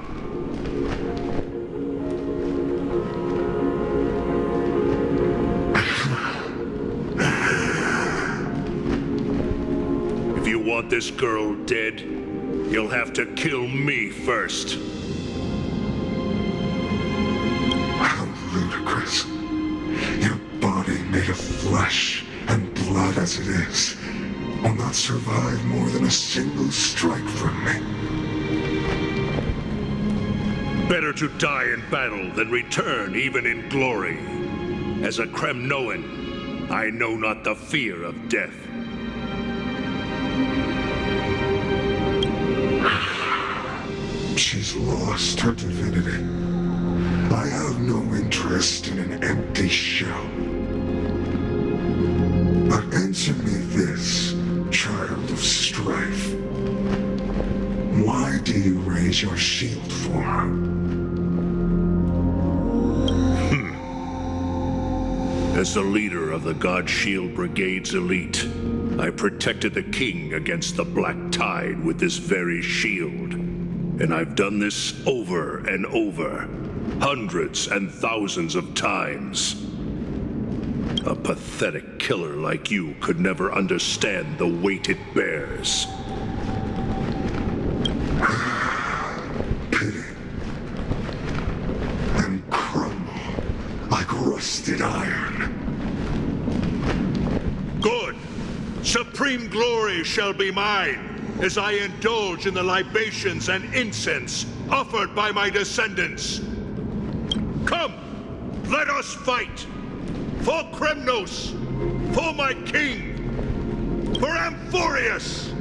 If you want this girl dead, you'll have to kill me first. How ludicrous. Your body made of flesh and blood as it is will not survive more than a single strike from me. Better to die in battle than return even in glory. As a Kremnoan, I know not the fear of death. She's lost her divinity. I have no interest in an empty shell. But answer me this, child of strife. Why do you raise your shield for her? As the leader of the God Shield Brigade's elite, I protected the king against the Black Tide with this very shield. And I've done this over and over, hundreds and thousands of times. A pathetic killer like you could never understand the weight it bears. Pity. And crumble like rusted iron. Good! Supreme glory shall be mine, as I indulge in the libations and incense offered by my descendants. Come, let us fight! For Kremnos! For my king! For Amphoreus!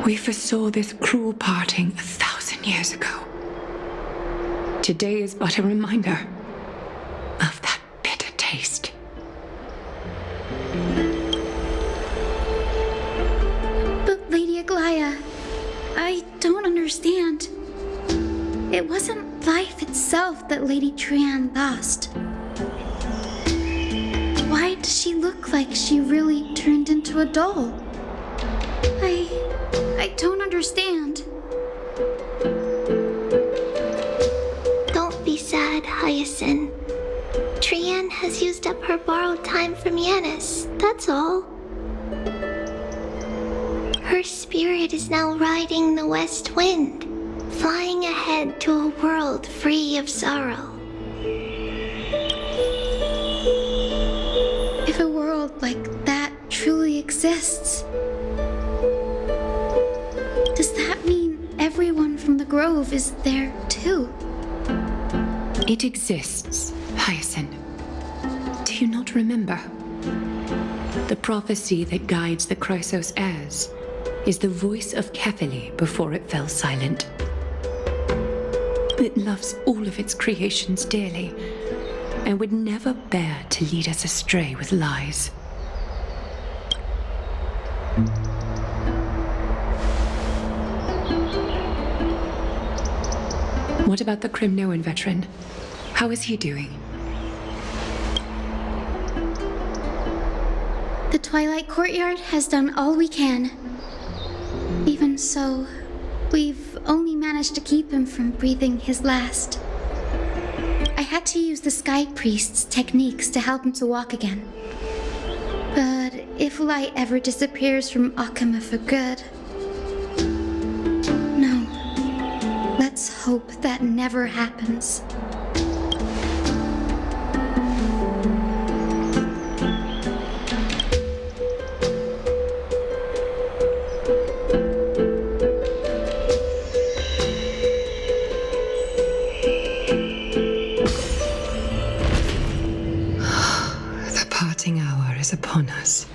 We foresaw this cruel parting 1,000 years ago. Today is but a reminder of that bitter taste. But Lady Aglaya, I don't understand. It wasn't life itself that Lady Trian lost. Why does she look like she really turned into a doll? I don't understand. Don't be sad, Hyacinth. Trian has used up her borrowed time from Yanis, that's all. Her spirit is now riding the west wind, flying ahead to a world free of sorrow. If a world like that truly exists, does that mean everyone from the Grove is there too? It exists, Hyacinth. Do you not remember? The prophecy that guides the Chrysos heirs is the voice of Kefili before it fell silent. It loves all of its creations dearly and would never bear to lead us astray with lies. What about the Crimnoan veteran? How is he doing? The Twilight Courtyard has done all we can. Even so, we've only managed to keep him from breathing his last. I had to use the Sky Priest's techniques to help him to walk again. But if light ever disappears from Akama for good... No. Let's hope that never happens. Upon us.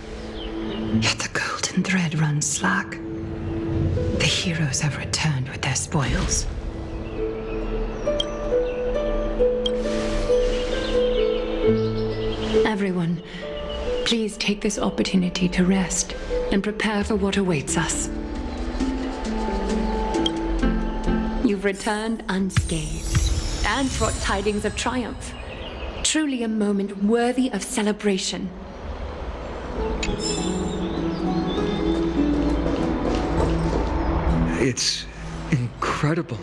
Yet the golden thread runs slack. The heroes have returned with their spoils. Everyone, please take this opportunity to rest and prepare for what awaits us. You've returned unscathed and brought tidings of triumph. Truly a moment worthy of celebration. It's incredible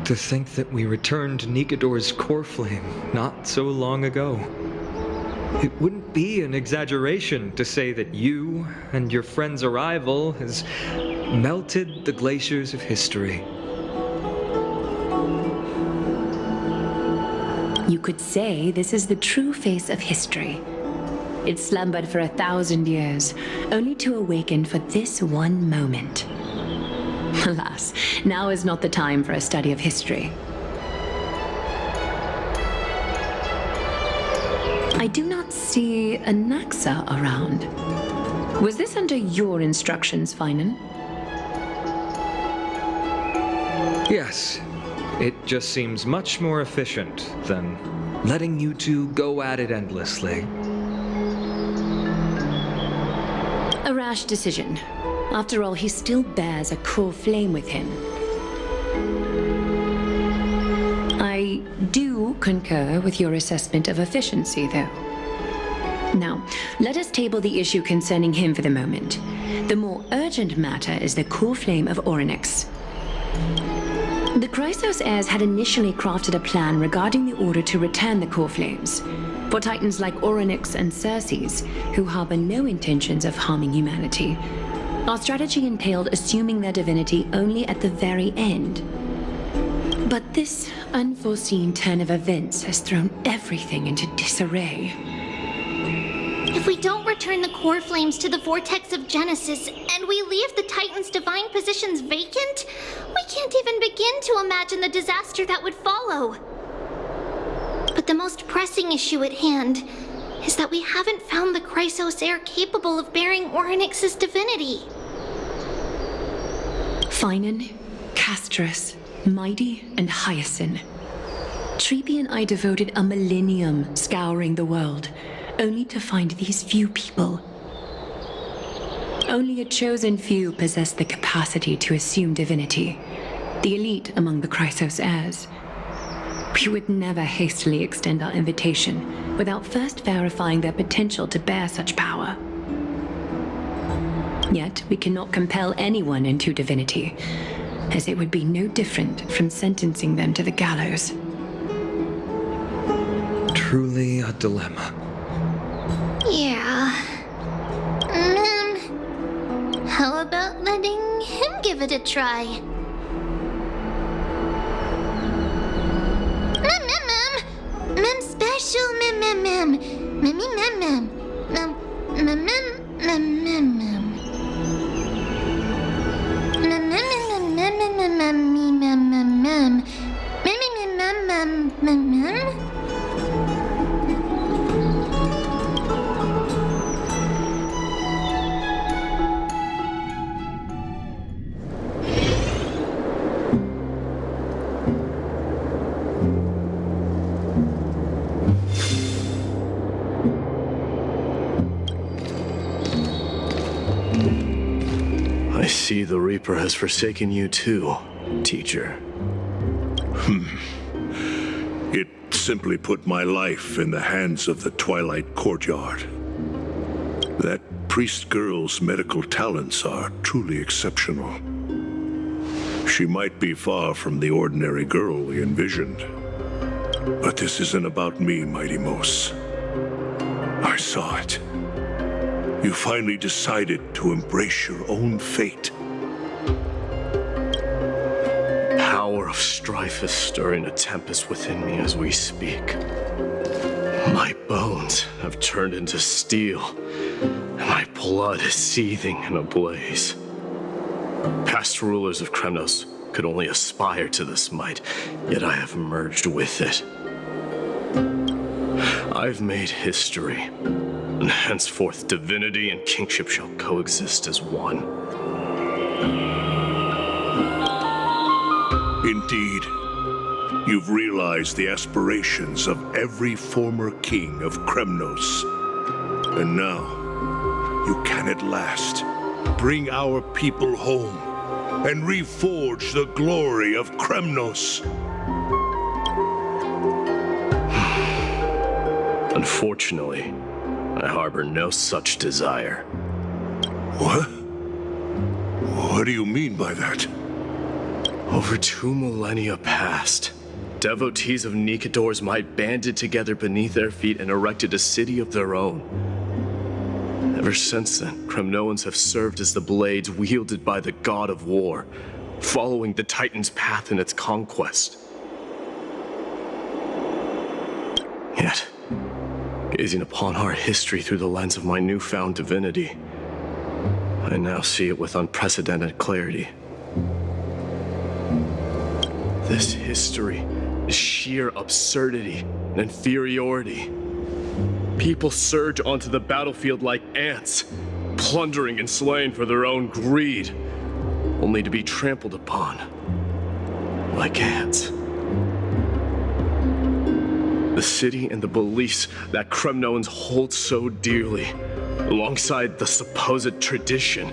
to think that we returned Nikador's core flame not so long ago. It wouldn't be an exaggeration to say that you and your friend's arrival has melted the glaciers of history. You could say this is the true face of history. It slumbered for 1,000 years, only to awaken for this one moment. Alas, now is not the time for a study of history. I do not see a Naxa around. Was this under your instructions, Finan? Yes. It just seems much more efficient than letting you two go at it endlessly. A rash decision. After all, he still bears a core flame with him. I do concur with your assessment of efficiency, though. Now, let us table the issue concerning him for the moment. The more urgent matter is the core flame of Orynyx. The Chrysos heirs had initially crafted a plan regarding the order to return the core flames. For titans like Orynyx and Circes, who harbor no intentions of harming humanity, our strategy entailed assuming their divinity only at the very end. But this unforeseen turn of events has thrown everything into disarray. If we don't return the core flames to the vortex of Genesis, and we leave the Titan's divine positions vacant, we can't even begin to imagine the disaster that would follow. But the most pressing issue at hand is that we haven't found the Chrysos heir capable of bearing Orynyx's divinity. Finan, Castrus, Mighty, and Hyacinth. Treepy and I devoted a millennium scouring the world, only to find these few people. Only a chosen few possess the capacity to assume divinity, the elite among the Chrysos heirs. We would never hastily extend our invitation without first verifying their potential to bear such power. Yet we cannot compel anyone into divinity, as it would be no different from sentencing them to the gallows. Truly a dilemma. Yeah. How about about letting him give it a try? Mem special, mem. Memmy mem. I see the Reaper has forsaken you too, teacher. It simply put my life in the hands of the Twilight Courtyard. That priest girl's medical talents are truly exceptional. She might be far from the ordinary girl we envisioned. But this isn't about me, Mighty Mos. I saw it. You finally decided to embrace your own fate. Power of strife is stirring a tempest within me as we speak. My bones have turned into steel, and my blood is seething in a blaze. Past rulers of Kremnos could only aspire to this might, yet I have merged with it. I've made history, and henceforth divinity and kingship shall coexist as one. Indeed, you've realized the aspirations of every former king of Kremnos. And now, you can at last bring our people home and reforge the glory of Kremnos. Unfortunately, I harbor no such desire. What? What do you mean by that? Over 2 millennia past, devotees of Nikador's might banded together beneath their feet and erected a city of their own. Ever since then, Kremnoans have served as the blades wielded by the god of war, following the Titan's path in its conquest. Yet, gazing upon our history through the lens of my newfound divinity, I now see it with unprecedented clarity. This history is sheer absurdity and inferiority. People surge onto the battlefield like ants, plundering and slaying for their own greed, only to be trampled upon like ants. The city and the beliefs that Kremnoans hold so dearly, alongside the supposed tradition,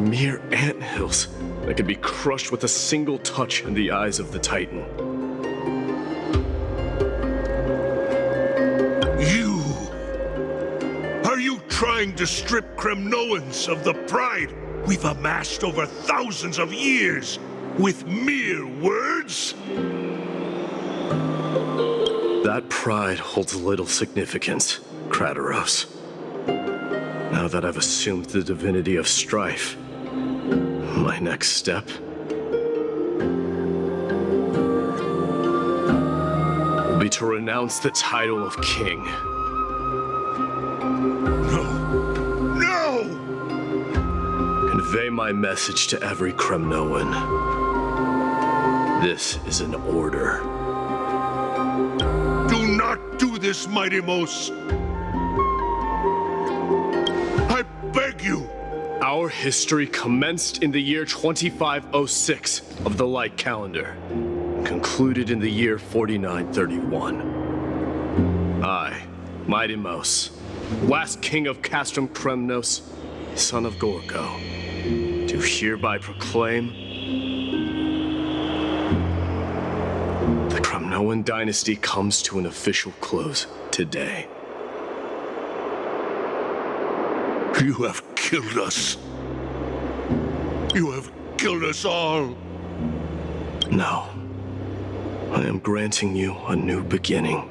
mere anthills that could be crushed with a single touch in the eyes of the Titan. You! Are you trying to strip Kremnoans of the pride we've amassed over thousands of years with mere words? That pride holds little significance, Krateros. Now that I've assumed the divinity of strife, my next step will be to renounce the title of king. No! Convey my message to every Kremnoan. This is an order. Do not do this, Mighty Mos. I beg you. Our history commenced in the year 2506 of the Light Calendar, concluded in the year 4931. I, Mighty Mos, last king of Castrum Kremnos, son of Gorgo, do hereby proclaim the Kremnoan dynasty comes to an official close today. You have killed us. You have killed us all. No. I am granting you a new beginning.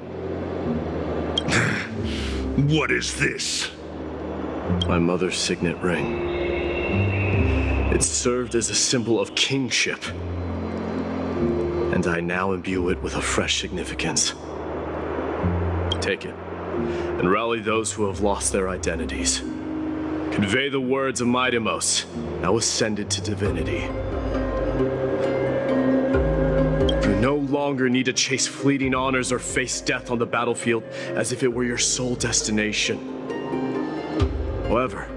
What is this? My mother's signet ring. It served as a symbol of kingship, and I now imbue it with a fresh significance. Take it, and rally those who have lost their identities. Convey the words of Midimos, now ascended to divinity. You no longer need to chase fleeting honors or face death on the battlefield as if it were your sole destination. However,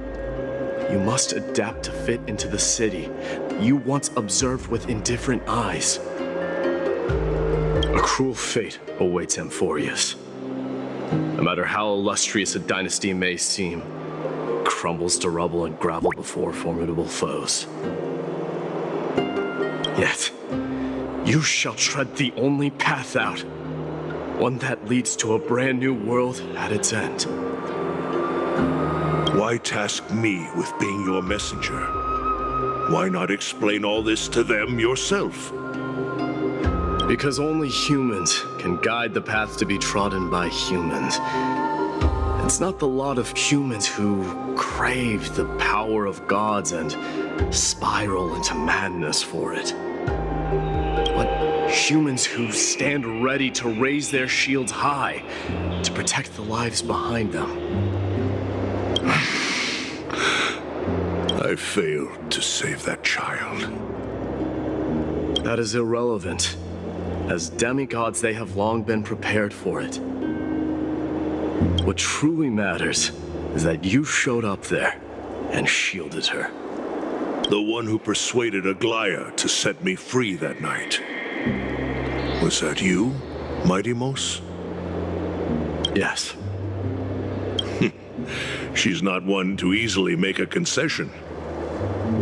you must adapt to fit into the city you once observed with indifferent eyes. A cruel fate awaits Amphoreus. No matter how illustrious a dynasty may seem, it crumbles to rubble and gravel before formidable foes. Yet, you shall tread the only path out, one that leads to a brand new world at its end. Why task me with being your messenger? Why not explain all this to them yourself? Because only humans can guide the path to be trodden by humans. It's not the lot of humans who crave the power of gods and spiral into madness for it, but humans who stand ready to raise their shields high to protect the lives behind them. I failed to save that child. That is irrelevant. As demigods, they have long been prepared for it. What truly matters is that you showed up there and shielded her. The one who persuaded Aglaya to set me free that night. Was that you, Midimos? Yes. She's not one to easily make a concession.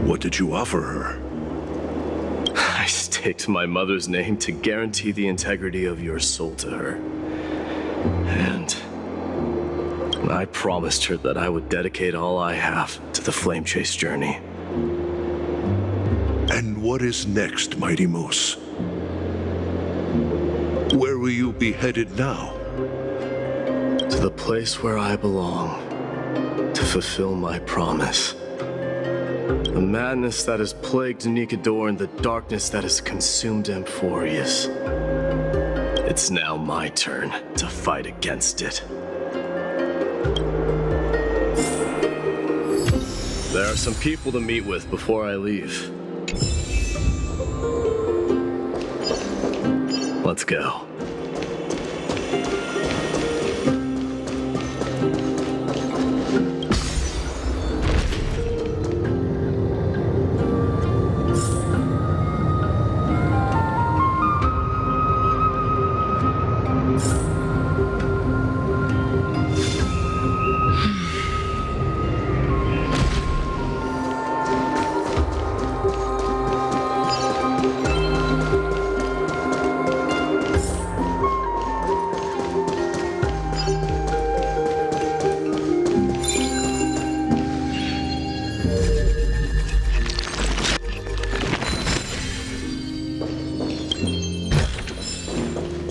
What did you offer her? I staked my mother's name to guarantee the integrity of your soul to her. And I promised her that I would dedicate all I have to the Flame Chase journey. And what is next, Midimos? Where will you be headed now? To the place where I belong, to fulfill my promise. The madness that has plagued Nikador and the darkness that has consumed Amphoreus. It's now my turn to fight against it. There are some people to meet with before I leave. Let's go.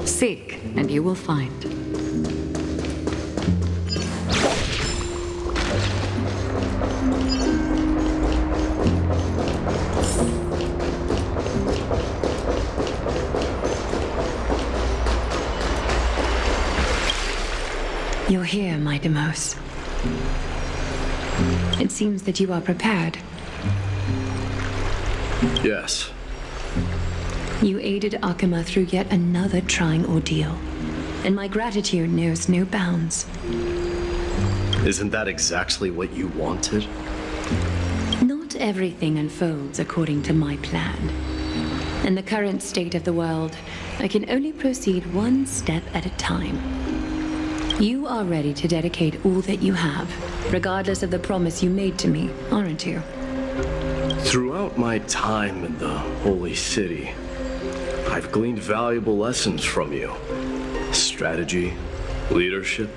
Seek, and you will find. You're here, Midimos. It seems that you are prepared. Yes. You aided Akama through yet another trying ordeal, and my gratitude knows no bounds. Isn't that exactly what you wanted? Not everything unfolds according to my plan. In the current state of the world, I can only proceed one step at a time. You are ready to dedicate all that you have, regardless of the promise you made to me, aren't you? Throughout my time in the Holy City, I've gleaned valuable lessons from you. Strategy, leadership,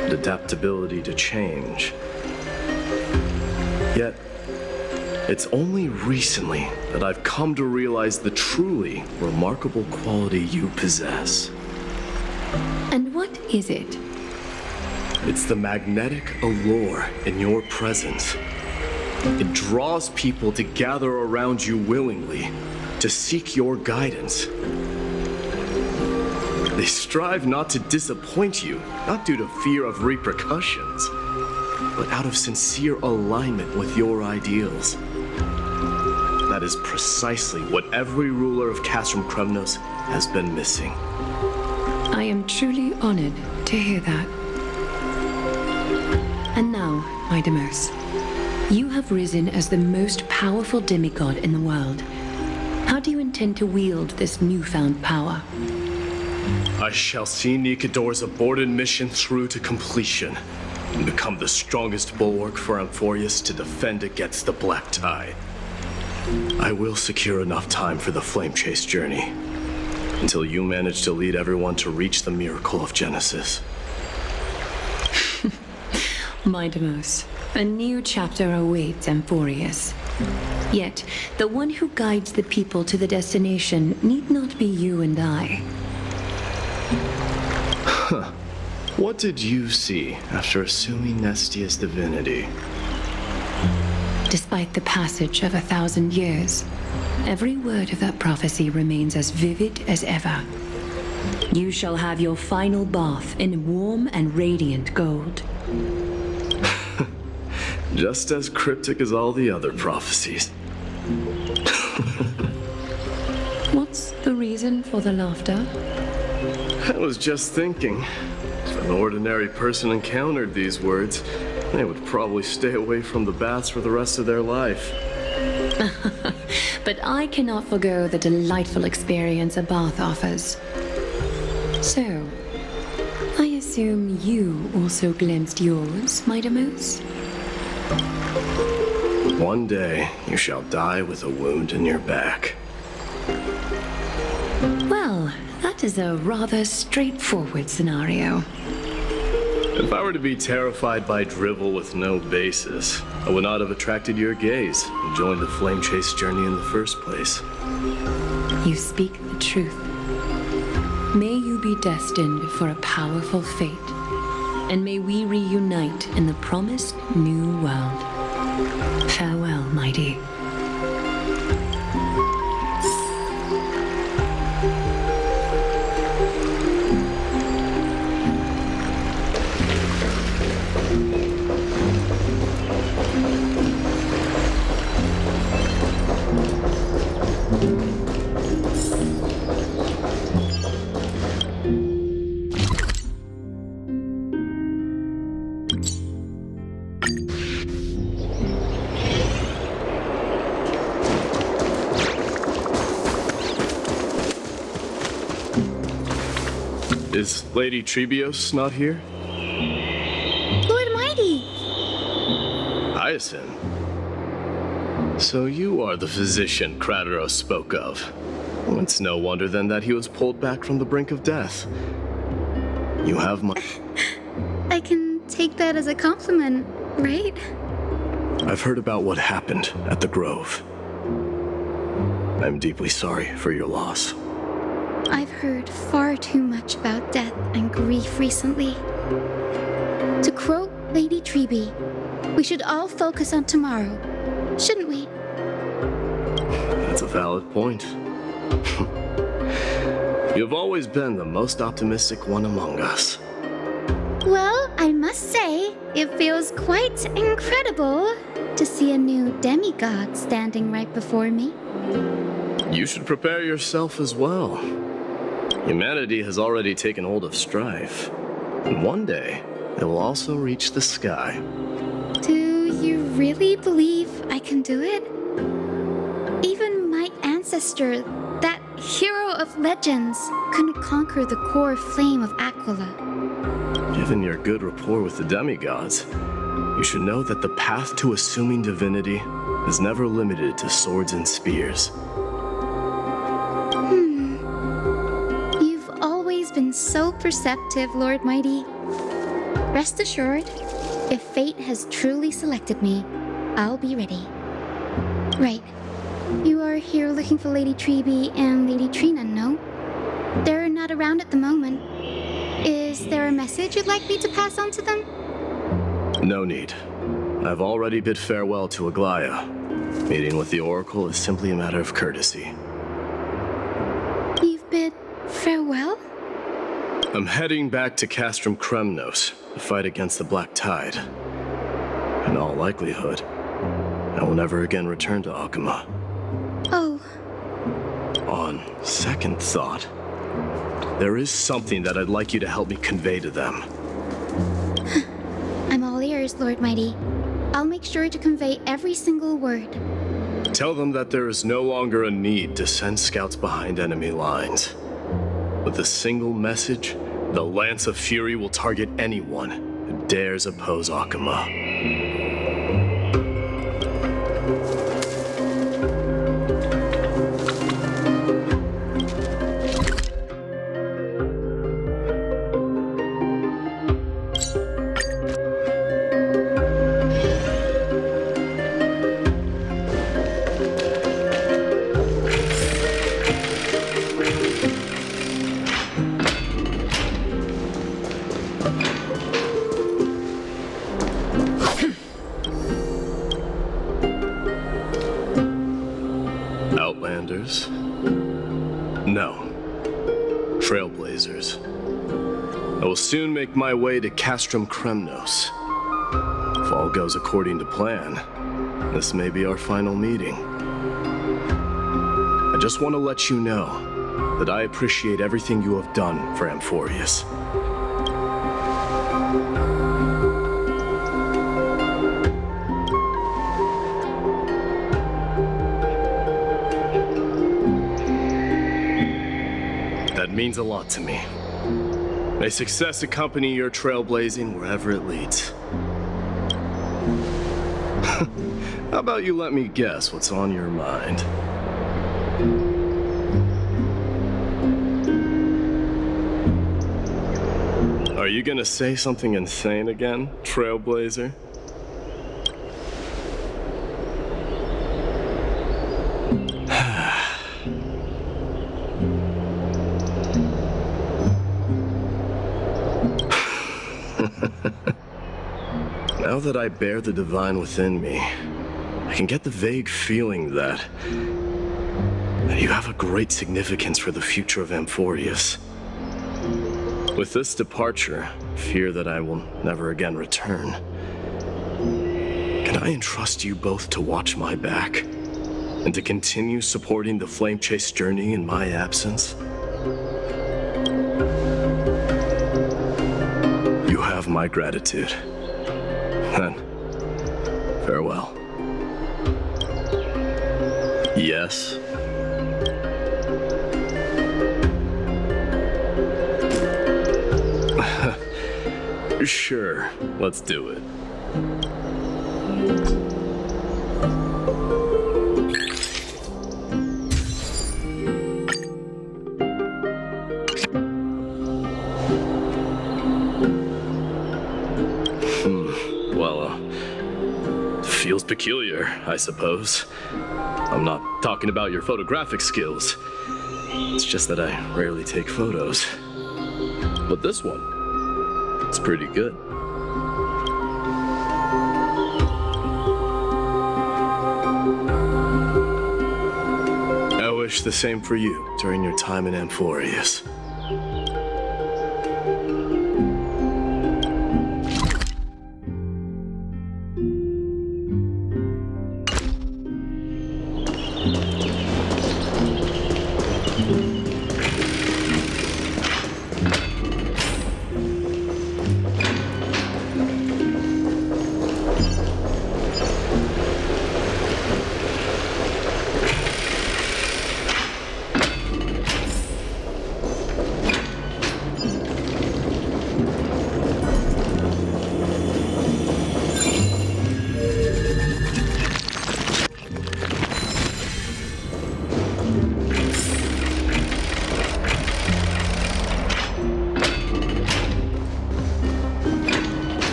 and adaptability to change. Yet, it's only recently that I've come to realize the truly remarkable quality you possess. And what is it? It's the magnetic allure in your presence. It draws people to gather around you willingly, to seek your guidance. They strive not to disappoint you, not due to fear of repercussions, but out of sincere alignment with your ideals. That is precisely what every ruler of Castrum Kremnos has been missing. I am truly honored to hear that. And now, my Deimos, you have risen as the most powerful demigod in the world. How do you intend to wield this newfound power? I shall see Nikador's aborted mission through to completion and become the strongest bulwark for Amphoreus to defend against the Black Tide. I will secure enough time for the Flame Chase journey until you manage to lead everyone to reach the miracle of Genesis. My Deimos, a new chapter awaits Amphoreus. Yet, the one who guides the people to the destination need not be you and I. Huh. What did you see after assuming Nestia's divinity? Despite the passage of 1,000 years, every word of that prophecy remains as vivid as ever. You shall have your final bath in warm and radiant gold. Just as cryptic as all the other prophecies. What's the reason for the laughter? I was just thinking, if an ordinary person encountered these words, they would probably stay away from the baths for the rest of their life. But I cannot forgo the delightful experience a bath offers. So, I assume you also glimpsed yours, my Deimos? One day, you shall die with a wound in your back. Well, that is a rather straightforward scenario. If I were to be terrified by drivel with no basis, I would not have attracted your gaze and joined the Flame Chase journey in the first place. You speak the truth. May you be destined for a powerful fate, and may we reunite in the promised new world. Farewell, mighty. Is Lady Trebios not here? Lord Mighty! Hyacinth. So you are the physician Krateros spoke of. Well, it's no wonder then that he was pulled back from the brink of death. You have my... I can take that as a compliment, right? I've heard about what happened at the Grove. I'm deeply sorry for your loss. I've heard far too much about death and grief recently. To quote Lady Treeby, we should all focus on tomorrow, shouldn't we? That's a valid point. You've always been the most optimistic one among us. Well, I must say, it feels quite incredible to see a new demigod standing right before me. You should prepare yourself as well. Humanity has already taken hold of strife, and one day it will also reach the sky. Do you really believe I can do it? Even my ancestor, that hero of legends, couldn't conquer the core flame of Aquila. Given your good rapport with the demigods, you should know that the path to assuming divinity is never limited to swords and spears. You've always been so perceptive, Lord Mighty. Rest assured, if fate has truly selected me, I'll be ready. Right. You are here looking for Lady Treeby and Lady Trina, no? They're not around at the moment. Is there a message you'd like me to pass on to them? No need. I've already bid farewell to Aglaya. Meeting with the Oracle is simply a matter of courtesy. You've bid farewell? I'm heading back to Castrum Kremnos to fight against the Black Tide. In all likelihood, I will never again return to Akuma. Oh. On second thought, there is something that I'd like you to help me convey to them. I'm all ears, Lord Mighty. I'll make sure to convey every single word. Tell them that there is no longer a need to send scouts behind enemy lines. With a single message, the Lance of Fury will target anyone who dares oppose Akuma. Outlanders? No. Trailblazers. I will soon make my way to Castrum Kremnos. If all goes according to plan, this may be our final meeting. I just want to let you know that I appreciate everything you have done for Amphoreus. That means a lot to me. May success accompany your trailblazing wherever it leads. How about you let me guess what's on your mind? Are you gonna say something insane again, Trailblazer? Now that I bear the divine within me, I can get the vague feeling that you have a great significance for the future of Amphoreus. With this departure, fear that I will never again return. Can I entrust you both to watch my back and to continue supporting the Flame Chase journey in my absence? You have my gratitude. Then, farewell. Yes? Sure, let's do it. Feels peculiar, I suppose. I'm not talking about your photographic skills. It's just that I rarely take photos. But this one, it's pretty good. I wish the same for you during your time in Amphoreus.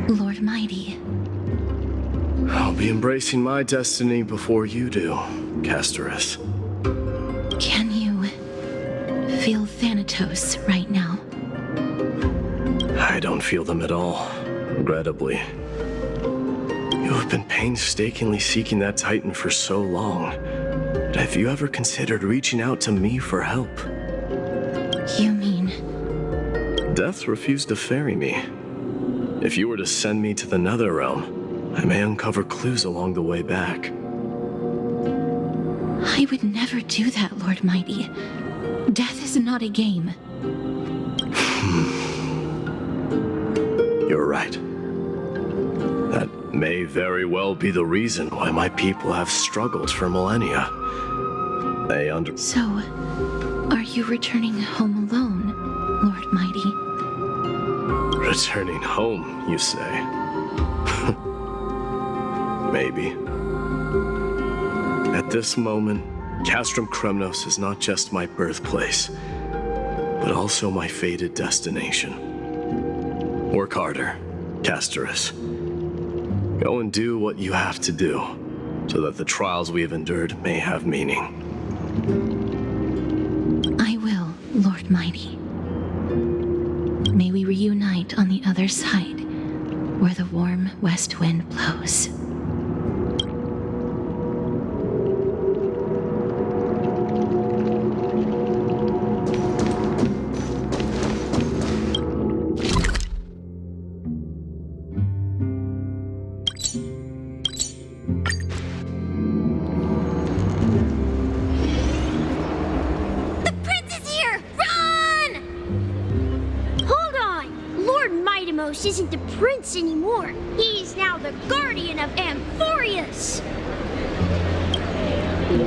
Lord Mighty. I'll be embracing my destiny before you do, Castorus. Can you feel Thanatos? comatose right now. I don't feel them at all, regrettably. You have been painstakingly seeking that Titan for so long. But have you ever considered reaching out to me for help? You mean... Death refused to ferry me. If you were to send me to the Netherrealm, I may uncover clues along the way back. I would never do that, Lord Mighty. Death is not a game. You're right. That may very well be the reason why my people have struggled for millennia. So, are you returning home alone, Lord Mighty? Returning home, you say? Maybe. At this moment, Castrum Kremnos is not just my birthplace, but also my fated destination. Work harder, Castorus. Go and do what you have to do, so that the trials we have endured may have meaning. I will, Lord Mighty. May we reunite on the other side, where the warm west wind blows. Isn't the prince anymore. He's now the guardian of Amphoreus.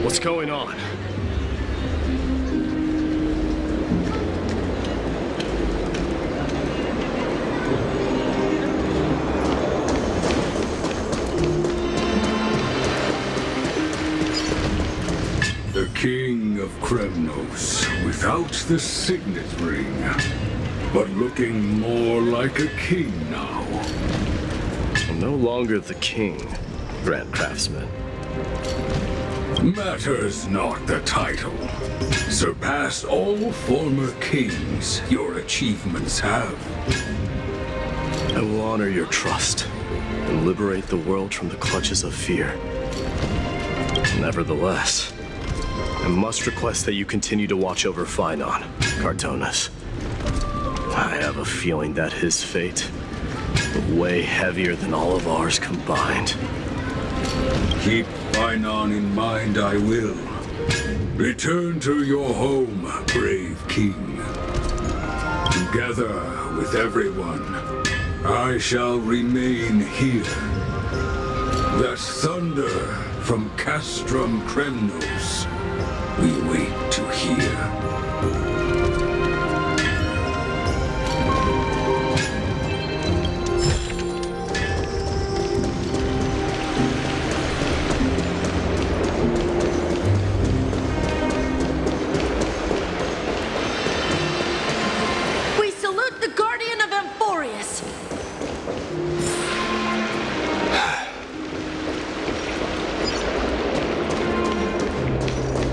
What's going on? The King of Kremnos, without the signet ring, but looking more like a king now. I'm no longer the king, Grand Craftsman. Matters not the title. Surpassed all former kings your achievements have. I will honor your trust and liberate the world from the clutches of fear. Nevertheless, I must request that you continue to watch over Phainon, Cartonis. I have a feeling that his fate is way heavier than all of ours combined. Keep Phainon in mind, I will. Return to your home, brave king. Together with everyone, I shall remain here. That thunder from Castrum Kremnos we wait to hear.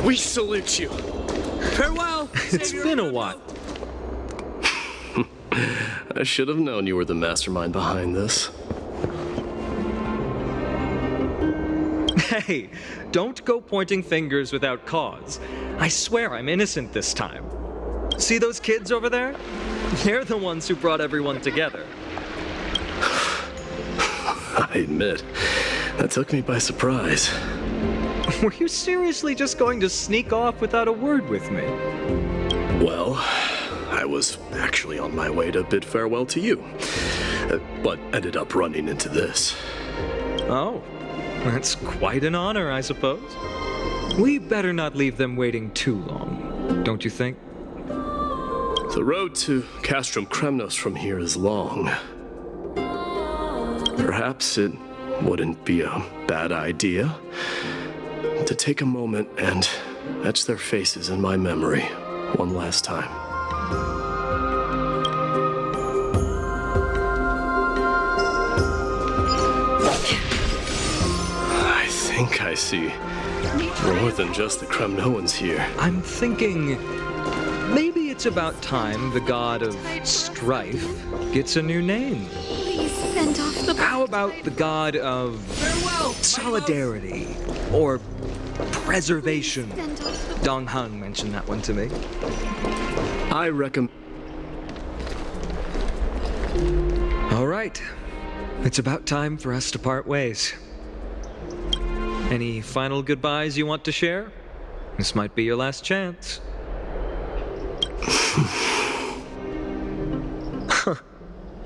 We salute you. Farewell. It's been a while. I should have known you were the mastermind behind this. Hey, don't go pointing fingers without cause. I swear I'm innocent this time. See those kids over there? They're the ones who brought everyone together. I admit, that took me by surprise. Were you seriously just going to sneak off without a word with me? Well, I was actually on my way to bid farewell to you, but ended up running into this. Oh, that's quite an honor, I suppose. We better not leave them waiting too long, don't you think? The road to Castrum Kremnos from here is long. Perhaps it wouldn't be a bad idea to take a moment and etch their faces in my memory one last time. I think I see more than just the Kremnoans here. I'm thinking maybe it's about time the god of strife gets a new name. Please send off the... How about the god of solidarity or preservation? Dong Hung mentioned that one to me. I recommend... All right. It's about time for us to part ways. Any final goodbyes you want to share? This might be your last chance.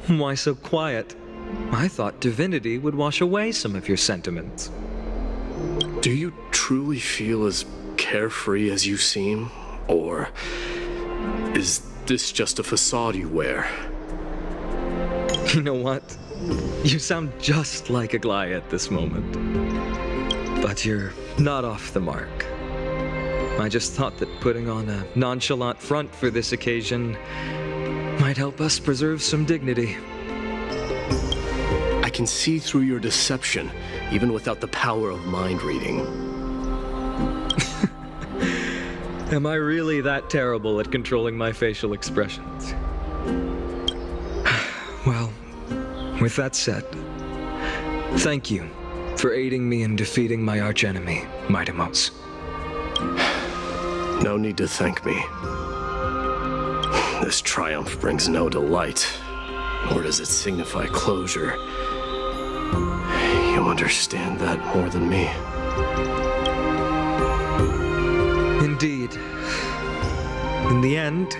Why so quiet? I thought divinity would wash away some of your sentiments. Do you truly feel as carefree as you seem? Or is this just a facade you wear? You know what? You sound just like Aglaia at this moment. But you're not off the mark. I just thought that putting on a nonchalant front for this occasion might help us preserve some dignity. I can see through your deception, even without the power of mind reading. Am I really that terrible at controlling my facial expressions? Well, with that said, thank you for aiding me in defeating my archenemy, Mightimos. No need to thank me. This triumph brings no delight, nor does it signify closure. You understand that more than me. Indeed. In the end,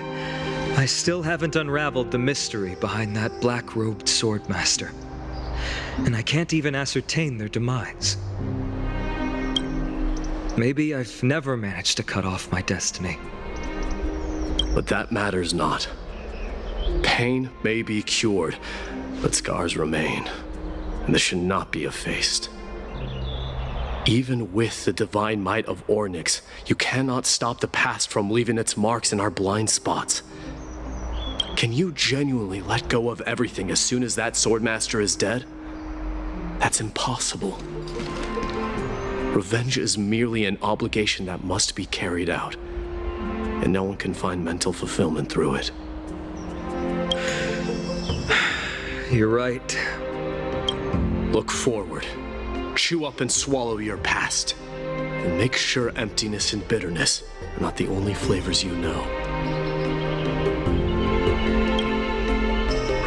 I still haven't unraveled the mystery behind that black-robed swordmaster. And I can't even ascertain their demise. Maybe I've never managed to cut off my destiny. But that matters not. Pain may be cured, but scars remain, and this should not be effaced. Even with the divine might of Ornyx, you cannot stop the past from leaving its marks in our blind spots. Can you genuinely let go of everything as soon as that swordmaster is dead? That's impossible. Revenge is merely an obligation that must be carried out, and no one can find mental fulfillment through it. You're right. Look forward. Chew up and swallow your past. And make sure emptiness and bitterness are not the only flavors you know.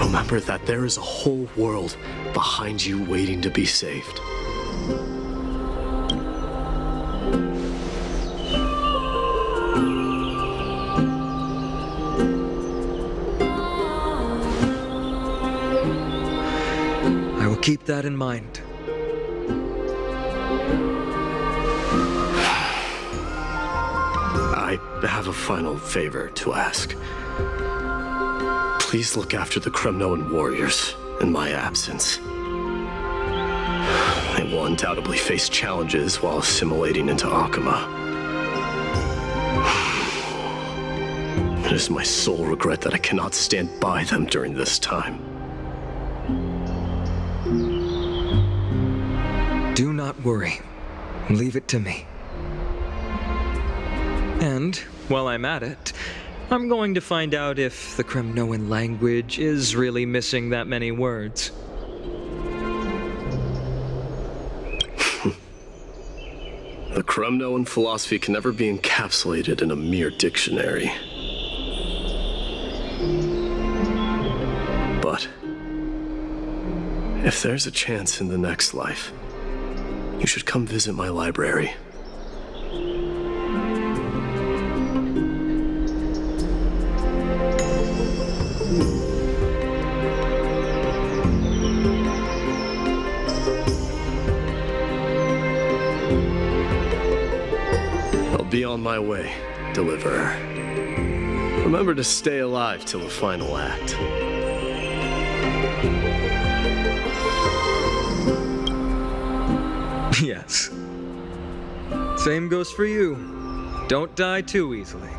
Remember that there is a whole world behind you waiting to be saved. I will keep that in mind. I have a final favor to ask. Please look after the Kremnoan warriors in my absence. They will undoubtedly face challenges while assimilating into Akama. It is my sole regret that I cannot stand by them during this time. Do not worry. Leave it to me. And, while I'm at it, I'm going to find out if the Kremnoan language is really missing that many words. The Kremnoan philosophy can never be encapsulated in a mere dictionary. But if there's a chance in the next life, you should come visit my library. I'll be on my way, Deliverer. Remember to stay alive till the final act. Yes. Same goes for you. Don't die too easily.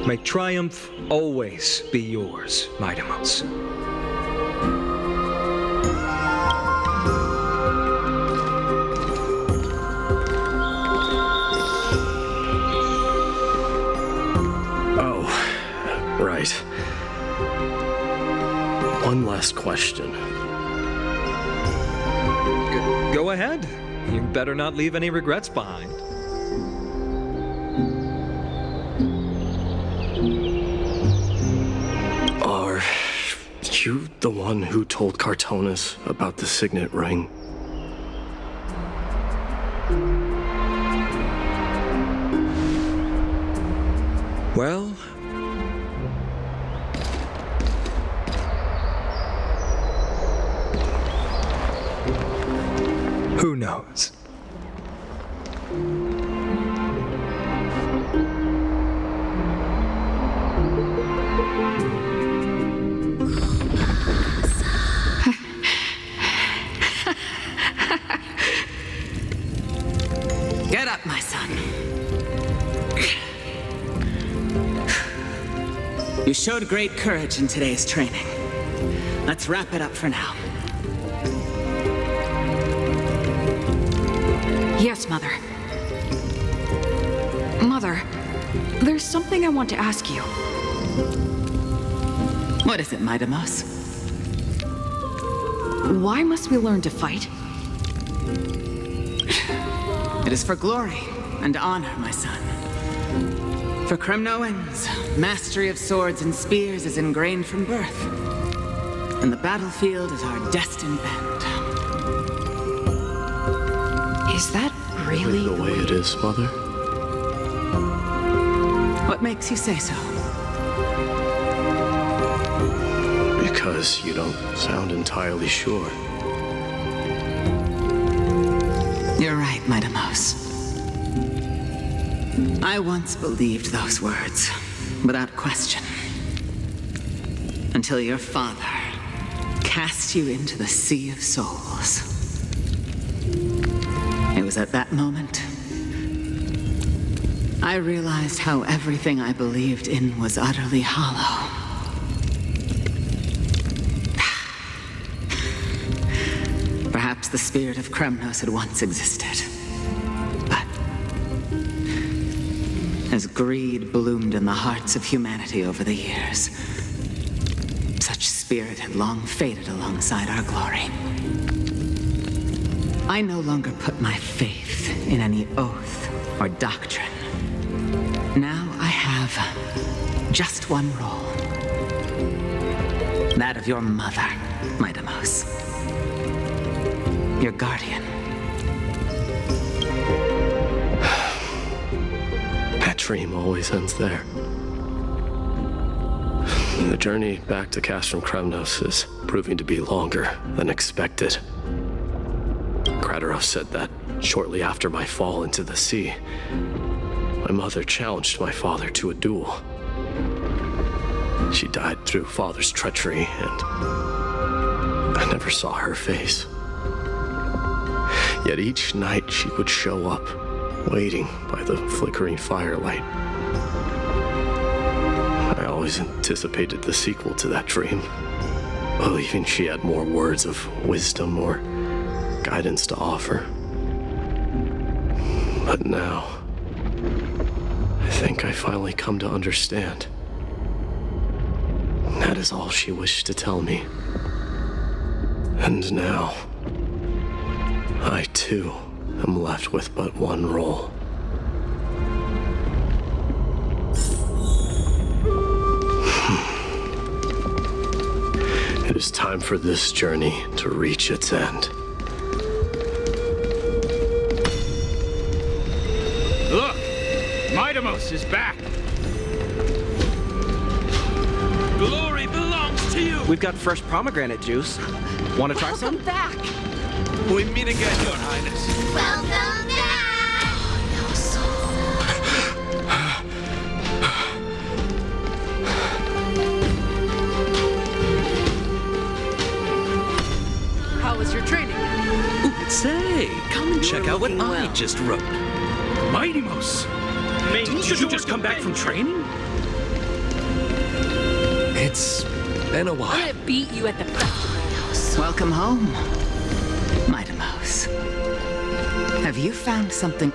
May triumph always be yours, Mightimos. Right. One last question. Go ahead. You better not leave any regrets behind. Are you the one who told Cartonis about the signet ring? Well, who knows? Get up, my son. You showed great courage in today's training. Let's wrap it up for now. Yes, Mother. Mother, there's something I want to ask you. What is it, Midamos? Why must we learn to fight? It is for glory and honor, my son. For Kremnoans, mastery of swords and spears is ingrained from birth. And the battlefield is our destined bend. Is that really the way it is, Mother? What makes you say so? Because you don't sound entirely sure. You're right, Midamos. I once believed those words, without question. Until your father cast you into the Sea of Souls. It was at that moment I realized how everything I believed in was utterly hollow. Perhaps the spirit of Kremnos had once existed. But as greed bloomed in the hearts of humanity over the years, such spirit had long faded alongside our glory. I no longer put my faith in any oath or doctrine. Now I have just one role. That of your mother, Midamos. Your guardian. That dream always ends there. The journey back to Castrum Kremnos is proving to be longer than expected. Krateros said that shortly after my fall into the sea, my mother challenged my father to a duel. She died through father's treachery, and I never saw her face. Yet each night she would show up, waiting by the flickering firelight. I always anticipated the sequel to that dream, believing she had more words of wisdom or guidance to offer. But now, I think I finally come to understand. That is all she wished to tell me. And now, I too am left with but one role. It is time for this journey to reach its end. Look! Midamos is back! Glory belongs to you! We've got fresh pomegranate juice. Want to try some? Welcome back! We meet again, Your Highness. Welcome back! How was your training? Ooh, say, come and check out what I just wrote. Midamos! Didn't you just come back from training? It's been a while. I'm gonna beat you at the festival. Welcome home, Midamos. Have you found something?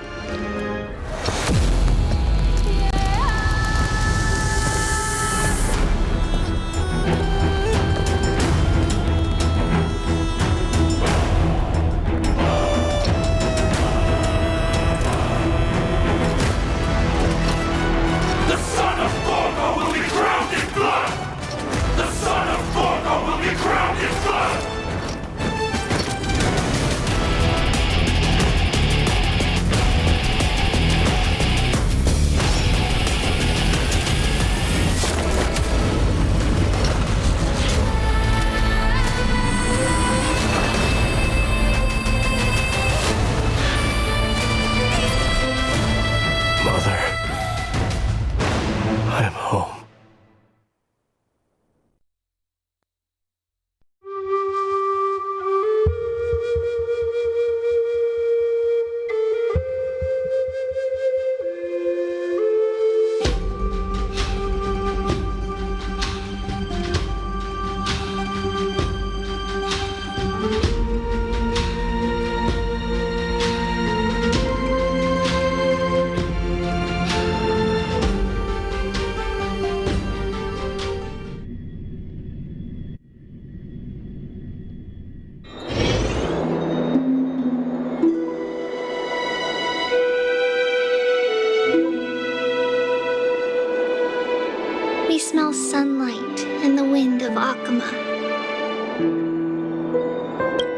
smell sunlight and the wind of Akama.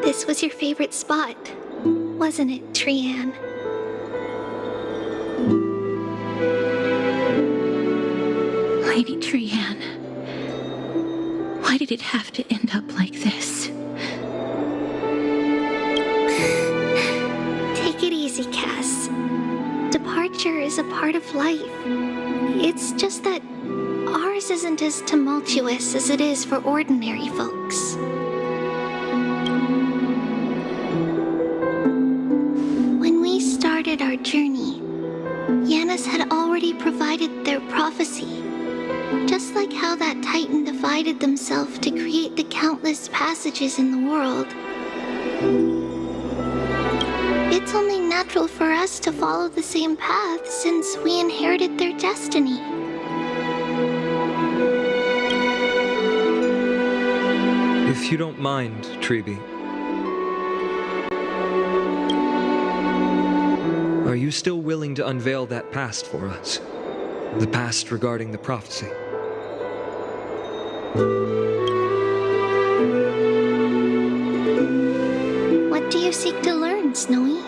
This was your favorite spot, wasn't it, Trian? Lady Trian, why did it have to end up like this? Take it easy, Cass. Departure is a part of life. It's just that ours isn't as tumultuous as it is for ordinary folks. When we started our journey, Yanis had already provided their prophecy. Just like how that Titan divided themselves to create the countless passages in the world. It's only natural for us to follow the same path since we inherited their destiny. If you don't mind, Treeby, are you still willing to unveil that past for us? The past regarding the prophecy? What do you seek to learn, Snowy?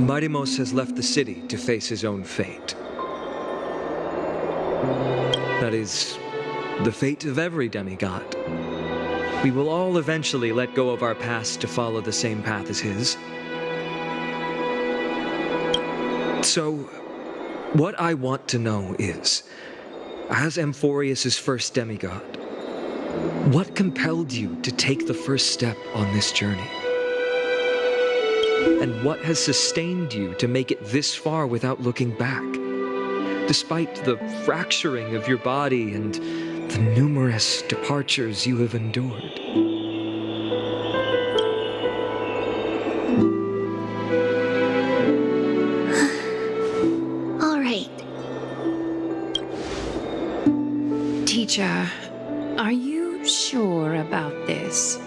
Marimos has left the city to face his own fate. That is, the fate of every demigod. We will all eventually let go of our past to follow the same path as his. So, what I want to know is, as Amphoreus' first demigod, what compelled you to take the first step on this journey? And what has sustained you to make it this far without looking back? Despite the fracturing of your body and the numerous departures you have endured. All right. Teacher, are you sure about this?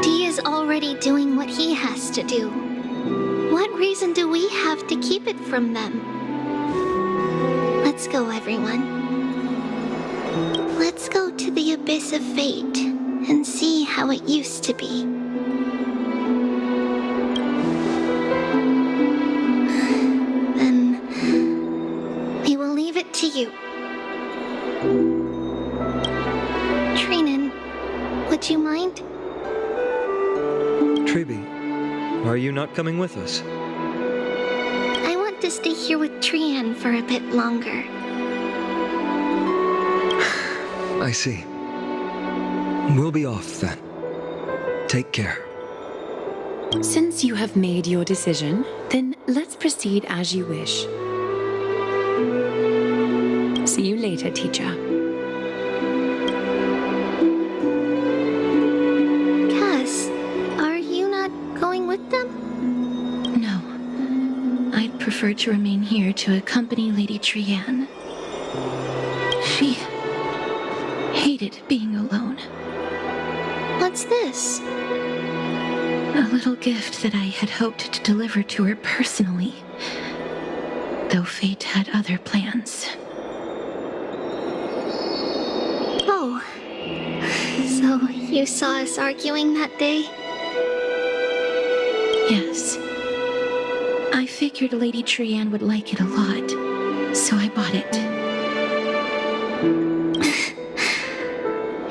Dee is already doing what he has to do. What reason do we have to keep it from them? Let's go, everyone. Let's go to the abyss of fate and see how it used to be. Then we will leave it to you. Trinan, would you mind? Treeby, are you not coming with us? I want to stay here with Trian for a bit longer. I see. We'll be off then. Take care. Since you have made your decision, then let's proceed as you wish. See you later, teacher. Cass, are you not going with them? No. I'd prefer to remain here to accompany Lady Trian. She hated being alone. What's this? A little gift that I had hoped to deliver to her personally, though fate had other plans. Oh. So you saw us arguing that day? Yes. I figured Lady Trian would like it a lot, so I bought it.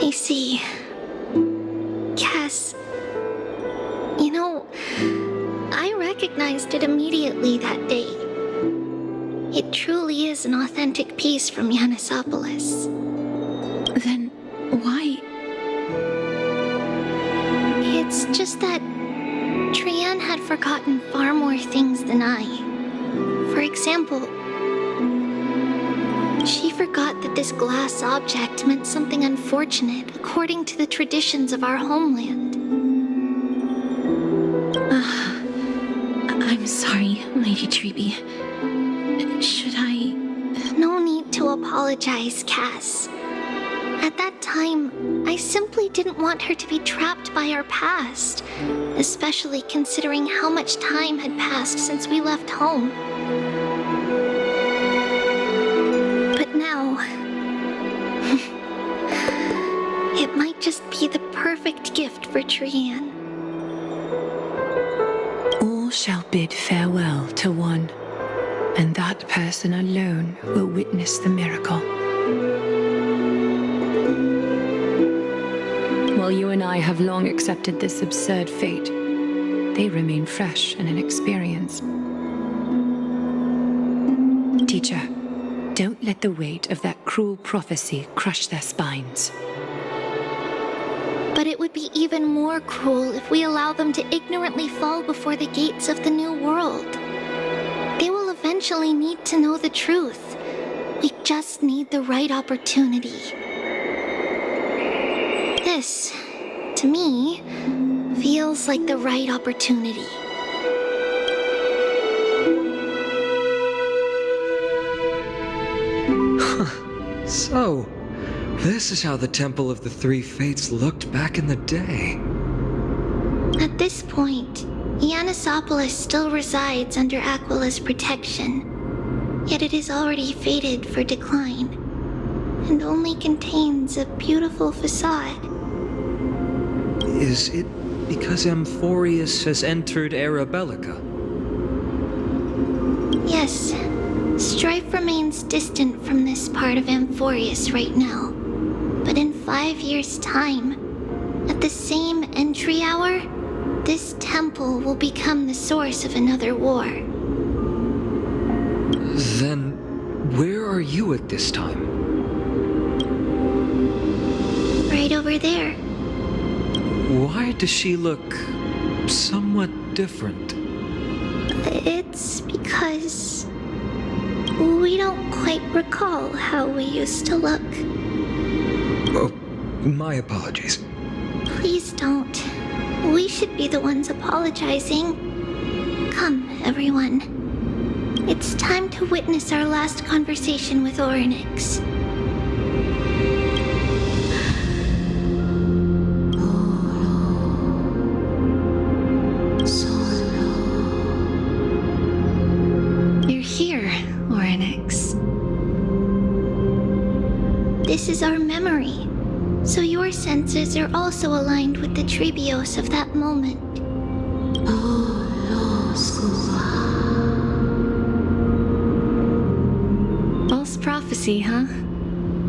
I see. Cass, you know, I recognized it immediately that day. It truly is an authentic piece from Yanisopolis. Then why? It's just that Trian had forgotten far more things than I. For example, she forgot that this glass object meant something unfortunate according to the traditions of our homeland. I'm sorry, Lady Treeby. Should I... No need to apologize, Cass. At that time, I simply didn't want her to be trapped by our past, especially considering how much time had passed since we left home. But now, it might just be the perfect gift for Trian. All shall bid farewell to one, and that person alone will witness the miracle. While you and I have long accepted this absurd fate, they remain fresh and inexperienced. Teacher, don't let the weight of that cruel prophecy crush their spines. But it would be even more cruel if we allow them to ignorantly fall before the gates of the new world. They will eventually need to know the truth. We just need the right opportunity. This, to me, feels like the right opportunity. So, this is how the Temple of the Three Fates looked back in the day. At this point, Yannisopolis still resides under Aquila's protection, yet it is already fated for decline, and only contains a beautiful facade. Is it because Amphoreus has entered Era Bellica? Yes, strife remains distant from this part of Amphoreus right now. But in 5 years' time, at the same entry hour, this temple will become the source of another war. Then, where are you at this time? Right over there. Why does she look somewhat different? It's because we don't quite recall how we used to look. Oh, my apologies. Please don't. We should be the ones apologizing. Come, everyone. It's time to witness our last conversation with Orynyx. You're here, Orynyx. This is our memory, so your senses are also aligned with the Trebios of that moment. False prophecy, huh?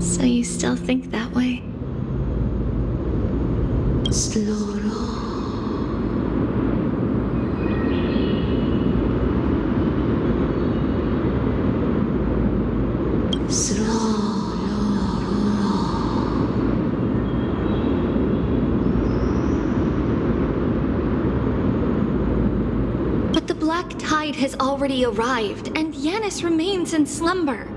So you still think that way? But the black tide has already arrived, and Yanis remains in slumber.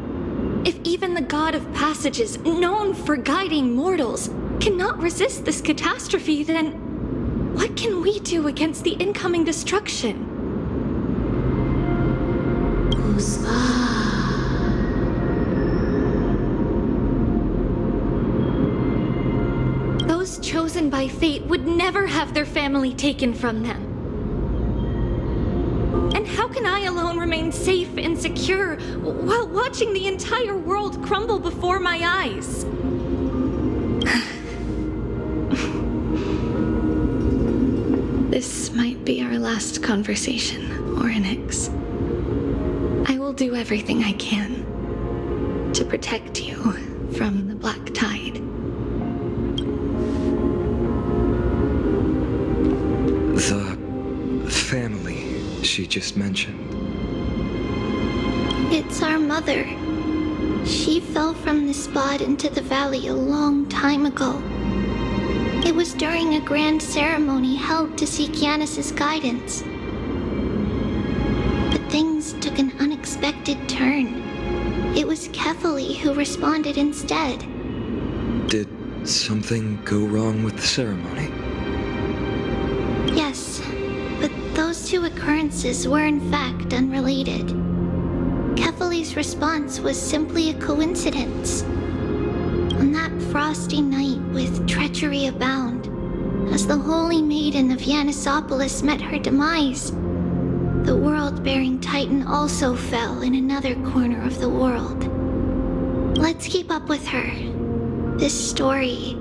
If even the god of passages, known for guiding mortals, cannot resist this catastrophe, then what can we do against the incoming destruction? Those chosen by fate would never have their family taken from them. And how can I alone remain safe and secure while watching the entire world crumble before my eyes? This might be our last conversation, Orynyx. I will do everything I can to protect you from the black tide. The family she just mentioned. It's our mother. She fell from the spot into the valley a long time ago. It was during a grand ceremony held to seek Yanis's guidance. But things took an unexpected turn. It was Kefali who responded instead. Did something go wrong with the ceremony? Yes, but those two occurrences were in fact unrelated. Kefali's response was simply a coincidence. On that frosty night with treachery abound, as the holy maiden of Yanisopolis met her demise, the world-bearing Titan also fell in another corner of the world. Let's keep up with her. This story,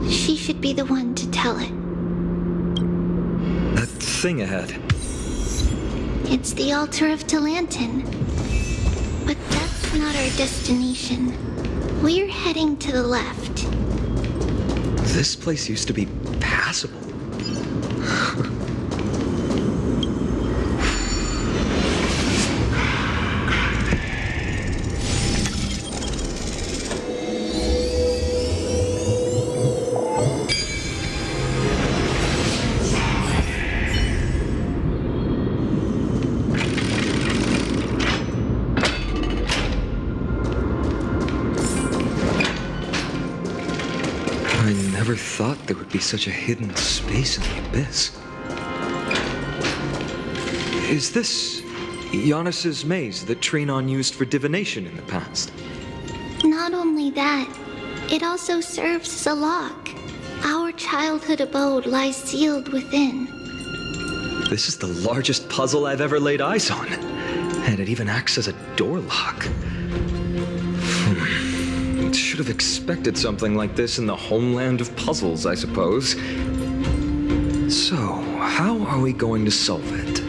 she should be the one to tell it. That thing ahead. It's the altar of Talantin. But that's not our destination. We're heading to the left. This place used to be passable. I never thought there would be such a hidden space in the abyss. Is this Giannis's maze that Trinon used for divination in the past? Not only that, it also serves as a lock. Our childhood abode lies sealed within. This is the largest puzzle I've ever laid eyes on. And it even acts as a door lock. Should have expected something like this in the homeland of puzzles, I suppose. So, how are we going to solve it?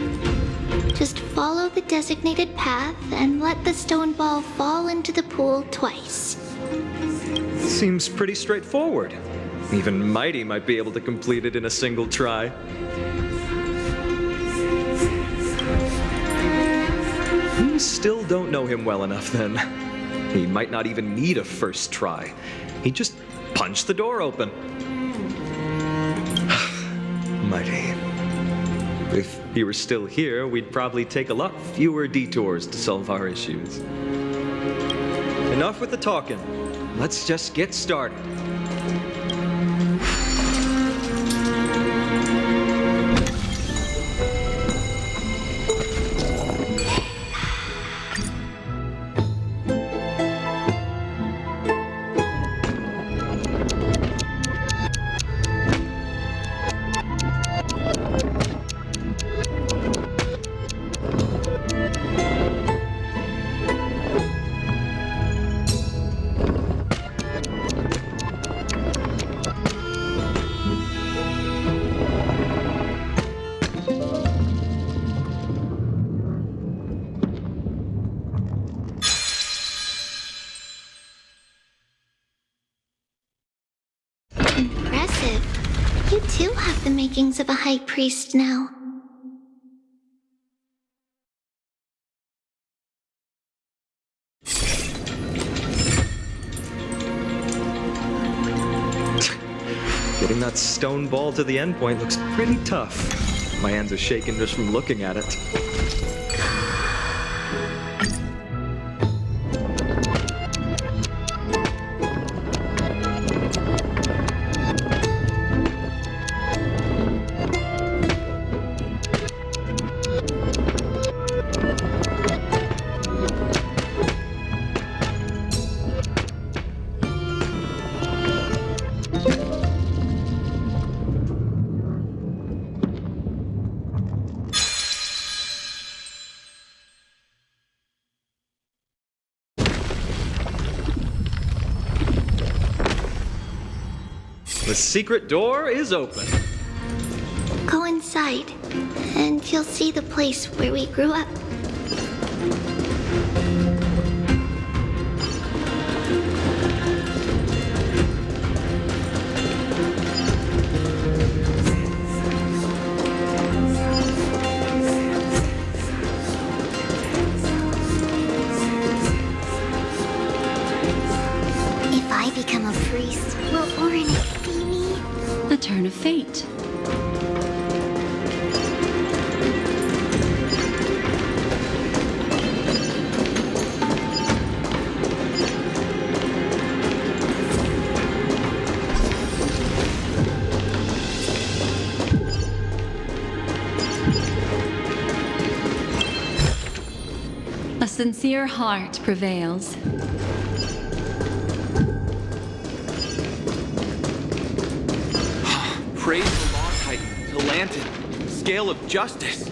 Just follow the designated path and let the stone ball fall into the pool twice. Seems pretty straightforward. Even Mighty might be able to complete it in a single try. We still don't know him well enough then. He might not even need a first try. He just punched the door open. Mighty. If he were still here, we'd probably take a lot fewer detours to solve our issues. Enough with the talking. Let's just get started. Impressive. You too have the makings of a high priest now. Getting that stone ball to the endpoint looks pretty tough. My hands are shaking just from looking at it. The secret door is open. Go inside, and you'll see the place where we grew up. If I become a priest, will Orin see me? A turn of fate. A sincere heart prevails. lantern. Scale of justice.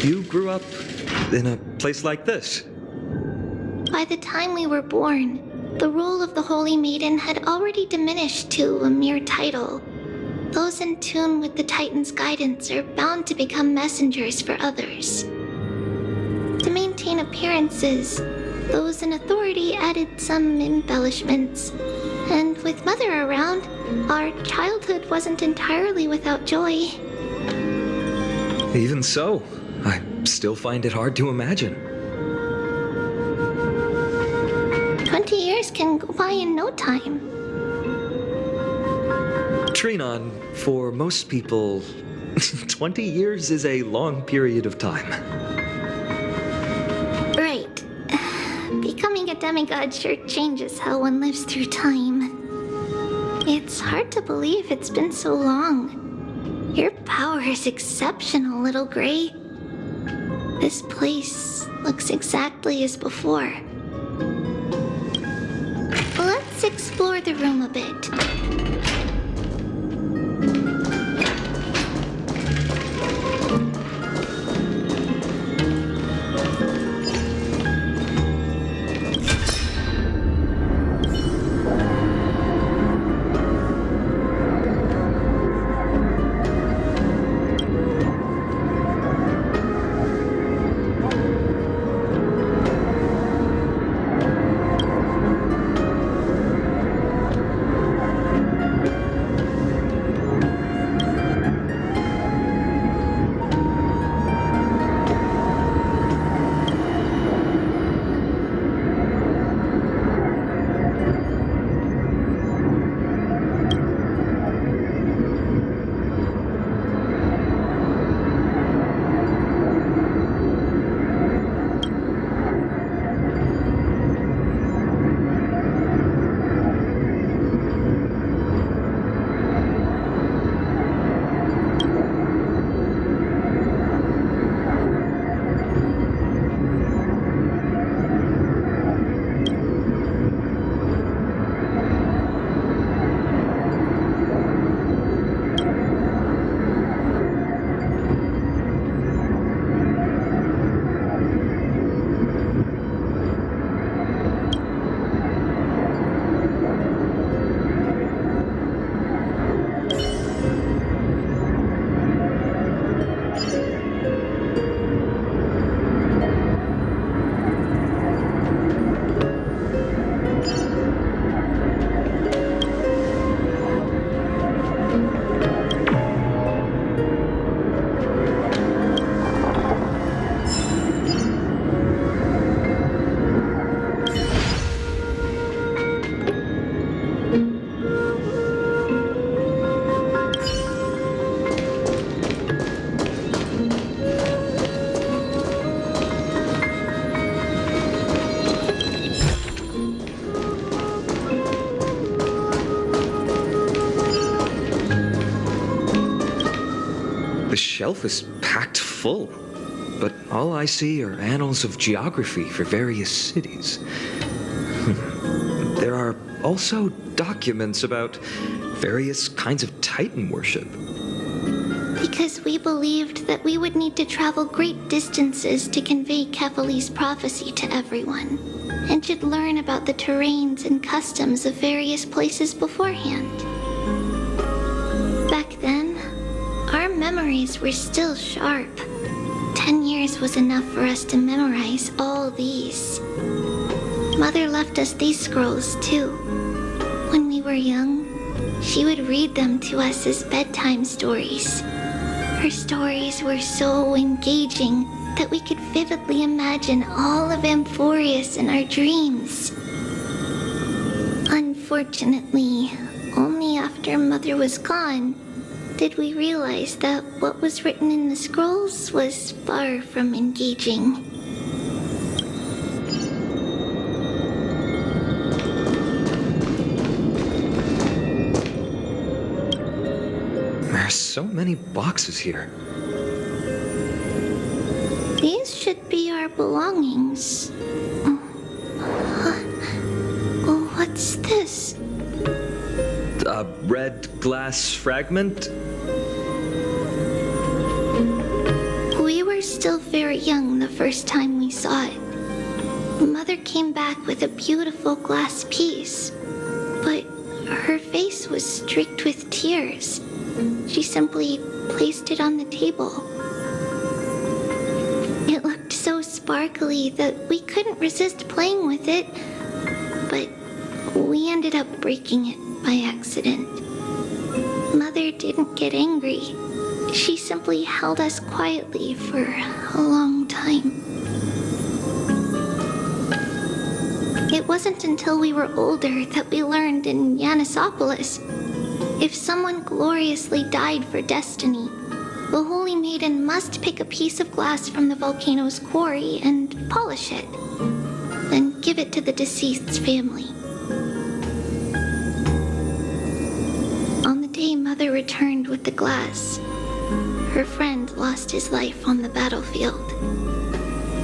You grew up in a place like this. By the time we were born, the role of the Holy Maiden had already diminished to a mere title. Those in tune with the Titan's guidance are bound to become messengers for others. To maintain appearances, those in authority added some embellishments. And with Mother around, our childhood wasn't entirely without joy. Even so, I still find it hard to imagine. 20 years can go by in no time. Trinon, for most people, 20 years is a long period of time. Right. Becoming a demigod sure changes how one lives through time. It's hard to believe it's been so long. Your power is exceptional, Little Gray. This place looks exactly as before. Let's explore the room a bit. The shelf is packed full, but all I see are annals of geography for various cities. There are also documents about various kinds of Titan worship. Because we believed that we would need to travel great distances to convey Kefali's prophecy to everyone, and should learn about the terrains and customs of various places beforehand. Back then, our memories were still sharp. 10 years was enough for us to memorize all these. Mother left us these scrolls too. When we were young, she would read them to us as bedtime stories. Her stories were so engaging that we could vividly imagine all of Amphoreus in our dreams. Unfortunately, only after Mother was gone did we realize that what was written in the scrolls was far from engaging. so many boxes here? These should be our belongings. What's this? A red glass fragment? We were still very young the first time we saw it. Mother came back with a beautiful glass piece, but her face was streaked with tears. She simply placed it on the table. It looked so sparkly that we couldn't resist playing with it, but we ended up breaking it by accident. Mother didn't get angry. She simply held us quietly for a long time. It wasn't until we were older that we learned in Yanissopolis, if someone gloriously died for destiny, the Holy Maiden must pick a piece of glass from the volcano's quarry and polish it, then give it to the deceased's family. On the day Mother returned with the glass, her friend lost his life on the battlefield.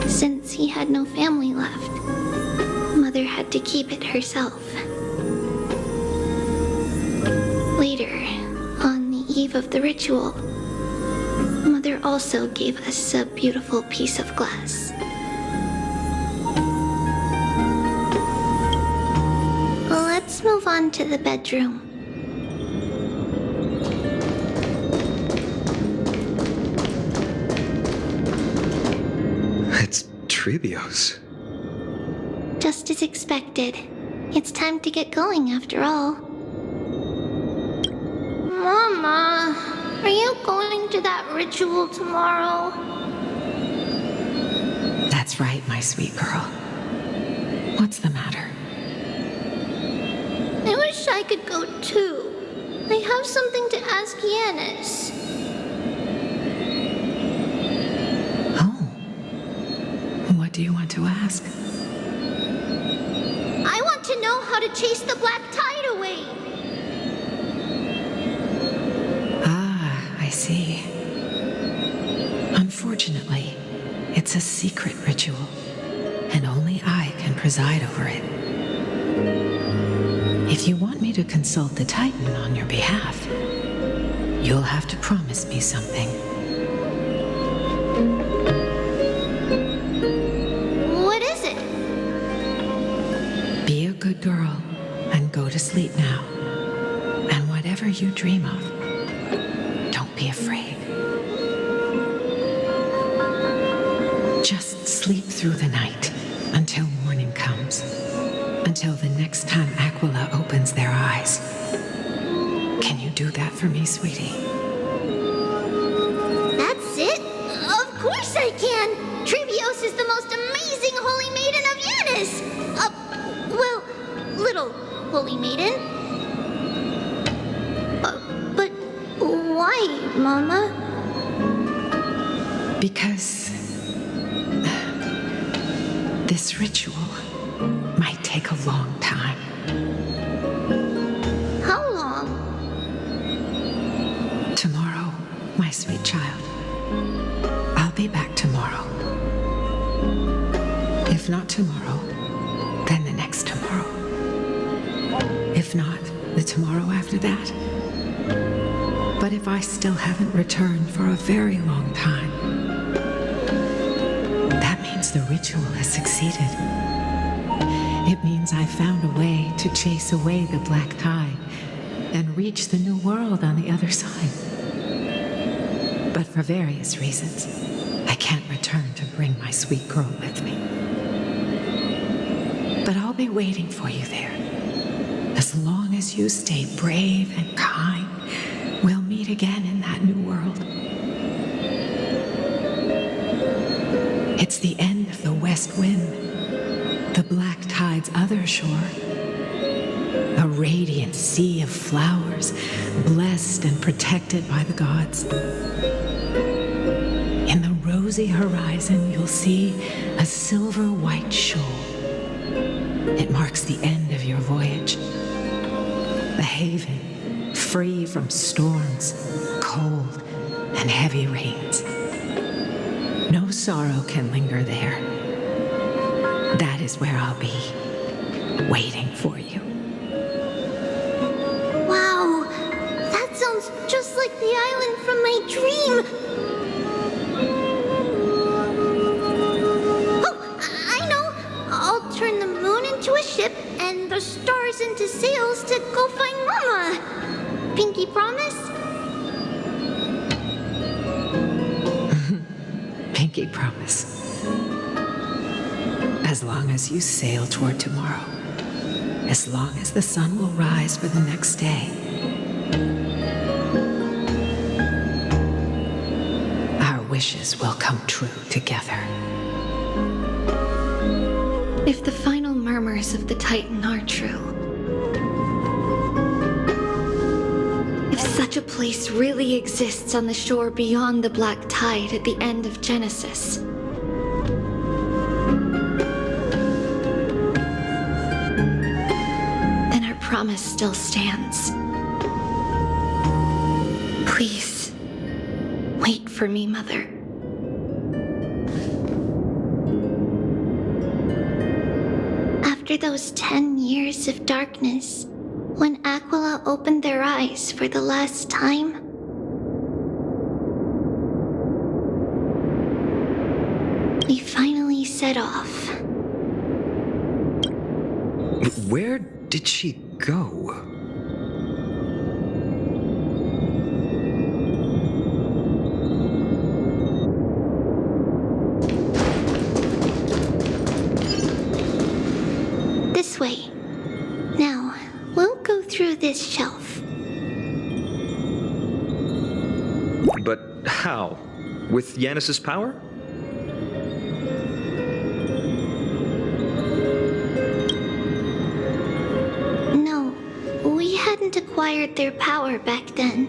Since he had no family left, Mother had to keep it herself. Later, on the eve of the ritual, Mother also gave us a beautiful piece of glass. Let's move on to the bedroom. It's Trebios. Just as expected. It's time to get going after all. Mama, are you going to that ritual tomorrow? That's right, my sweet girl. What's the matter? I wish I could go too. I have something to ask Yanis. What do you want to ask? I want to know how to chase the black tide away. I see. Unfortunately, it's a secret ritual, and only I can preside over it. If you want me to consult the Titan on your behalf, you'll have to promise me something. What is it? Be a good girl and go to sleep now. And whatever you dream of, don't be afraid. Just sleep through the night until morning comes. Until the next time Aquila opens their eyes. Can you do that for me, sweetie? That's it? Of course I can! Trebios is the most amazing Holy Maiden of Yanis! Well, little Holy Maiden. But why, Mama? Because this ritual might take a long time. How long? Tomorrow, my sweet child. I'll be back tomorrow. If not tomorrow, then the next tomorrow. If not, the tomorrow after that. But if I still haven't returned for a very long time, that means the ritual has succeeded. It means I found a way to chase away the black tide and reach the new world on the other side. But for various reasons, I can't return to bring my sweet girl with me. But I'll be waiting for you there. As long as you stay brave and kind, we'll meet again in that new world. It's the end of the west wind, the black tide's other shore. A radiant sea of flowers, blessed and protected by the gods. In the rosy horizon, you'll see a silver-white shoal. It marks the end of your voyage. A haven, free from storms, cold and heavy rains. No sorrow can linger there. That is where I'll be, waiting for you. Wow, that sounds just like the island from my dream. Oh, I know. I'll turn the moon into a ship and the stars into sails to go find Mama. Pinky promise? Pinky promise. As long as you sail toward tomorrow, as long as the sun will rise for the next day, our wishes will come true together. If the final murmurs of the Titan are true, if such a place really exists on the shore beyond the Black Tide at the end of Genesis, then our promise still stands. Please, wait for me, Mother. After those 10 years of darkness, when Aquila opened their eyes for the last time, we finally set off. Where did she go? This way. Now, we'll go through this shelf. But how? With Yanis's power? No, we hadn't acquired their power back then.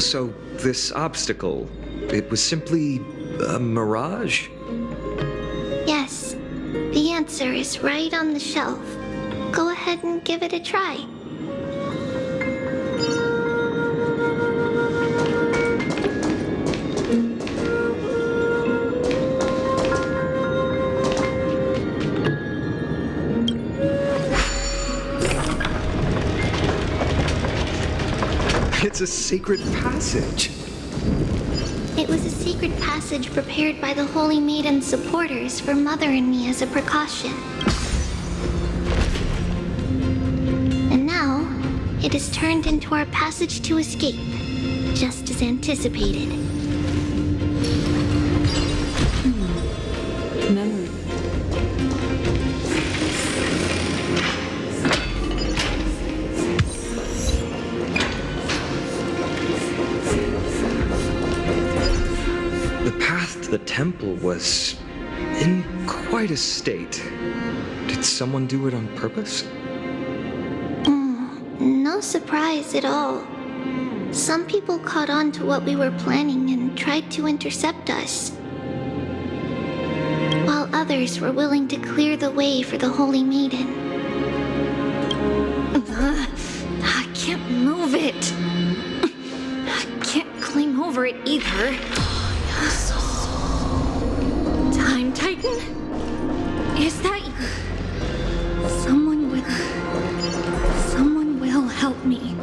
So, this obstacle, it was simply a mirage? Yes, the answer is right on the shelf. Go ahead and give it a try. It's a secret passage. It was a secret passage prepared by the Holy Maiden's supporters for Mother and me as a precaution. And now, it is turned into our passage to escape, just as anticipated. Memory. The temple was in quite a state. Did someone do it on purpose? No surprise at all. Some people caught on to what we were planning and tried to intercept us, while others were willing to clear the way for the Holy Maiden. I can't move it. I can't climb over it either. Time Titan? Is that you? Someone will help me.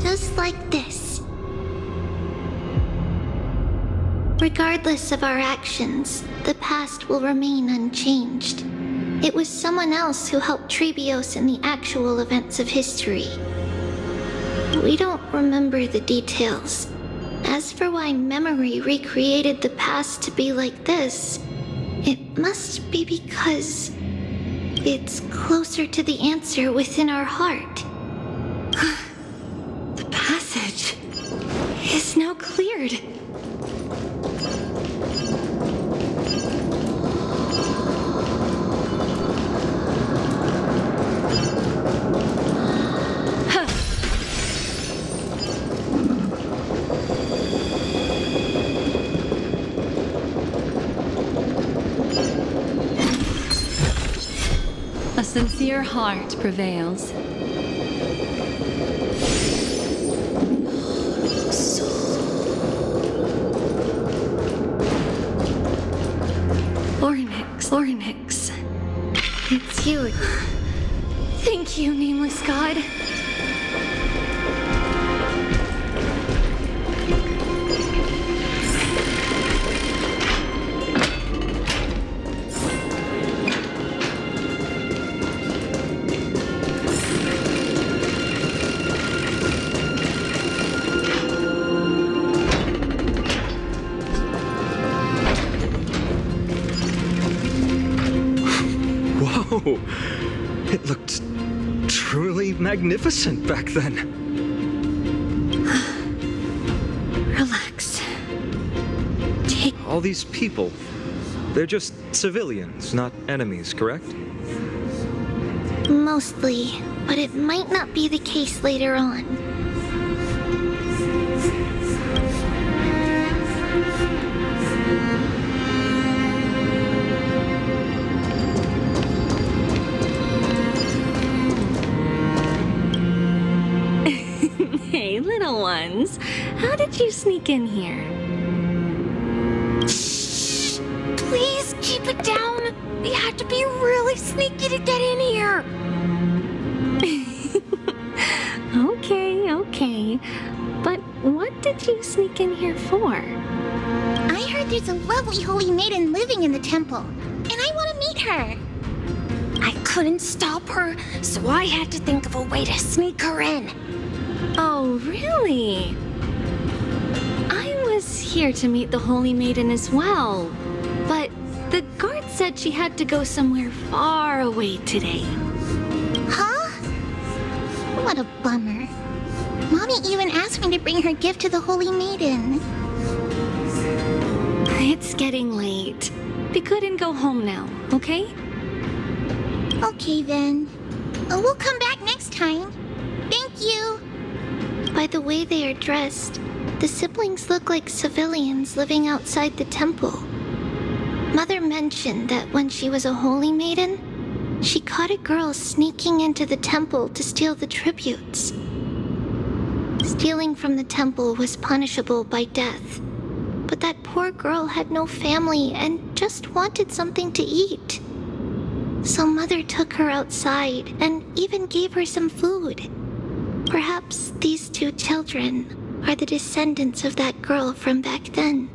Just like this. Regardless of our actions, the past will remain unchanged. It was someone else who helped Trebios in the actual events of history. We don't remember the details. As for why memory recreated the past to be like this, it must be because it's closer to the answer within our heart. The passage is now cleared. sincere heart prevails. Ornix. It's you. Thank you, nameless god. Whoa! It looked truly magnificent back then. Relax. All these people, they're just civilians, not enemies, correct? Mostly, but it might not be the case later on. Hey, little ones. How did you sneak in here? Shh! Please keep it down. We have to be really sneaky to get in here. Okay. But what did you sneak in here for? I heard there's a lovely holy maiden living in the temple, and I want to meet her. I couldn't stop her, so I had to think of a way to sneak her in. Oh, really? I was here to meet the Holy Maiden as well, but the guard said she had to go somewhere far away today. Huh? What a bummer. Mommy even asked me to bring her gift to the Holy Maiden. It's getting late. Be good and go home now, okay? Okay then. We'll come back next time. Thank you. By the way they are dressed, the siblings look like civilians living outside the temple. Mother mentioned that when she was a holy maiden, she caught a girl sneaking into the temple to steal the tributes. Stealing from the temple was punishable by death, but that poor girl had no family and just wanted something to eat. So Mother took her outside and even gave her some food. Perhaps these two children are the descendants of that girl from back then.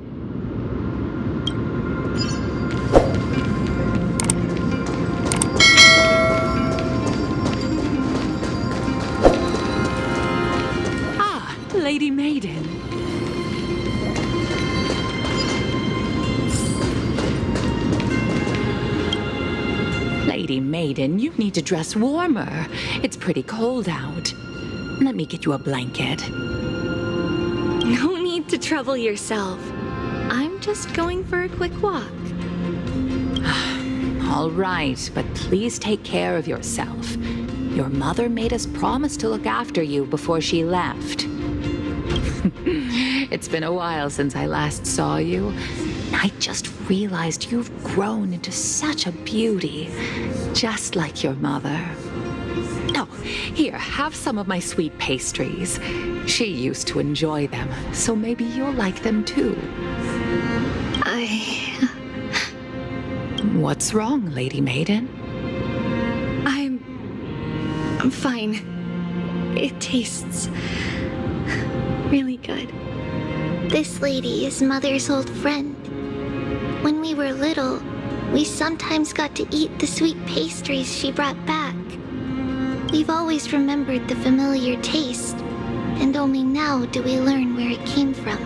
Ah, Lady Maiden. Lady Maiden, you need to dress warmer. It's pretty cold out. Let me get you a blanket. No need to trouble yourself. I'm just going for a quick walk. All right, but please take care of yourself. Your mother made us promise to look after you before she left. It's been a while since I last saw you. I just realized you've grown into such a beauty, just like your mother. Oh, here, have some of my sweet pastries. She used to enjoy them, so maybe you'll like them too. What's wrong, Lady Maiden? I'm fine. It tastes really good. This lady is Mother's old friend. When we were little, we sometimes got to eat the sweet pastries she brought back. We've always remembered the familiar taste, and only now do we learn where it came from.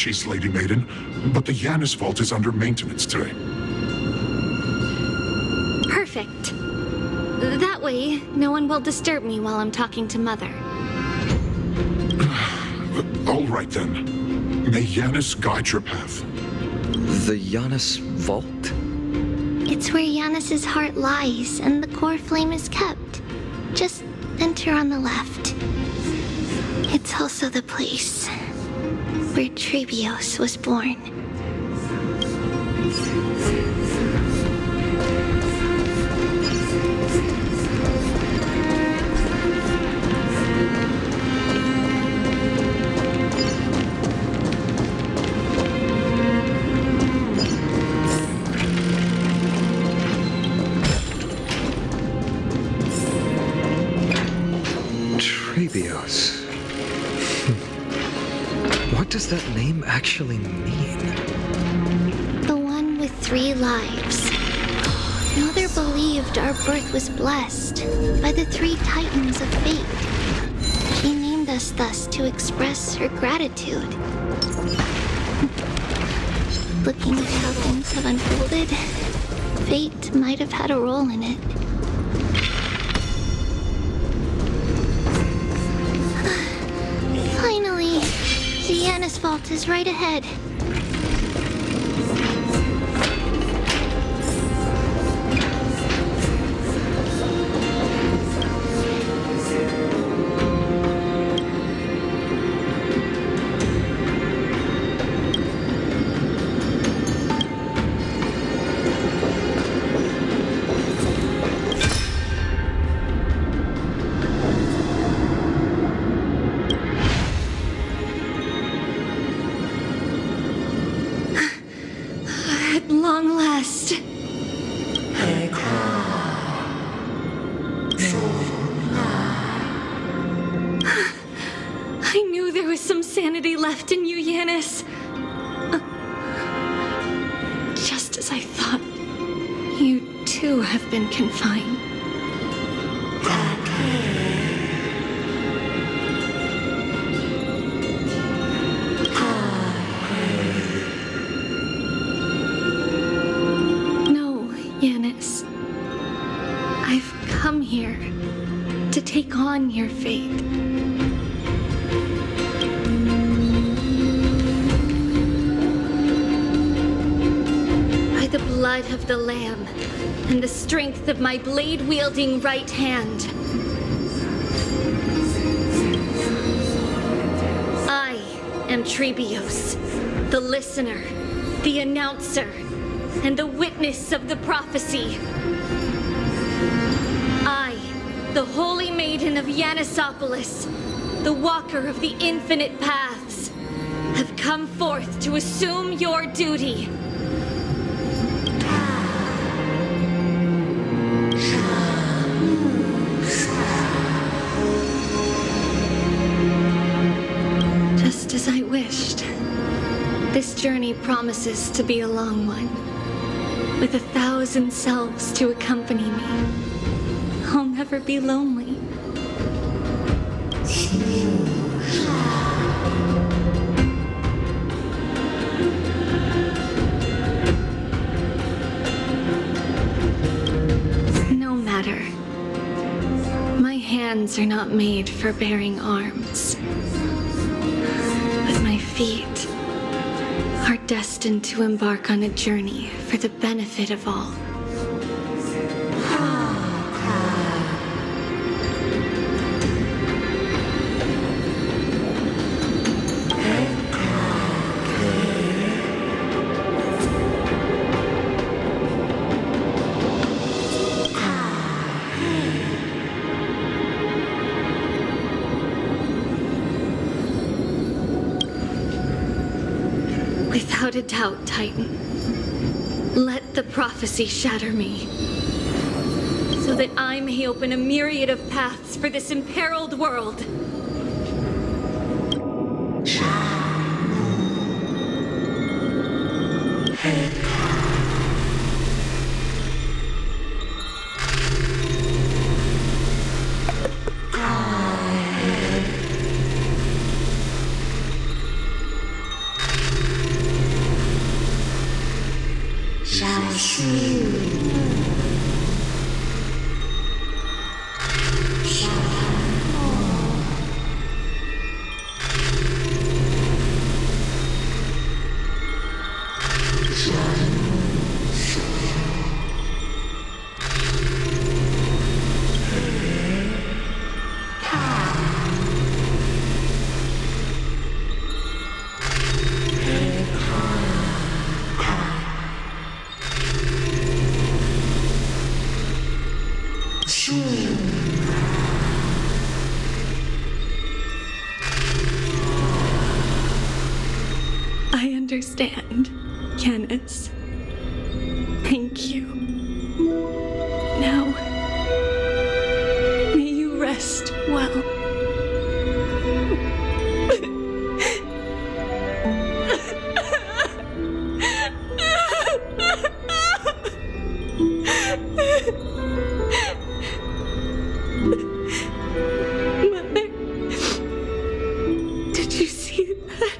apologies, Lady Maiden, but the Yanis vault is under maintenance today. Perfect. That way, no one will disturb me while I'm talking to Mother. All right then. May Yanis guide your path. The Yanis vault? It's where Yanis's heart lies and the core flame is kept. Just enter on the left. It's also the place where Trebios was born. Trebios. What does that name actually mean? The one with 3 lives. Mother believed our birth was blessed by the 3 titans of fate. She named us thus to express her gratitude. Looking at how things have unfolded, fate might have had a role in it. Finally, the Yanis vault is right ahead. Long last. I knew there was some sanity left in you, Yanis. Just as I thought, you too have been confined. Yanis, I've come here to take on your fate. By the blood of the Lamb and the strength of my blade-wielding right hand, I am Trebios, the listener, the announcer, and the witness of the prophecy. I, the Holy Maiden of Yanisopolis, the Walker of the Infinite Paths, have come forth to assume your duty. Just as I wished. This journey promises to be a long one. With 1,000 selves to accompany me, I'll never be lonely. No matter. My hands are not made for bearing arms. But my feet are destined to embark on a journey for the benefit of all. Without a doubt, Titan. Let the prophecy shatter me, so that I may open a myriad of paths for this imperiled world. I understand, Yanis. Thank you. Now, may you rest well. Mother, did you see that?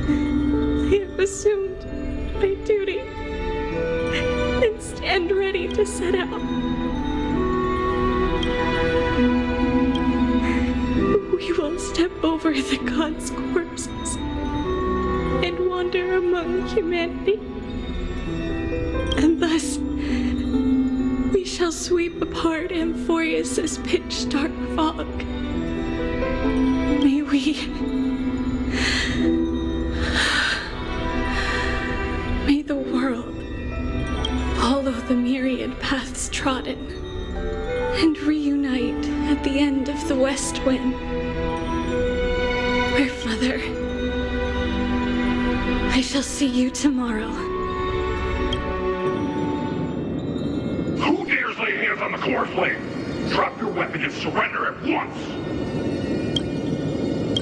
I have assumed my duty and stand ready to set out. We will step over the gods' corpses and wander among humanity. And thus, we shall sweep apart Amphoreus' pitch-dark fog. May the world follow the myriad paths trodden and reunite at the end of the West Wind. Where, Mother, I shall see you tomorrow. Who dares lay hands on the core flame? Drop your weapon and surrender at once!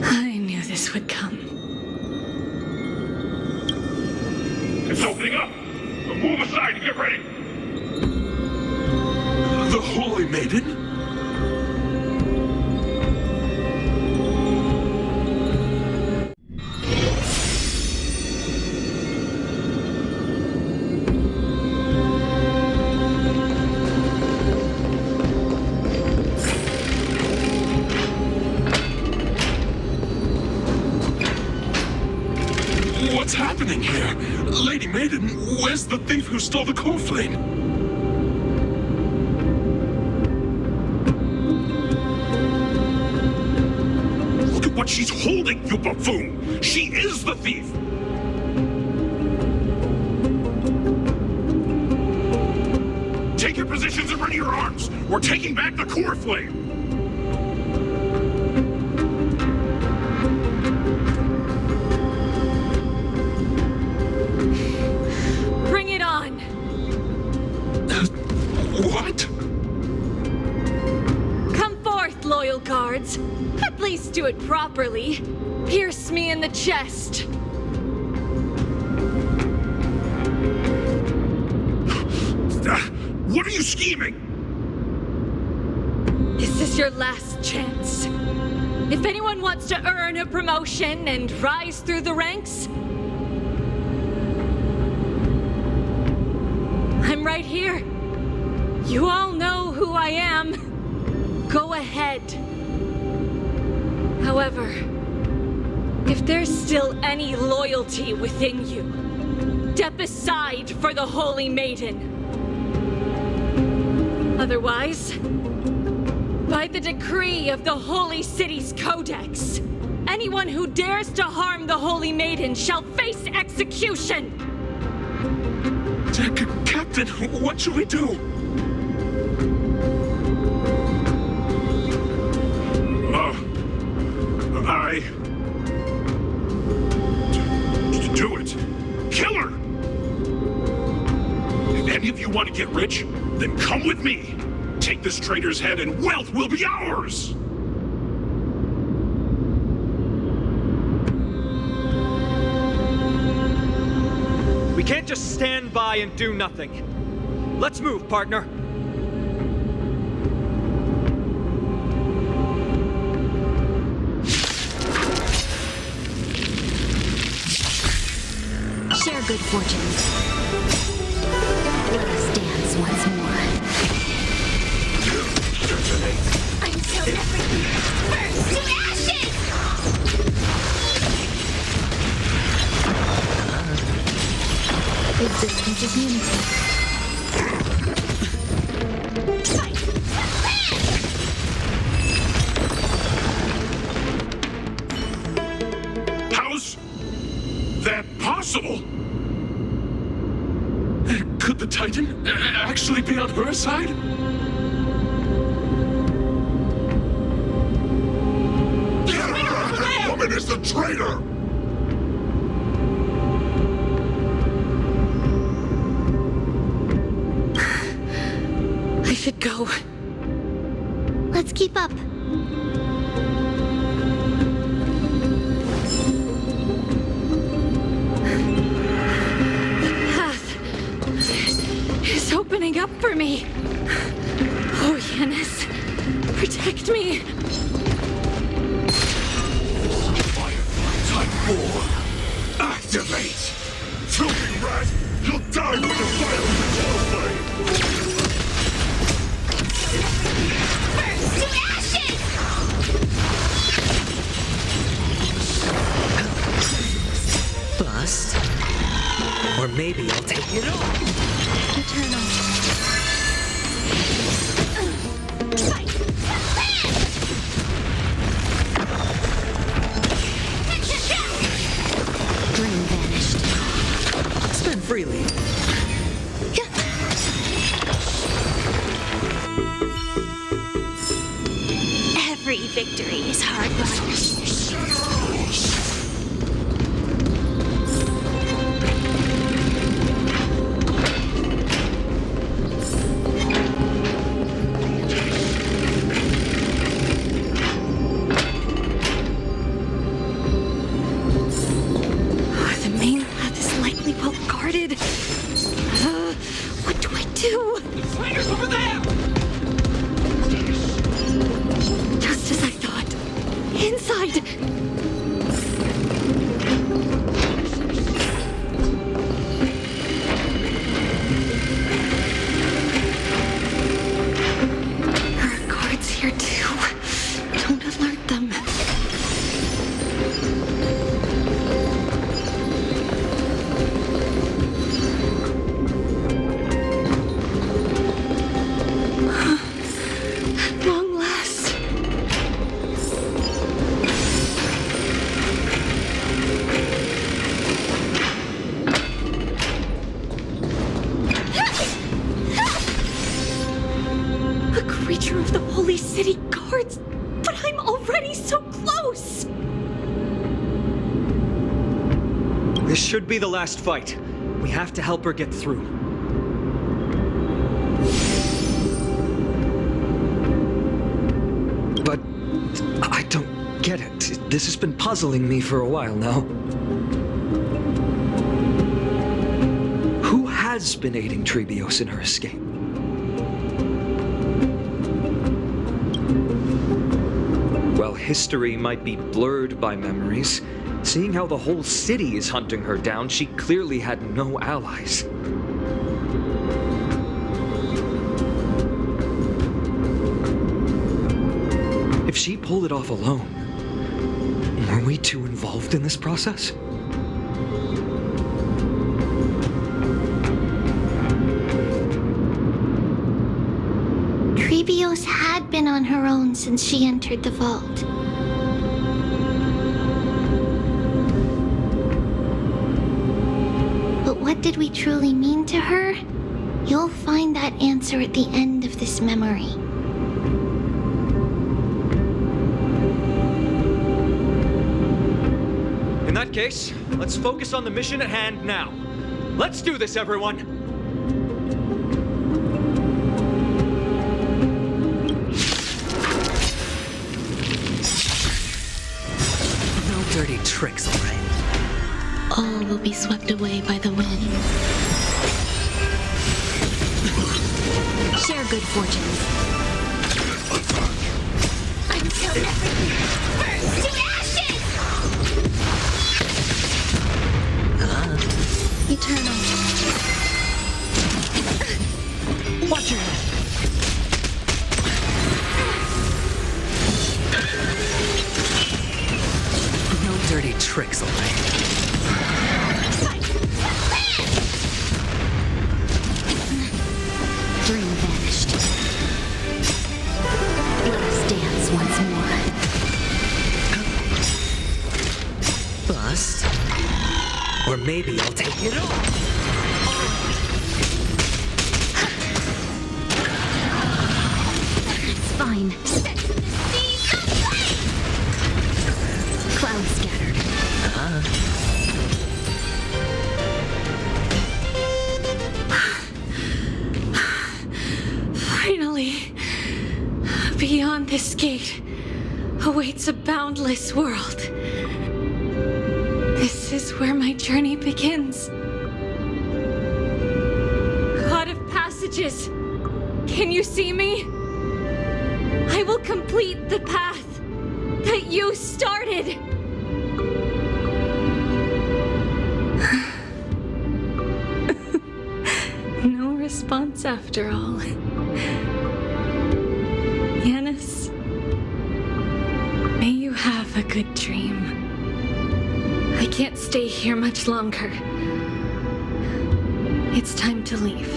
I knew this would come. It's opening up! Move aside and get ready! The Holy Maiden? What's happening here? Lady Maiden, where's the thief who stole the core flame? Look at what she's holding, you buffoon! She is the thief! Take your positions and ready your arms! We're taking back the core flame! Bring it on! What? Come forth, loyal guards. At least do it properly. Pierce me in the chest. What are you scheming? This is your last chance. If anyone wants to earn a promotion and rise through the ranks, I'm right here. You all know who I am. Go ahead. However, if there's still any loyalty within you, step aside for the Holy Maiden. Otherwise, by the decree of the Holy City's Codex, anyone who dares to harm the Holy Maiden shall face execution! Captain, what should we do? Do it. Kill her! If any of you want to get rich, then come with me. Take this traitor's head and wealth will be ours! We can't just stand by and do nothing. Let's move, partner. Share good fortune. How's that possible? Could the Titan actually be on her side? That woman is the traitor! I should go. Let's keep up. Is opening up for me. Oh, Yanis, protect me. Type 4, activate! Filthy rat, you'll die with the fire of the close Burn to ashes! Bust. Or maybe I'll take it all. Eternal. Flame vanished. Spend freely. Every victory is hard-won. The main path is likely well guarded. What do I do? Slinger's over there! Just as I thought. Inside! There are guards here too. Don't alert them. At long last. A creature of the Holy City guards, but I'm already so close. This should be the last fight. We have to help her get through. But I don't get it. This has been puzzling me for a while now. Who has been aiding Trebios in her escape? Well, history might be blurred by memories. Seeing how the whole city is hunting her down, she clearly had no allies. If she pulled it off alone, were we too involved in this process? Trebios had been on her own since she entered the vault. But what did we truly mean to her? You'll find that answer at the end of this memory. In that case, let's focus on the mission at hand now. Let's do this, everyone! No dirty tricks, all right? All will be swept away by the wind. Share good fortunes. Until everything burns to ashes! Eternal. Watch your head. No dirty tricks, all right? maybe I'll take it all. It's fine. Cloud scattered. Finally, beyond this gate awaits a boundless world. This is where my journey begins. God of passages, can you see me? I will complete the path that you started. No response after all. Yanis, may you have a good dream. I can't stay here much longer. It's time to leave.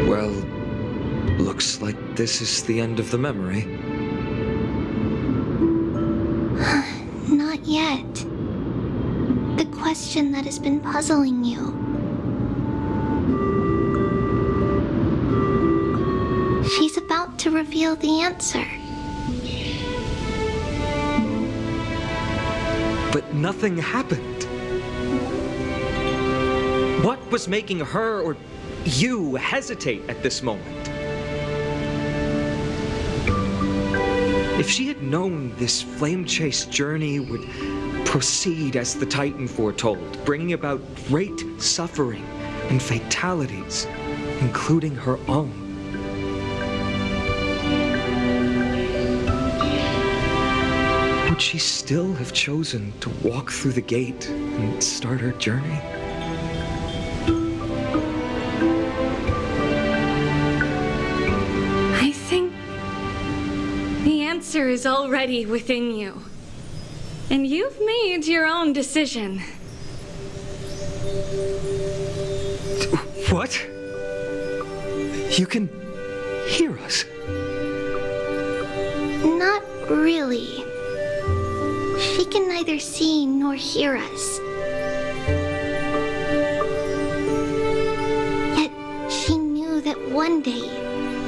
Well, looks like this is the end of the memory. Not yet. The question that has been puzzling you. She's about to reveal the answer. But nothing happened. What was making her or you hesitate at this moment? If she had known this flame-chased journey would proceed as the Titan foretold, bringing about great suffering and fatalities, including her own, would she still have chosen to walk through the gate and start her journey? I think the answer is already within you. And you've made your own decision. What? You can hear us? Not really. She can neither see nor hear us. Yet she knew that one day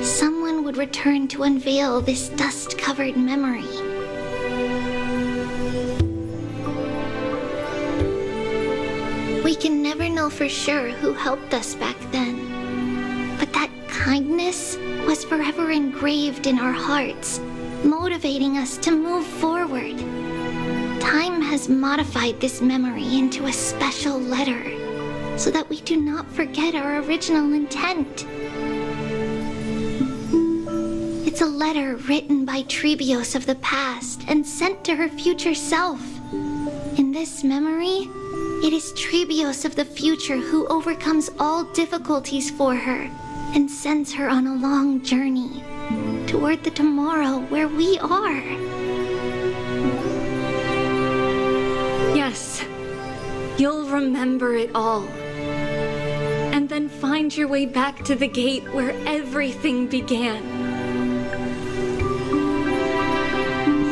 someone would return to unveil this dust-covered memory. We can never know for sure who helped us back then. But that kindness was forever engraved in our hearts, motivating us to move forward. Time has modified this memory into a special letter, so that we do not forget our original intent. It's a letter written by Trebios of the past and sent to her future self. In this memory, it is Trebios of the future who overcomes all difficulties for her and sends her on a long journey toward the tomorrow where we are. Yes, you'll remember it all. And then find your way back to the gate where everything began.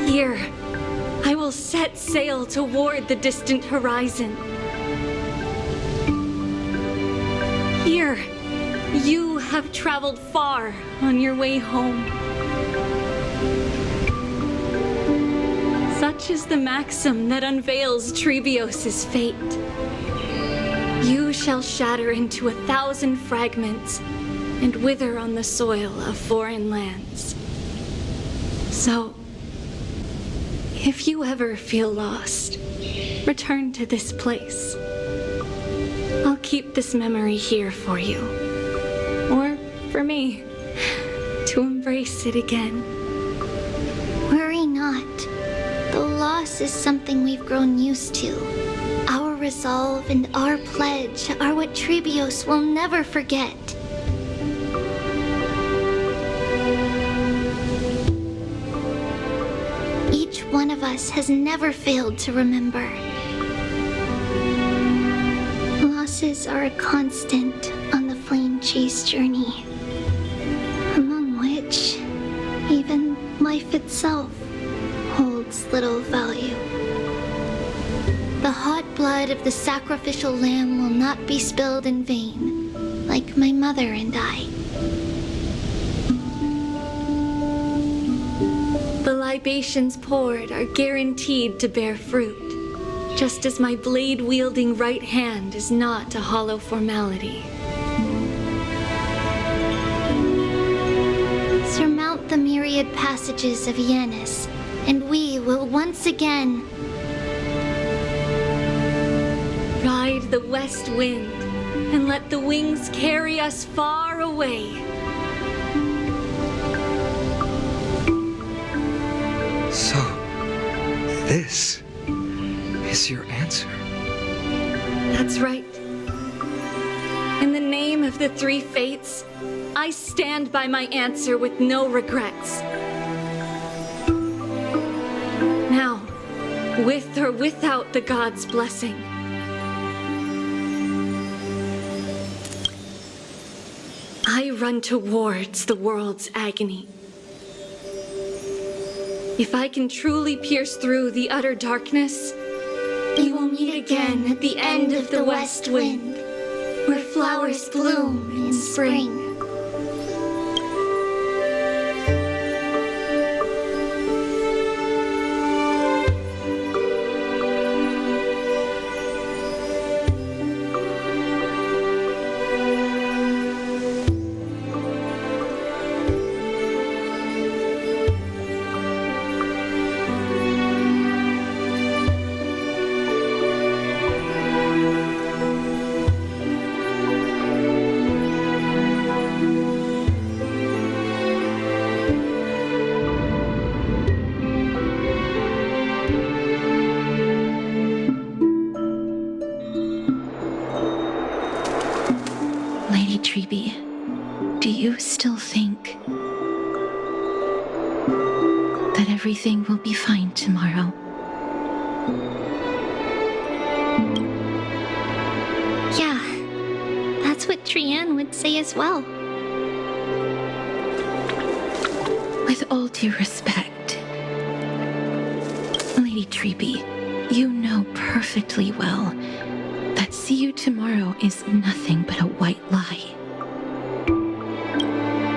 Here, I will set sail toward the distant horizon. Here, you have traveled far on your way home. Such is the maxim that unveils Trebios' fate. You shall shatter into 1,000 fragments and wither on the soil of foreign lands. So, if you ever feel lost, return to this place. I'll keep this memory here for you. Or for me, to embrace it again. Worry not. Though loss is something we've grown used to, our resolve and our pledge are what Trebios will never forget. Each one of us has never failed to remember. Losses are a constant on the flame chase journey, among which even life itself holds little value. The hot blood of the sacrificial lamb will not be spilled in vain, like my mother and I. The libations poured are guaranteed to bear fruit, just as my blade-wielding right hand is not a hollow formality. Surmount the myriad passages of Yanis, and we will once again ride the west wind and let the wings carry us far away. So, this is your answer? That's right. In the name of the three fates, I stand by my answer with no regrets. Now, with or without the gods' blessing, I run towards the world's agony. If I can truly pierce through the utter darkness, we will meet again at the end of the west wind, where flowers bloom in spring. Lady Treby, do you still think that everything will be fine tomorrow? Yeah, that's what Trianne would say as well. With all due respect, Lady Treby, you know perfectly well that see you tomorrow is nothing but a white lie.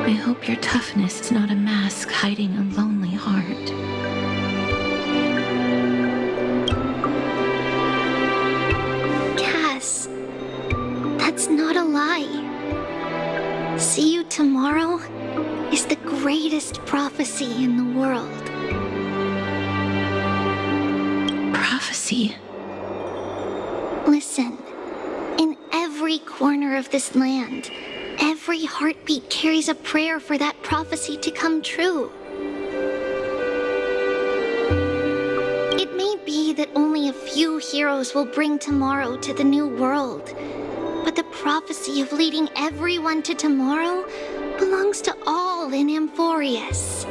I hope your toughness is not a mask hiding a lonely heart. Cass, that's not a lie. See you tomorrow is the greatest prophecy in the world. Prophecy? Listen, in every corner of this land, every heartbeat carries a prayer for that prophecy to come true. It may be that only a few heroes will bring tomorrow to the new world, but the prophecy of leading everyone to tomorrow belongs to all in Amphoreus.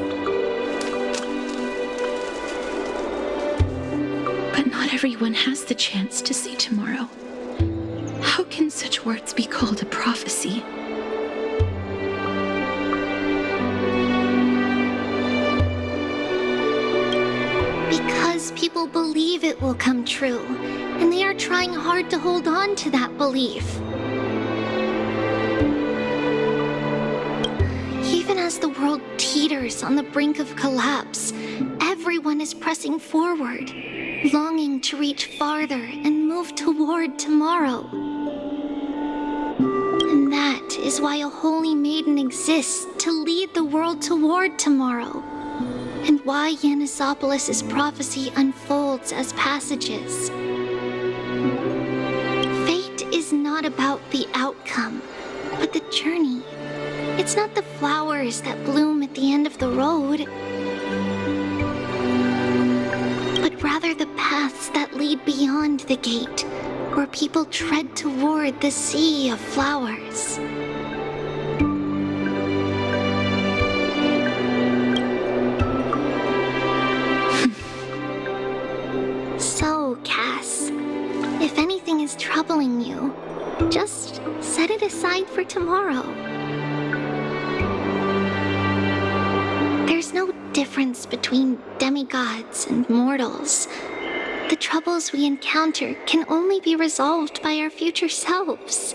But not everyone has the chance to see tomorrow. How can such words be called a prophecy? Because people believe it will come true, and they are trying hard to hold on to that belief. Even as the world teeters on the brink of collapse, everyone is pressing forward, longing to reach farther and move toward tomorrow. And that is why a holy maiden exists to lead the world toward tomorrow, and why Yanisopolis' prophecy unfolds as passages. Fate is not about the outcome, but the journey. It's not the flowers that bloom at the end of the road, but rather the paths that lead beyond the gate, where people tread toward the sea of flowers. So, Cass, if anything is troubling you, just set it aside for tomorrow. There's no difference between demigods and mortals. The troubles we encounter can only be resolved by our future selves.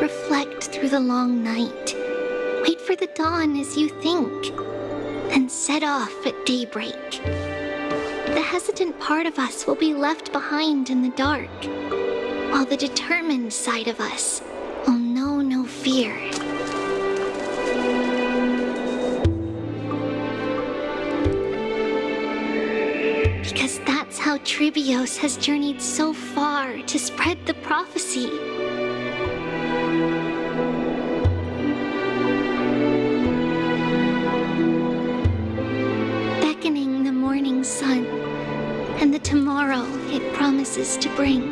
Reflect through the long night. Wait for the dawn as you think. Then set off at daybreak. The hesitant part of us will be left behind in the dark, while the determined side of us will know no fear. Because that's how Tribios has journeyed so far to spread the prophecy. Beckoning the morning sun and the tomorrow it promises to bring.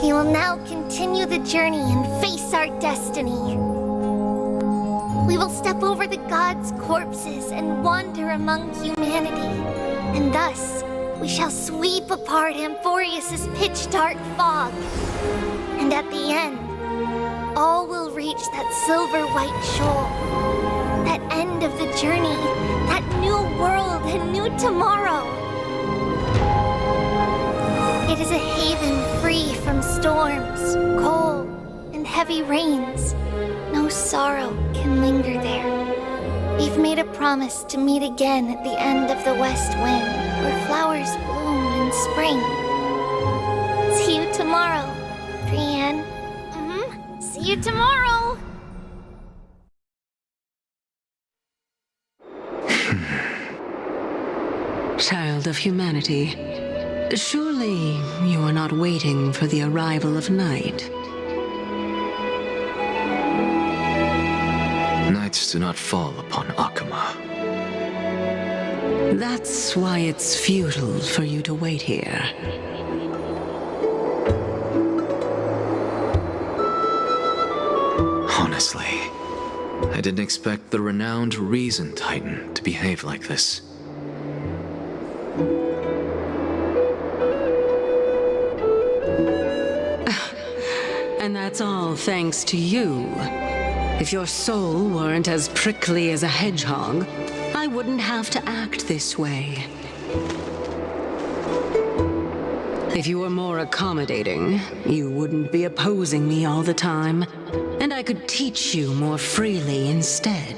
We will now continue the journey and face our destiny. We will step over the gods' corpses and wander among humanity. And thus, we shall sweep apart Amphoreus' pitch-dark fog. And at the end, all will reach that silver-white shoal. That end of the journey, that new world and new tomorrow. It is a haven free from storms, cold, and heavy rains. No sorrow can linger there. We've made a promise to meet again at the end of the west wind, where flowers bloom in spring. See you tomorrow, Brienne. See you tomorrow! Child of humanity, surely you are not waiting for the arrival of night. Nights do not fall upon Akama. That's why it's futile for you to wait here. Honestly, I didn't expect the renowned Reason Titan to behave like this. And that's all thanks to you. If your soul weren't as prickly as a hedgehog, I wouldn't have to act this way. If you were more accommodating, you wouldn't be opposing me all the time, and I could teach you more freely instead.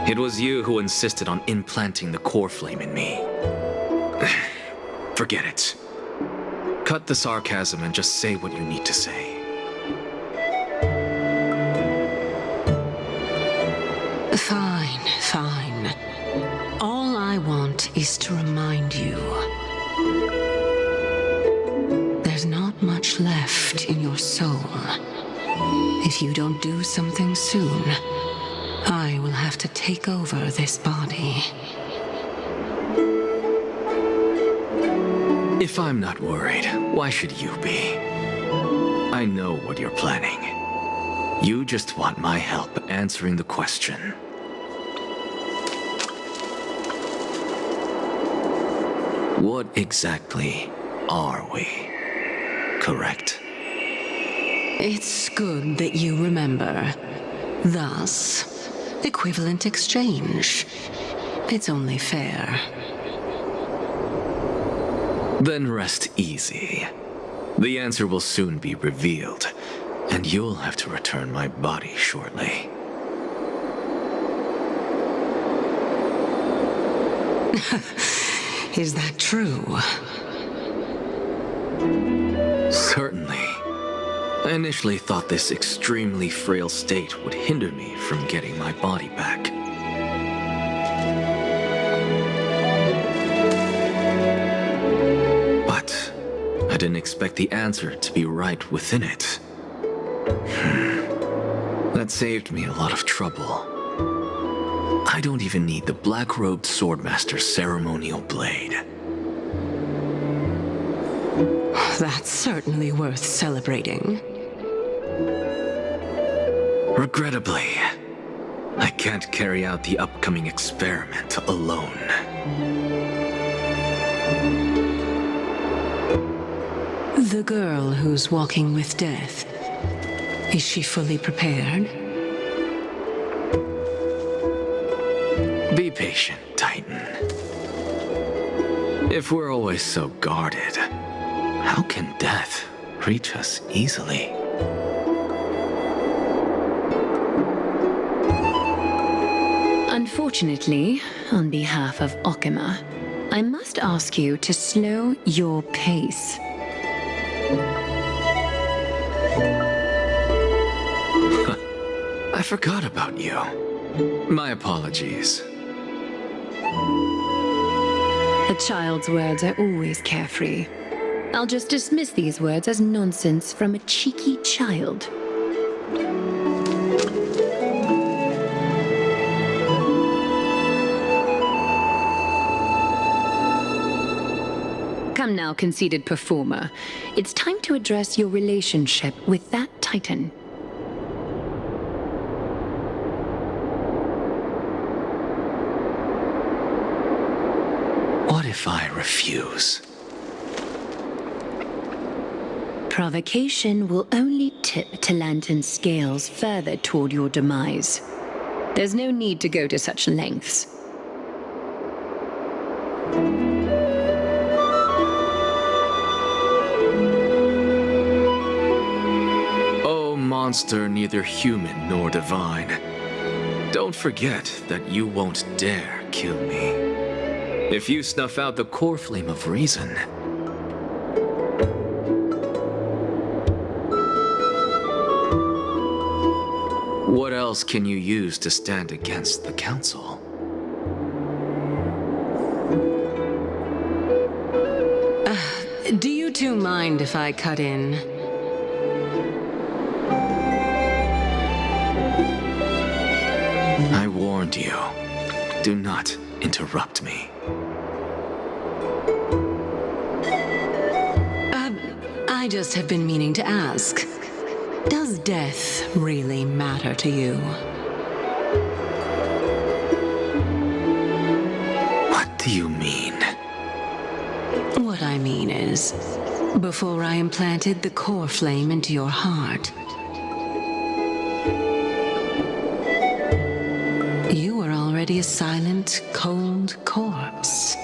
It was you who insisted on implanting the core flame in me. Forget it. Cut the sarcasm and just say what you need to say. Fine, fine. All I want is to remind you. There's not much left in your soul. If you don't do something soon, I will have to take over this body. If I'm not worried, why should you be? I know what you're planning. You just want my help answering the question. What exactly are we? Correct? It's good that you remember. Thus, equivalent exchange. It's only fair. Then rest easy. The answer will soon be revealed, and you'll have to return my body shortly. Is that true? Certainly. I initially thought this extremely frail state would hinder me from getting my body back. But I didn't expect the answer to be right within it. That saved me a lot of trouble. I don't even need the black-robed swordmaster's ceremonial blade. That's certainly worth celebrating. Regrettably, I can't carry out the upcoming experiment alone. The girl who's walking with death, is she fully prepared? Be patient, Titan. If we're always so guarded, how can death reach us easily? Unfortunately, on behalf of Okima, I must ask you to slow your pace. I forgot about you. My apologies. A child's words are always carefree. I'll just dismiss these words as nonsense from a cheeky child. Come now, conceited performer. It's time to address your relationship with that Titan. What if I refuse? Provocation will only tip Talantan's scales further toward your demise. There's no need to go to such lengths. Oh, monster neither human nor divine. Don't forget that you won't dare kill me. If you snuff out the core flame of reason, what else can you use to stand against the Council? Do you two mind if I cut in? I warned you. Do not interrupt me. I just have been meaning to ask. Does death really matter to you? What do you mean? What I mean is, before I implanted the core flame into your heart, you were already a silent, cold corpse.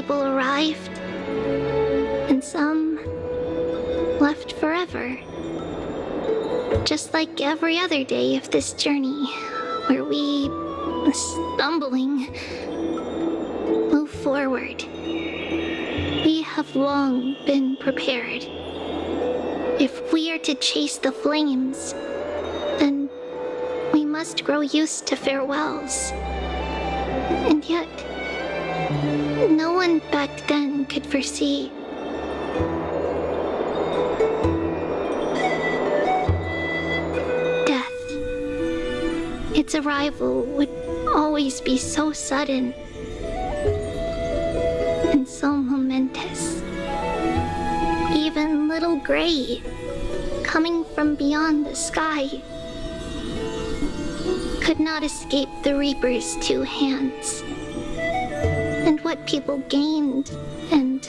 people arrived, and some left forever. Just like every other day of this journey, where we, stumbling, move forward. We have long been prepared. If we are to chase the flames, then we must grow used to farewells. And yet, no one back then could foresee death. Its arrival would always be so sudden and so momentous. Even little Gray, coming from beyond the sky, could not escape the Reaper's two hands. And what people gained and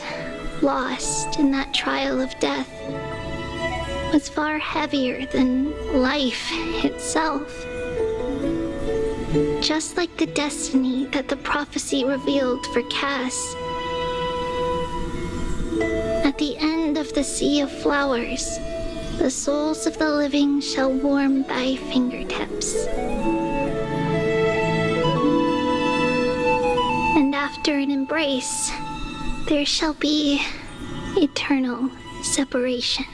lost in that trial of death was far heavier than life itself. Just like the destiny that the prophecy revealed for Cass. At the end of the Sea of Flowers, the souls of the living shall warm thy fingertips. And after an embrace, there shall be eternal separation.